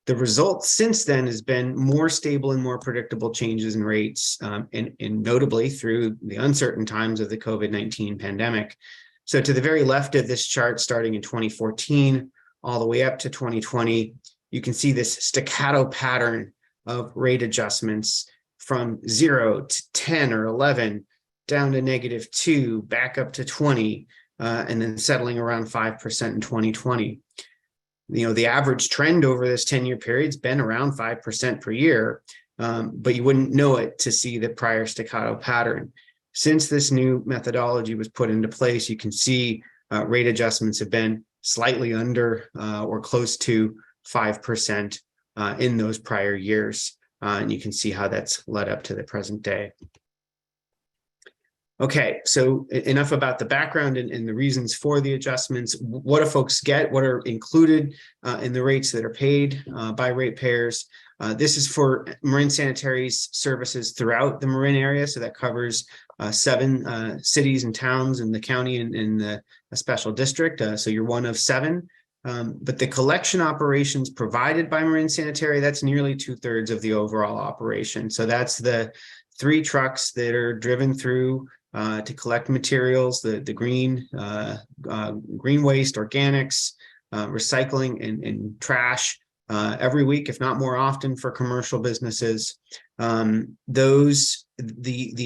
The result since then has been more stable and more predictable changes in rates, and notably through the uncertain times of the COVID-19 pandemic. So to the very left of this chart, starting in 2014, all the way up to 2020, you can see this staccato pattern of rate adjustments from 0 to 10 or 11, down to -2, back up to 20, and then settling around 5% in 2020. The average trend over this 10-year period has been around 5% per year, but you wouldn't know it to see the prior staccato pattern. Since this new methodology was put into place, you can see rate adjustments have been slightly under or close to 5% in those prior years. And you can see how that's led up to the present day. Okay, so enough about the background and the reasons for the adjustments. What do folks get? What are included in the rates that are paid by ratepayers? This is for Marin Sanitary's services throughout the Marin area. So that covers 7 cities and towns in the county and in the special district. So you're one of 7. But the collection operations provided by Marin Sanitary, that's nearly 2/3 of the overall operation. So that's the 3 trucks that are driven through to collect materials, the green waste, organics, recycling, and trash every week, if not more often, for commercial businesses. The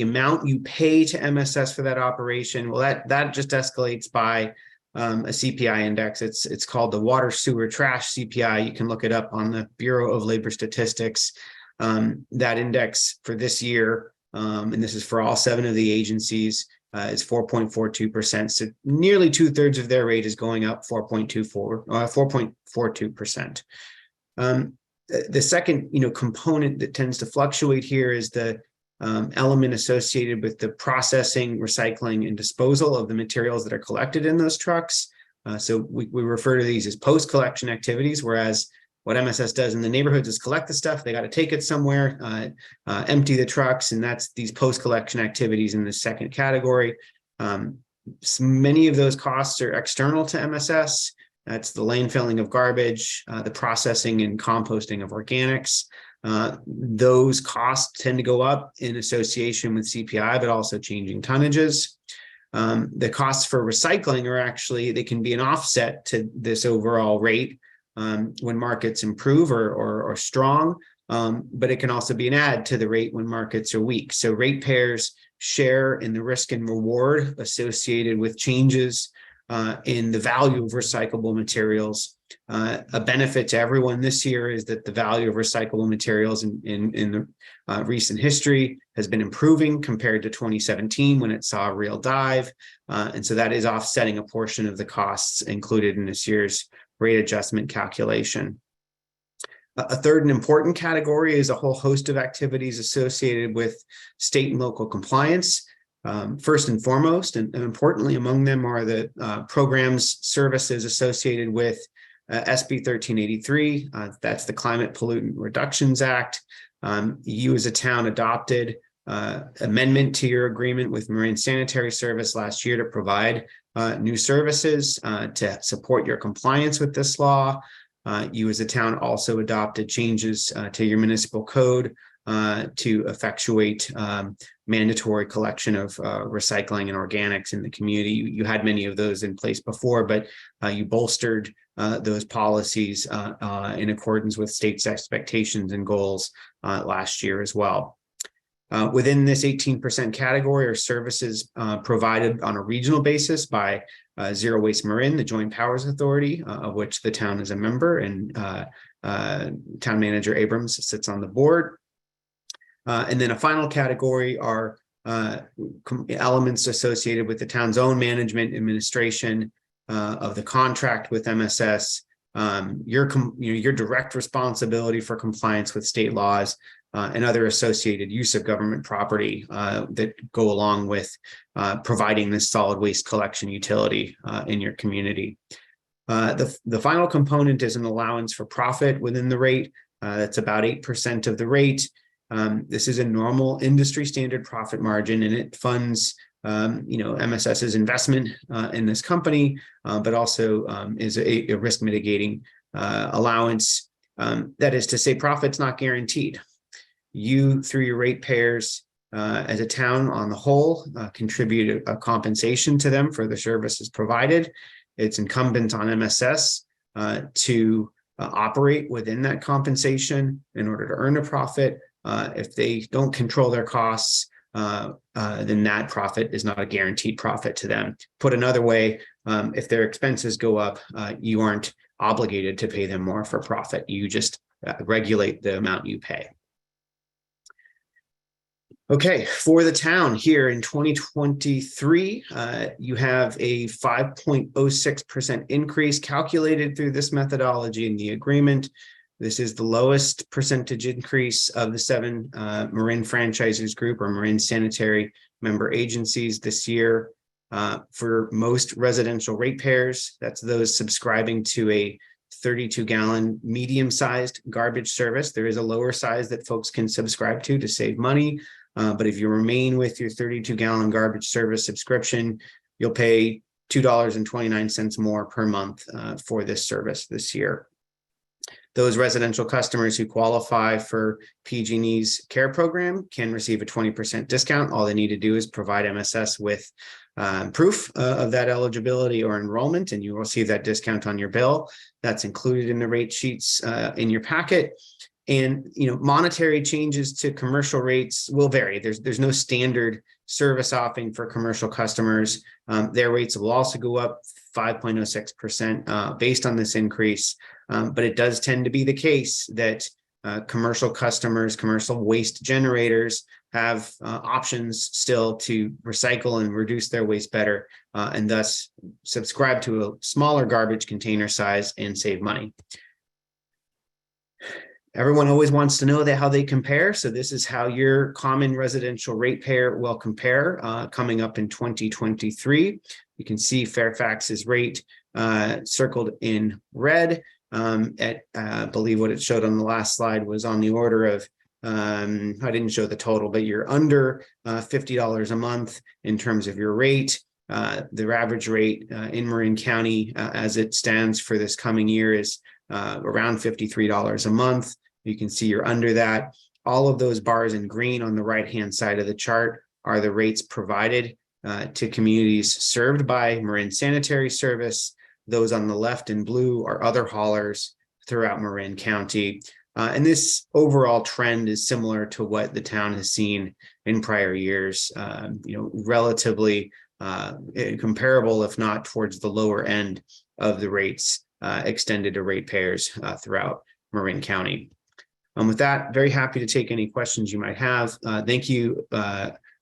amount you pay to MSS for that operation, well, that just escalates by a CPI index. It's called the Water Sewer Trash CPI. You can look it up on the Bureau of Labor Statistics. That index for this year, and this is for all 7 of the agencies, is 4.42%. So nearly 2/3 of their rate is going up 4.42%. The second, component that tends to fluctuate here is the element associated with the processing, recycling, and disposal of the materials that are collected in those trucks. So we refer to these as post-collection activities, whereas what MSS does in the neighborhoods is collect the stuff. They got to take it somewhere, empty the trucks, and that's these post-collection activities in the second category. Many of those costs are external to MSS. That's the landfilling of garbage, the processing and composting of organics. Those costs tend to go up in association with CPI, but also changing tonnages. The costs for recycling are actually, they can be an offset to this overall rate when markets improve or strong, but it can also be an add to the rate when markets are weak. So ratepayers share in the risk and reward associated with changes in the value of recyclable materials. A benefit to everyone this year is that the value of recyclable materials in the recent history has been improving compared to 2017 when it saw a real dive. And so that is offsetting a portion of the costs included in this year's rate adjustment calculation. A third and important category is a whole host of activities associated with state and local compliance. First and foremost, and importantly among them, are the programs, services associated with SB 1383. That's the Climate Pollutant Reductions Act. You as a town adopted amendment to your agreement with Marin Sanitary Service last year to provide new services to support your compliance with this law. You as a town also adopted changes to your municipal code to effectuate mandatory collection of recycling and organics in the community. You had many of those in place before, but you bolstered those policies in accordance with state's expectations and goals last year as well. Within this 18% category are services provided on a regional basis by Zero Waste Marin, the Joint Powers Authority, of which the town is a member, and Town Manager Abrams sits on the board. And then a final category are elements associated with the town's own management administration of the contract with MSS, your direct responsibility for compliance with state laws, and other associated use of government property that go along with providing this solid waste collection utility in your community. The final component is an allowance for profit within the rate. That's about 8% of the rate. This is a normal industry standard profit margin, and it funds MSS's investment in this company, but also is a risk mitigating allowance. That is to say, profit's not guaranteed. You, through your ratepayers, as a town on the whole, contribute a compensation to them for the services provided. It's incumbent on MSS to operate within that compensation in order to earn a profit. If they don't control their costs, then that profit is not a guaranteed profit to them. Put another way, if their expenses go up, you aren't obligated to pay them more for profit. You just regulate the amount you pay. Okay, for the town here in 2023, you have a 5.06% increase calculated through this methodology in the agreement. This is the lowest percentage increase of the 7 Marin Franchises Group or Marin Sanitary member agencies this year. For most residential ratepayers, that's those subscribing to a 32-gallon medium-sized garbage service. There is a lower size that folks can subscribe to save money. But if you remain with your 32-gallon garbage service subscription, you'll pay $2.29 more per month for this service this year. Those residential customers who qualify for PG&E's care program can receive a 20% discount. All they need to do is provide MSS with proof of that eligibility or enrollment, and you will receive that discount on your bill. That's included in the rate sheets in your packet. And monetary changes to commercial rates will vary. There's no standard service offering for commercial customers. Their rates will also go up 5.06% based on this increase. But it does tend to be the case that commercial customers, commercial waste generators have options still to recycle and reduce their waste better, and thus subscribe to a smaller garbage container size and save money. Everyone always wants to know how they compare. So this is how your common residential ratepayer will compare coming up in 2023. You can see Fairfax's rate circled in red. I believe what it showed on the last slide was on the order of, I didn't show the total, but you're under $50 a month in terms of your rate. The average rate in Marin County as it stands for this coming year is around $53 a month. You can see you're under that. All of those bars in green on the right-hand side of the chart are the rates provided to communities served by Marin Sanitary Service. Those on the left in blue are other haulers throughout Marin County. And this overall trend is similar to what the town has seen in prior years, relatively comparable, if not towards the lower end of the rates extended to ratepayers throughout Marin County. With that, very happy to take any questions you might have. Thank you,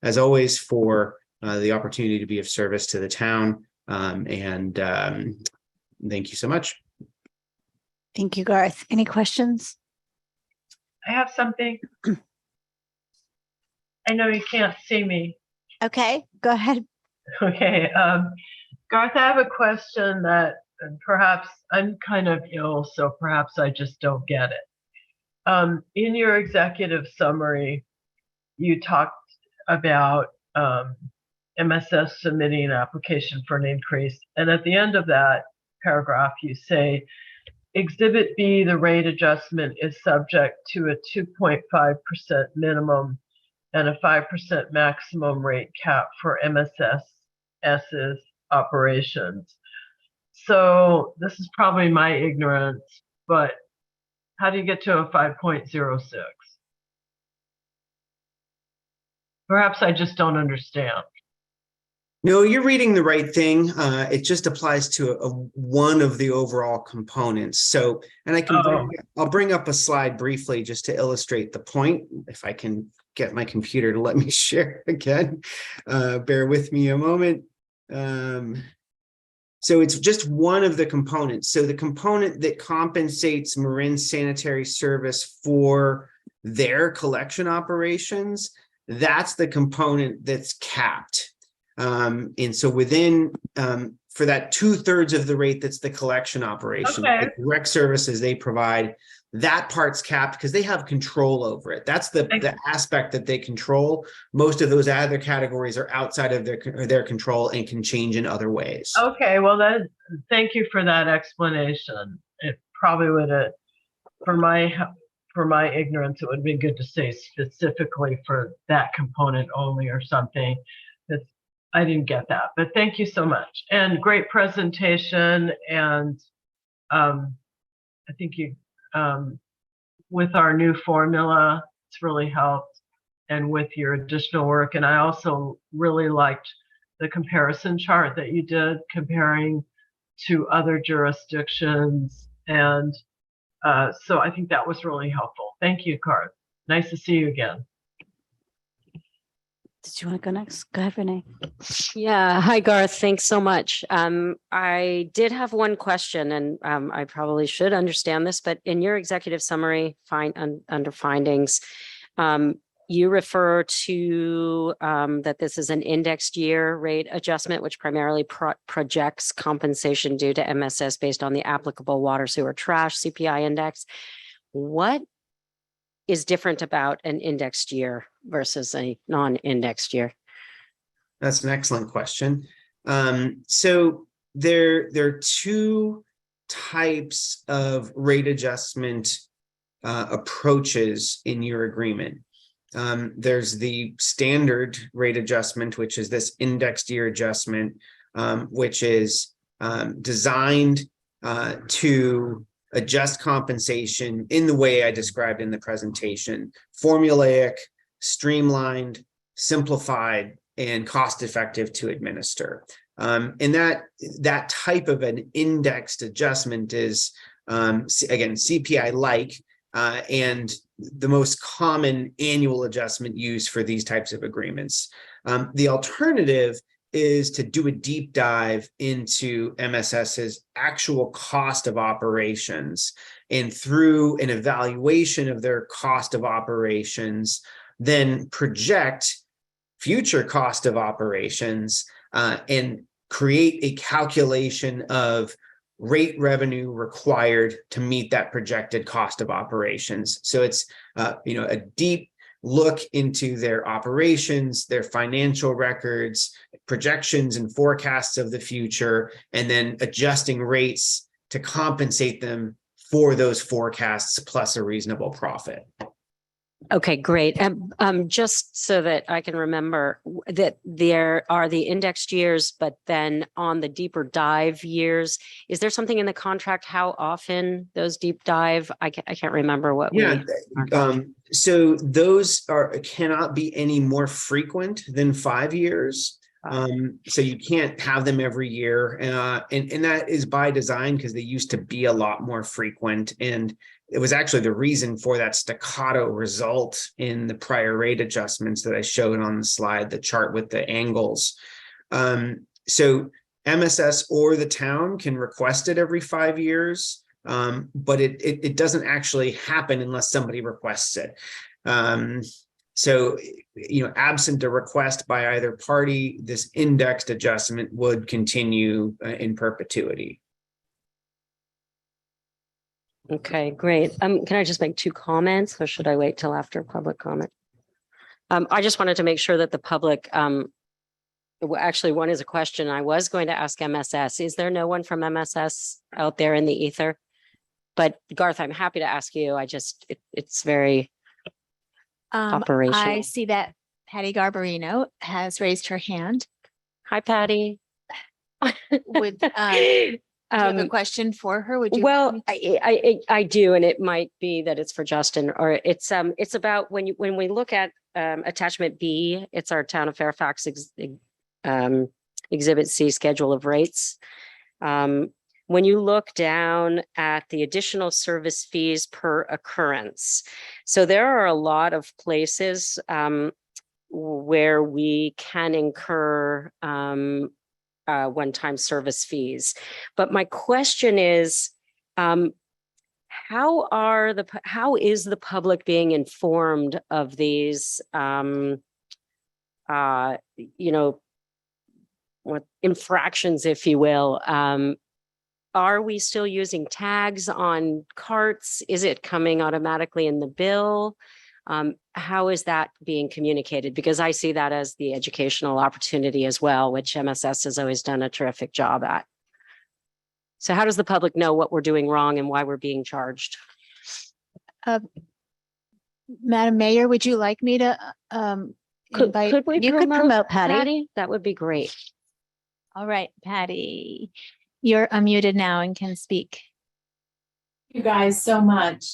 as always, for the opportunity to be of service to the town. Thank you so much. Thank you, Garth. Any questions? I have something. I know you can't see me. Okay, go ahead. Okay. Garth, I have a question that perhaps I'm kind of ill, so perhaps I just don't get it. In your executive summary, you talked about MSS submitting an application for an increase. And at the end of that paragraph, you say, Exhibit B, the rate adjustment is subject to a 2.5% minimum and a 5% maximum rate cap for MSS's operations. So this is probably my ignorance, but how do you get to a 5.06? Perhaps I just don't understand. No, you're reading the right thing. It just applies to one of the overall components. So, and I'll bring up a slide briefly just to illustrate the point. If I can get my computer to let me share again, bear with me a moment. So it's just one of the components. So the component that compensates Marin Sanitary Service for their collection operations, that's the component that's capped. And so within, for that 2/3 of the rate, that's the collection operation, the direct services they provide, that part's capped because they have control over it. That's the aspect that they control. Most of those other categories are outside of their control and can change in other ways. Okay, well thank you for that explanation. It probably would have, for my ignorance, it would be good to say specifically for that component only or something. I didn't get that, but thank you so much. And great presentation. And I think you, with our new formula, it's really helped, and with your additional work. And I also really liked the comparison chart that you did comparing to other jurisdictions. And so I think that was really helpful. Thank you, Garth. Nice to see you again. Did you want to go next? Go ahead, Renee. Yeah. Hi, Garth. Thanks so much. I did have one question, and I probably should understand this, but in your executive summary, under findings, you refer to that this is an indexed year rate adjustment, which primarily projects compensation due to MSS based on the applicable water, sewer, trash CPI index. What is different about an indexed year versus a non-indexed year? That's an excellent question. So there are two types of rate adjustment approaches in your agreement. There's the standard rate adjustment, which is this indexed year adjustment, which is designed to adjust compensation in the way I described in the presentation: formulaic, streamlined, simplified, and cost-effective to administer. And that type of an indexed adjustment is, again, CPI-like, and the most common annual adjustment used for these types of agreements. The alternative is to do a deep dive into MSS's actual cost of operations, and through an evaluation of their cost of operations, then project future cost of operations and create a calculation of rate revenue required to meet that projected cost of operations. So it's a deep look into their operations, their financial records, projections and forecasts of the future, and then adjusting rates to compensate them for those forecasts plus a reasonable profit. Okay, great. Just so that I can remember that there are the indexed years, but then on the deeper dive years, is there something in the contract how often those deep dive? I can't remember what. Yeah. So those cannot be any more frequent than 5 years. So you can't have them every year, and that is by design because they used to be a lot more frequent, and it was actually the reason for that staccato result in the prior rate adjustments that I showed on the slide, the chart with the angles. So MSS or the town can request it every 5 years, but it doesn't actually happen unless somebody requests it. So, absent a request by either party, this indexed adjustment would continue in perpetuity. Okay, great. Can I just make 2 comments, or should I wait till after public comment? I just wanted to make sure that the public, actually, one is a question I was going to ask MSS. Is there no one from MSS out there in the ether? But Garth, I'm happy to ask you. It's very operational. I see that Patty Garbarino has raised her hand. Hi, Patty. Do you have a question for her? Would you? Well, I do, and it might be that it's for Justin, or it's about when we look at attachment B, it's our town of Fairfax Exhibit C, schedule of rates. When you look down at the additional service fees per occurrence, so there are a lot of places where we can incur one-time service fees. But my question is, how is the public being informed of these, what infractions, if you will? Are we still using tags on carts? Is it coming automatically in the bill? How is that being communicated? Because I see that as the educational opportunity as well, which MSS has always done a terrific job at. So how does the public know what we're doing wrong and why we're being charged? Madam Mayor, would you like me to invite? Could we You could promote Patty. That would be great. All right, Patty, you're unmuted now and can speak. You guys so much.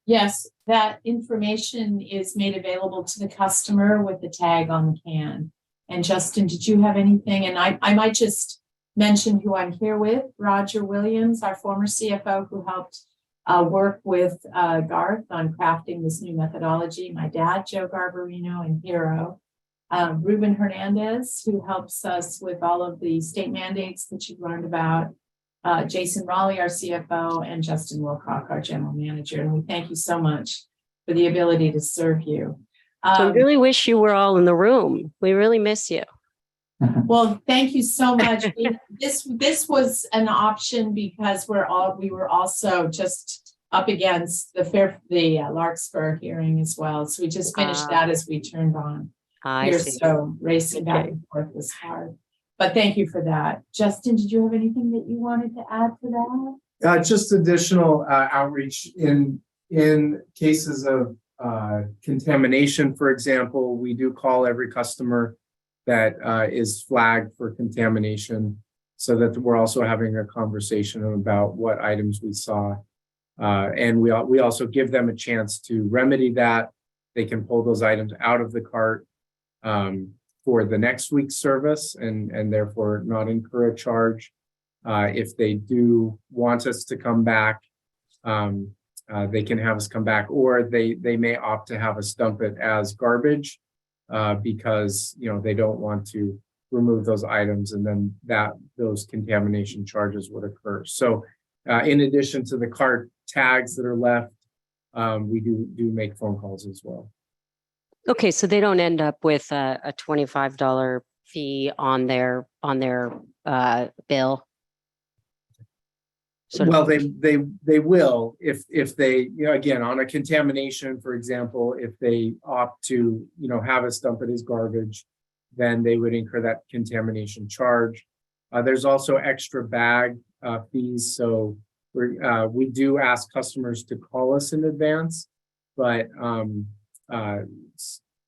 Yes, that information is made available to the customer with the tag on the can. And Justin, did you have anything? And I might just mention who I'm here with, Roger Williams, our former CFO, who helped work with Garth on crafting this new methodology. My dad, Joe Garbarino, and Hero. Ruben Hernandez, who helps us with all of the state mandates that you've learned about. Jason Raleigh, our CFO, and Justin Wilcock, our general manager. And we thank you so much for the ability to serve you. I really wish you were all in the room. We really miss you. Well, thank you so much. This was an option because we were also just up against the Larkspur hearing as well. So we just finished that as we turned on. I see. So racing back and forth was hard. But thank you for that. Justin, did you have anything that you wanted to add to that? Just additional outreach in cases of contamination, for example. We do call every customer that is flagged for contamination, so that we're also having a conversation about what items we saw. And we also give them a chance to remedy that. They can pull those items out of the cart for the next week's service and therefore not incur a charge. If they do want us to come back, they can have us come back, or they may opt to have us dump it as garbage because they don't want to remove those items, and then those contamination charges would occur. So in addition to the cart tags that are left, we do make phone calls as well. Okay, so they don't end up with a $25 fee on their bill. Well, they will if they, again, on a contamination, for example, if they opt to have us dump it as garbage, then they would incur that contamination charge. There's also extra bag fees, so we do ask customers to call us in advance, but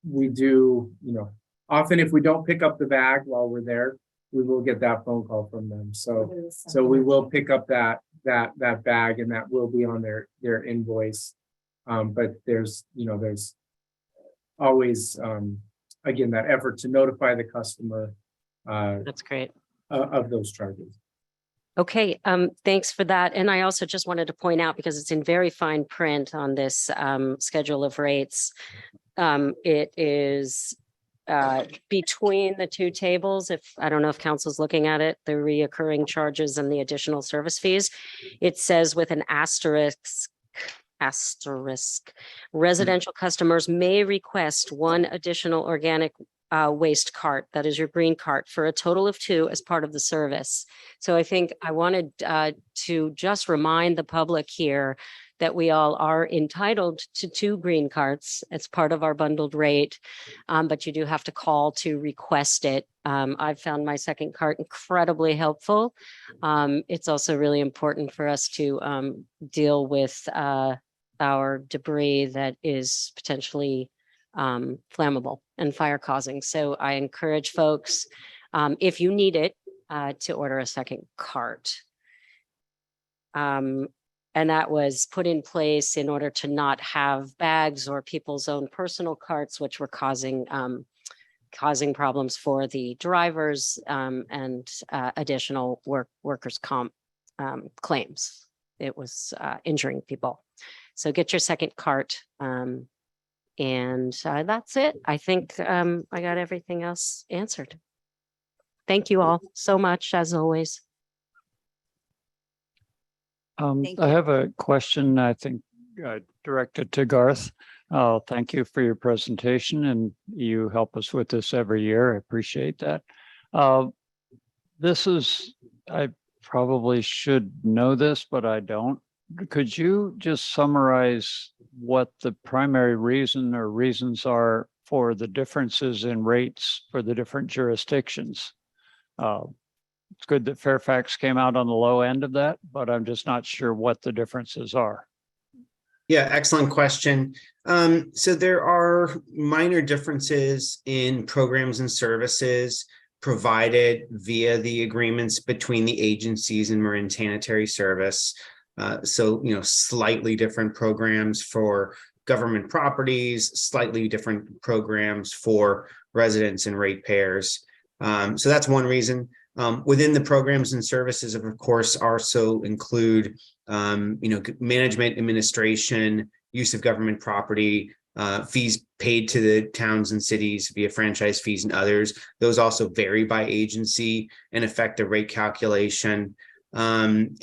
we do, often if we don't pick up the bag while we're there, we will get that phone call from them. So we will pick up that bag, and that will be on their invoice. But there's always again that effort to notify the customer. That's great. Of those charges. Okay, thanks for that. And I also just wanted to point out, because it's in very fine print on this schedule of rates, it is between the two tables. I don't know if council's looking at it, the reoccurring charges and the additional service fees. It says with an asterisk, residential customers may request one additional organic waste cart, that is your green cart, for a total of 2 as part of the service. So I think I wanted to just remind the public here that we all are entitled to 2 green carts as part of our bundled rate, but you do have to call to request it. I've found my second cart incredibly helpful. It's also really important for us to deal with our debris that is potentially flammable and fire causing. So I encourage folks, if you need it, to order a second cart. And that was put in place in order to not have bags or people's own personal carts, which were causing causing problems for the drivers and additional workers' comp claims. It was injuring people. So get your second cart. And that's it. I think I got everything else answered. Thank you all so much, as always. I have a question, I think, directed to Garth. Thank you for your presentation, and you help us with this every year. I appreciate that. I probably should know this, but I don't. Could you just summarize what the primary reason or reasons are for the differences in rates for the different jurisdictions? It's good that Fairfax came out on the low end of that, but I'm just not sure what the differences are. Yeah, excellent question. So there are minor differences in programs and services provided via the agreements between the agencies and Marin Sanitary Service. So, slightly different programs for government properties, slightly different programs for residents and ratepayers. So that's one reason. Within the programs and services, of course, also include, management, administration, use of government property, fees paid to the towns and cities via franchise fees and others. Those also vary by agency and affect the rate calculation. And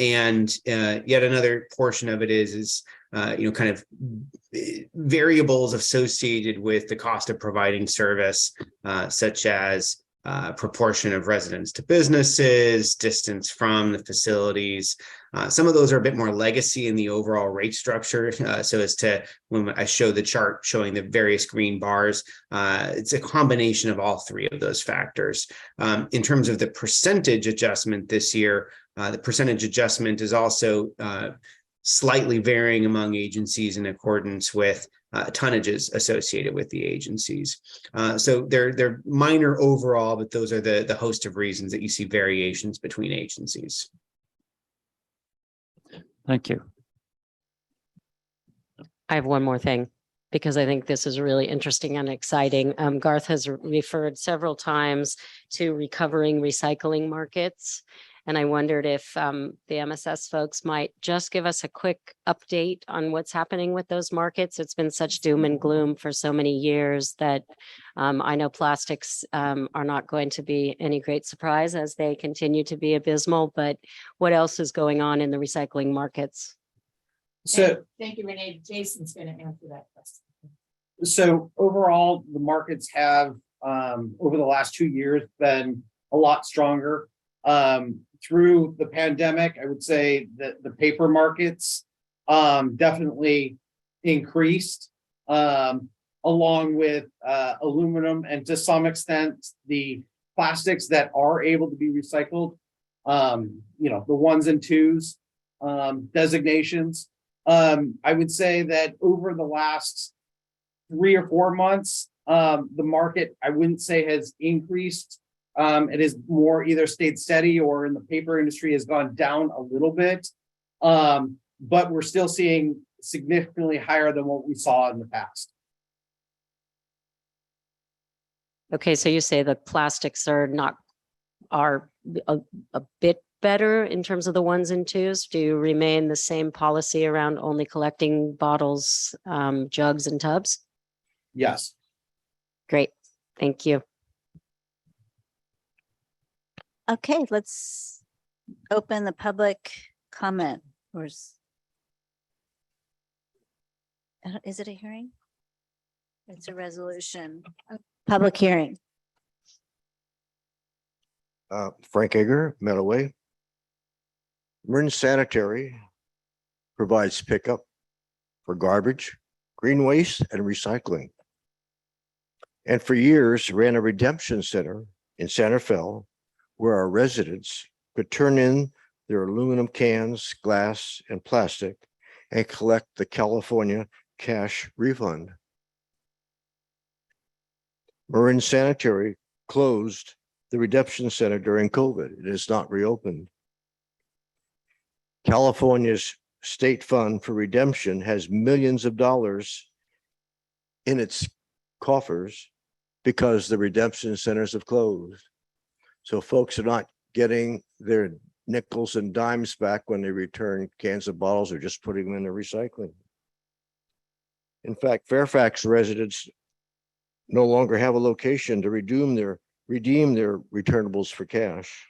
yet another portion of it is kind of variables associated with the cost of providing service, such as proportion of residents to businesses, distance from the facilities. Some of those are a bit more legacy in the overall rate structure. So as to when I show the chart showing the various green bars, it's a combination of all three of those factors. In terms of the percentage adjustment this year, the percentage adjustment is also slightly varying among agencies in accordance with tonnages associated with the agencies. So they're minor overall, but those are the host of reasons that you see variations between agencies. Thank you. I have one more thing, because I think this is really interesting and exciting. Garth has referred several times to recovering recycling markets. And I wondered if the MSS folks might just give us a quick update on what's happening with those markets. It's been such doom and gloom for so many years that I know plastics are not going to be any great surprise as they continue to be abysmal, but what else is going on in the recycling markets? So Thank you, Renee. Jason's going to answer that question. So overall, the markets have over the last 2 years been a lot stronger. Through the pandemic, I would say that the paper markets definitely increased, along with aluminum, and to some extent the plastics that are able to be recycled, the 1s and 2s designations. I would say that over the last 3 or 4 months, the market, I wouldn't say has increased. It is more either stayed steady, or in the paper industry has gone down a little bit. But we're still seeing significantly higher than what we saw in the past. Okay, so you say the plastics are a bit better in terms of the 1s and 2s. Do you remain the same policy around only collecting bottles, jugs, and tubs? Yes. Great, thank you. Okay, let's open the public comment. Is it a hearing? It's a resolution. Public hearing. Frank Egger, Meadowway. Marin Sanitary provides pickup for garbage, green waste, and recycling. And for years ran a redemption center in Santa Fe where our residents could turn in their aluminum cans, glass, and plastic and collect the California cash refund. Marin Sanitary closed the redemption center during COVID. It is not reopened. California's state fund for redemption has millions of dollars in its coffers, because the redemption centers have closed. So folks are not getting their nickels and dimes back when they return cans and bottles, or just putting them in the recycling. In fact, Fairfax residents no longer have a location to redeem their returnables for cash.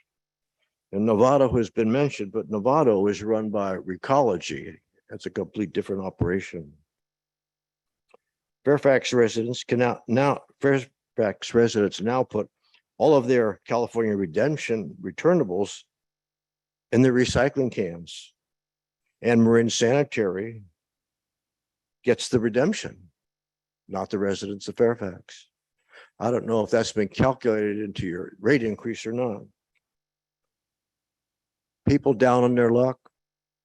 And Novato has been mentioned, but Novato is run by Recology. That's a complete different operation. Fairfax residents now put all of their California redemption returnables in the recycling cans, and Marin Sanitary gets the redemption, not the residents of Fairfax. I don't know if that's been calculated into your rate increase or not. People down on their luck,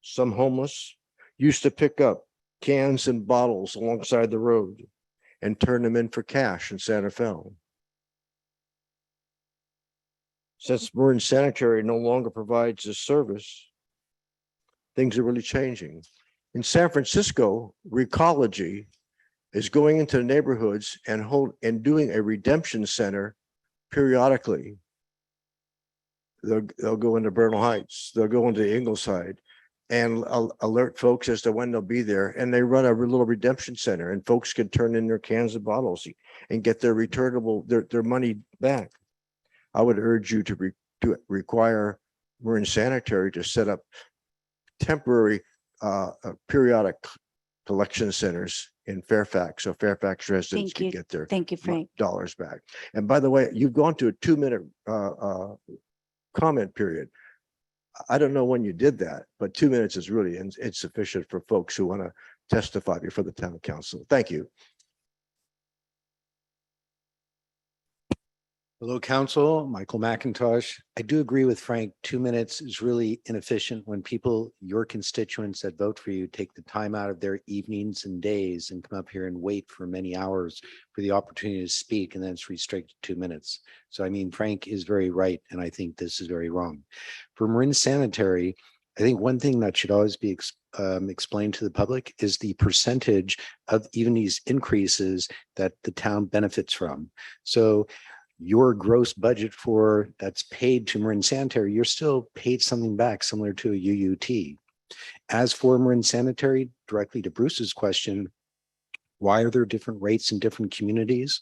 some homeless, used to pick up cans and bottles alongside the road and turn them in for cash in Santa Fe. Since Marin Sanitary no longer provides this service, things are really changing. In San Francisco, Recology is going into the neighborhoods and doing a redemption center periodically. They'll go into Bernal Heights, they'll go into Ingleside, and alert folks as to when they'll be there. And they run a little redemption center, and folks can turn in their cans and bottles and get their returnable, their money back. I would urge you to require Marin Sanitary to set up temporary periodic collection centers in Fairfax, so Fairfax residents can get their dollars back. And by the way, you've gone to a 2-minute comment period. I don't know when you did that, but 2 minutes is really insufficient for folks who want to testify before the town council. Thank you. Hello, Council. Michael McIntosh. I do agree with Frank. 2 minutes is really inefficient when people, your constituents that vote for you, take the time out of their evenings and days and come up here and wait for many hours for the opportunity to speak, and then it's restricted to 2 minutes. So, I mean, Frank is very right, and I think this is very wrong. For Marin Sanitary, I think one thing that should always be explained to the public is the percentage of even these increases that the town benefits from. So, your gross budget that's paid to Marin Sanitary, you're still paid something back similar to a UUT. As for Marin Sanitary, directly to Bruce's question, why are there different rates in different communities?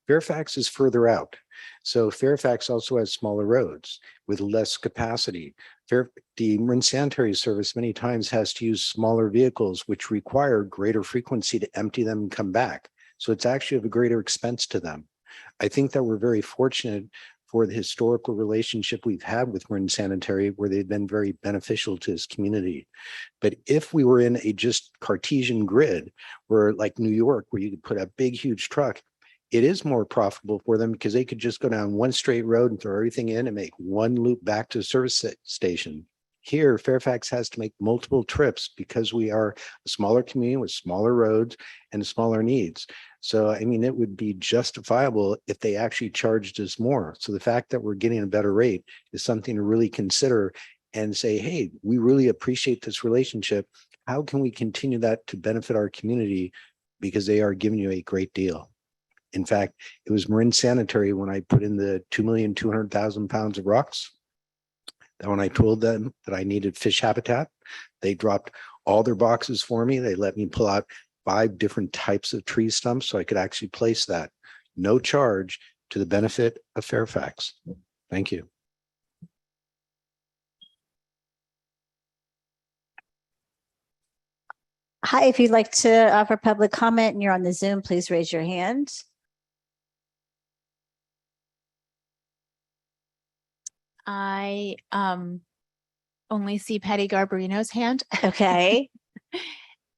Fairfax is further out. So Fairfax also has smaller roads with less capacity. The Marin Sanitary service many times has to use smaller vehicles, which require greater frequency to empty them and come back. So it's actually of a greater expense to them. I think that we're very fortunate for the historical relationship we've had with Marin Sanitary, where they've been very beneficial to this community. But if we were in a just Cartesian grid, where like New York, where you could put a big, huge truck, it is more profitable for them because they could just go down one straight road and throw everything in and make one loop back to the service station. Here, Fairfax has to make multiple trips because we are a smaller community with smaller roads and smaller needs. So, I mean, it would be justifiable if they actually charged us more. So the fact that we're getting a better rate is something to really consider and say, hey, we really appreciate this relationship. How can we continue that to benefit our community? Because they are giving you a great deal. In fact, it was Marin Sanitary when I put in the 2,200,000 pounds of rocks, that when I told them that I needed fish habitat, they dropped all their boxes for me. They let me pull out 5 different types of tree stumps so I could actually place that. No charge, to the benefit of Fairfax. Thank you. Hi, if you'd like to offer public comment and you're on the Zoom, please raise your hand. I only see Patty Garbarino's hand. Okay.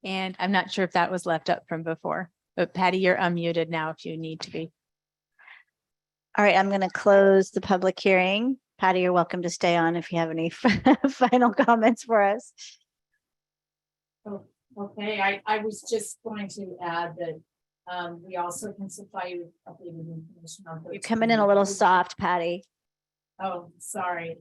And I'm not sure if that was left up from before, but Patty, you're unmuted now if you need to be. All right, I'm going to close the public hearing. Patty, you're welcome to stay on if you have any final comments for us. Oh, okay, I was just going to add that we also can supply you with updated information on. You're coming in a little soft, Patty. Oh, sorry.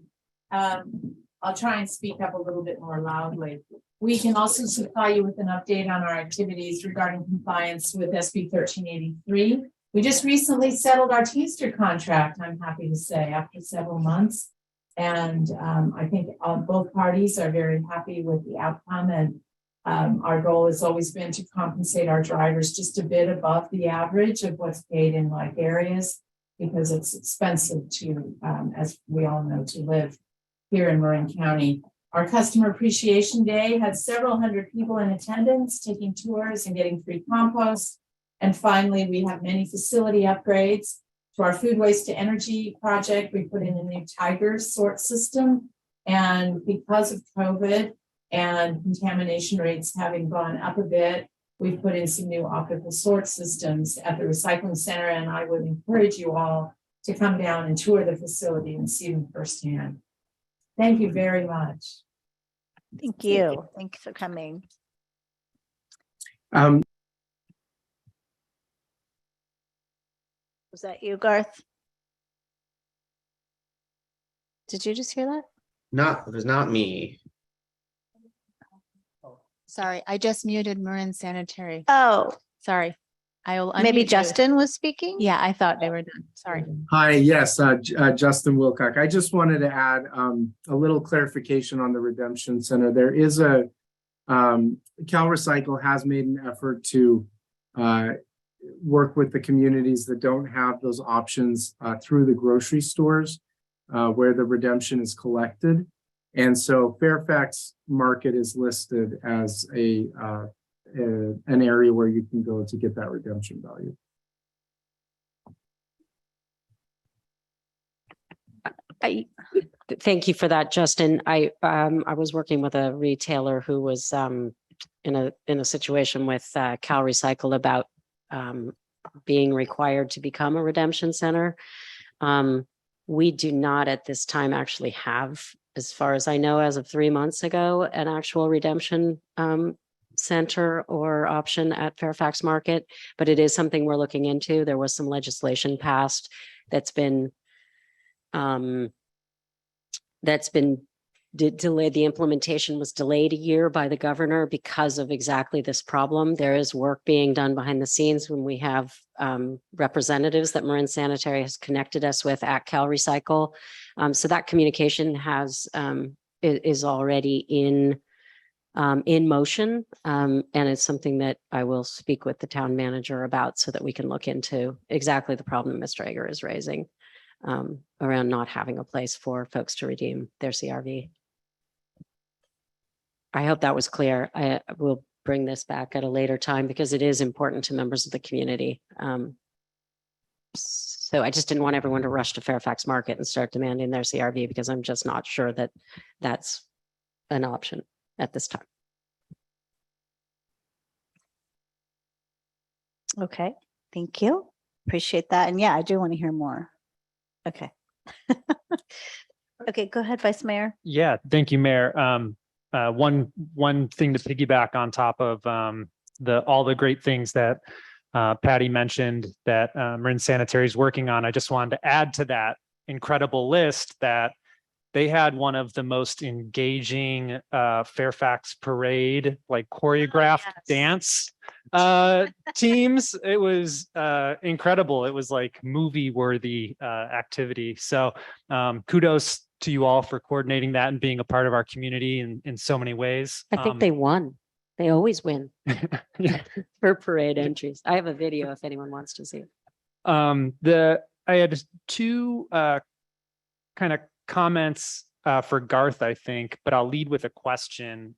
I'll try and speak up a little bit more loudly. We can also supply you with an update on our activities regarding compliance with SB 1383 We just recently settled our Teamster contract, I'm happy to say, after several months. And I think both parties are very happy with the outcome. And our goal has always been to compensate our drivers just a bit above the average of what's paid in like areas, because it's expensive to, as we all know, to live here in Marin County. Our Customer Appreciation Day had several hundred people in attendance, taking tours and getting free compost. And finally, we have many facility upgrades. To our food waste to energy project, we put in a new Tiger sort system. And because of COVID and contamination rates having gone up a bit, we've put in some new optical sort systems at the recycling center. And I would encourage you all to come down and tour the facility and see them firsthand. Thank you very much. Thank you. Thanks for coming. Um, Was that you, Garth? Did you just hear that? It was not me. Sorry, I just muted Marin Sanitary. Oh, Sorry. I will maybe unmute you. Justin was speaking? Yeah, I thought they were done. Sorry. Hi, yes, Justin Wilcock. I just wanted to add a little clarification on the Redemption Center. There is a, Cal Recycle has made an effort to work with the communities that don't have those options through the grocery stores where the redemption is collected. And so Fairfax Market is listed as an area where you can go to get that redemption value. Thank you for that, Justin. I was working with a retailer who was in a situation with Cal Recycle about being required to become a redemption center. We do not at this time actually have, as far as I know, as of 3 months ago, an actual redemption center or option at Fairfax Market, but it is something we're looking into. There was some legislation passed that's been delayed. The implementation was delayed a year by the governor because of exactly this problem. There is work being done behind the scenes when we have representatives that Marin Sanitary has connected us with at Cal Recycle. So that communication is already in motion. And it's something that I will speak with the town manager about so that we can look into exactly the problem Mr. Egger is raising around not having a place for folks to redeem their CRV. I hope that was clear. I will bring this back at a later time because it is important to members of the community. So I just didn't want everyone to rush to Fairfax Market and start demanding their CRV because I'm just not sure that that's an option at this time. Okay, thank you. Appreciate that. And yeah, I do want to hear more. Okay. Okay, go ahead, Vice Mayor. Yeah, thank you, Mayor. One thing to piggyback on top of all the great things that Patty mentioned that Marin Sanitary is working on. I just wanted to add to that incredible list that they had one of the most engaging Fairfax parade, like choreographed dance teams. It was incredible. It was like movie worthy activity. So kudos to you all for coordinating that and being a part of our community in so many ways. I think they won. They always win for parade entries. I have a video if anyone wants to see. I had two kind of comments for Garth, I think, but I'll lead with a question.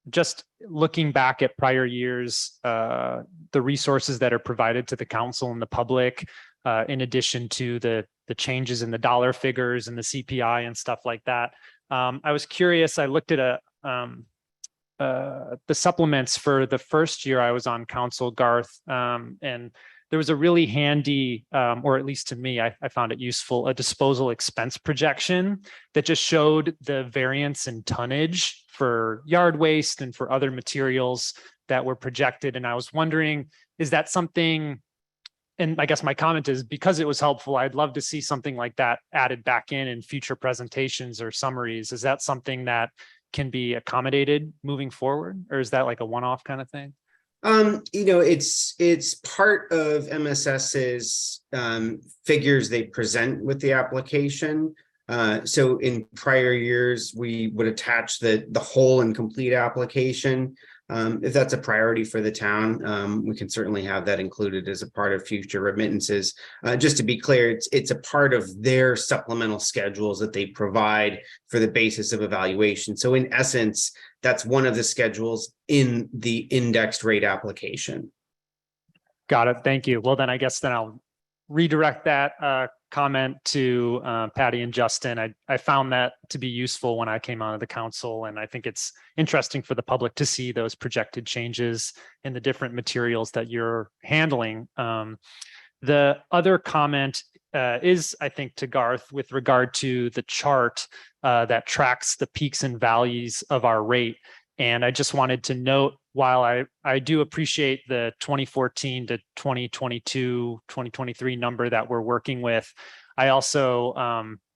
Just looking back at prior years, the resources that are provided to the council and the public, in addition to the changes in the dollar figures and the CPI and stuff like that. I was curious, I looked at the supplements for the first year I was on council, Garth, and there was a really handy, or at least to me, I found it useful, a disposal expense projection that just showed the variance in tonnage for yard waste and for other materials that were projected. And I was wondering, is that something, and I guess my comment is because it was helpful, I'd love to see something like that added back in future presentations or summaries. Is that something that can be accommodated moving forward? Or is that like a one-off kind of thing? It's part of MSS's figures they present with the application. So in prior years, we would attach the whole and complete application. If that's a priority for the town, we can certainly have that included as a part of future remittances. Just to be clear, it's a part of their supplemental schedules that they provide for the basis of evaluation. So in essence, that's one of the schedules in the indexed rate application. Got it. Thank you. Well, then I guess then I'll redirect that comment to Patty and Justin. I found that to be useful when I came onto the council, and I think it's interesting for the public to see those projected changes in the different materials that you're handling. The other comment is, I think, to Garth with regard to the chart that tracks the peaks and valleys of our rate. And I just wanted to note, while I do appreciate the 2014 to 2022, 2023 number that we're working with, I also,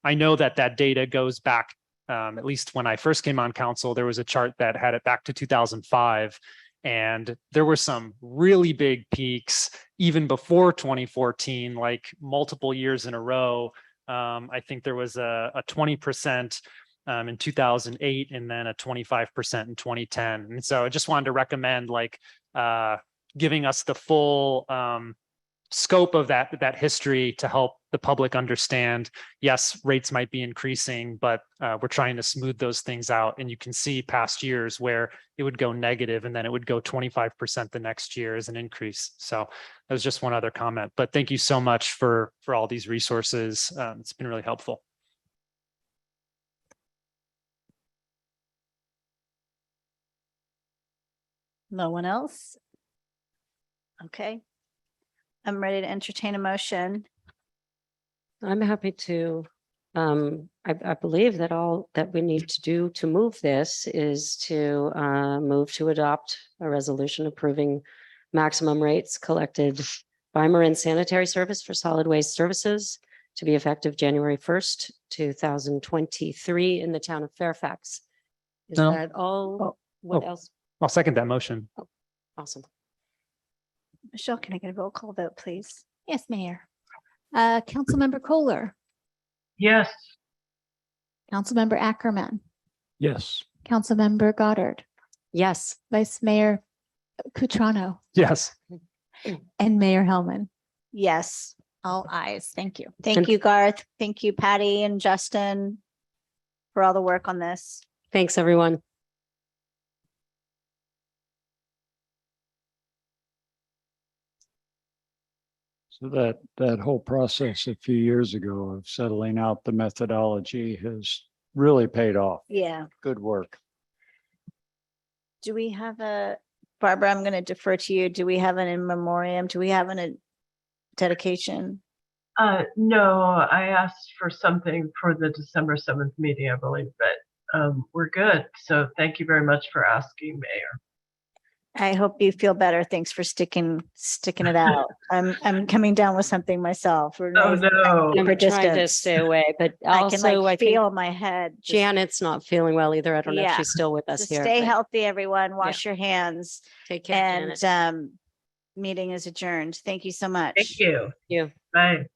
I know that that data goes back, at least when I first came on council, there was a chart that had it back to 2005. And there were some really big peaks even before 2014, like multiple years in a row. I think there was a 20% in 2008 and then a 25% in 2010. And so I just wanted to recommend giving us the full scope of that history to help the public understand, yes, rates might be increasing, but we're trying to smooth those things out. And you can see past years where it would go negative and then it would go 25% the next year as an increase. So that was just one other comment, but thank you so much for all these resources. It's been really helpful. No one else? Okay. I'm ready to entertain a motion. I'm happy to. I believe that all that we need to do to move this is to move to adopt a resolution approving maximum rates collected by Marin Sanitary Service for solid waste services to be effective January 1st, 2023 in the town of Fairfax. Is No. that all? What else? I'll second that motion. Awesome. Michelle, can I get a roll call vote, please? Yes, Mayor. Councilmember Kohler, Yes. Councilmember Ackerman, Yes. Councilmember Goddard, Yes. Vice Mayor Cutrano, Yes. and Mayor Hellman. Yes. All ayes. Thank you. Thank you, Garth. Thank you, Patty and Justin, for all the work on this. Thanks, everyone. So that whole process a few years ago of settling out the methodology has really paid off. Yeah. Good work. Do we have Barbara, I'm going to defer to you. Do we have an in memoriam? Do we have a dedication? No, I asked for something for the December 7th meeting, I believe, but we're good. So thank you very much for asking, Mayor. I hope you feel better. Thanks for sticking it out. I'm coming down with something myself. Oh no. I'm trying to stay away, but also I can feel my head. Janet's not feeling well either. I don't know if she's still with us Just here. stay but healthy, everyone. Wash your hands. Take care, And Janet. meeting is adjourned. Thank you so much. Thank you. You. Bye.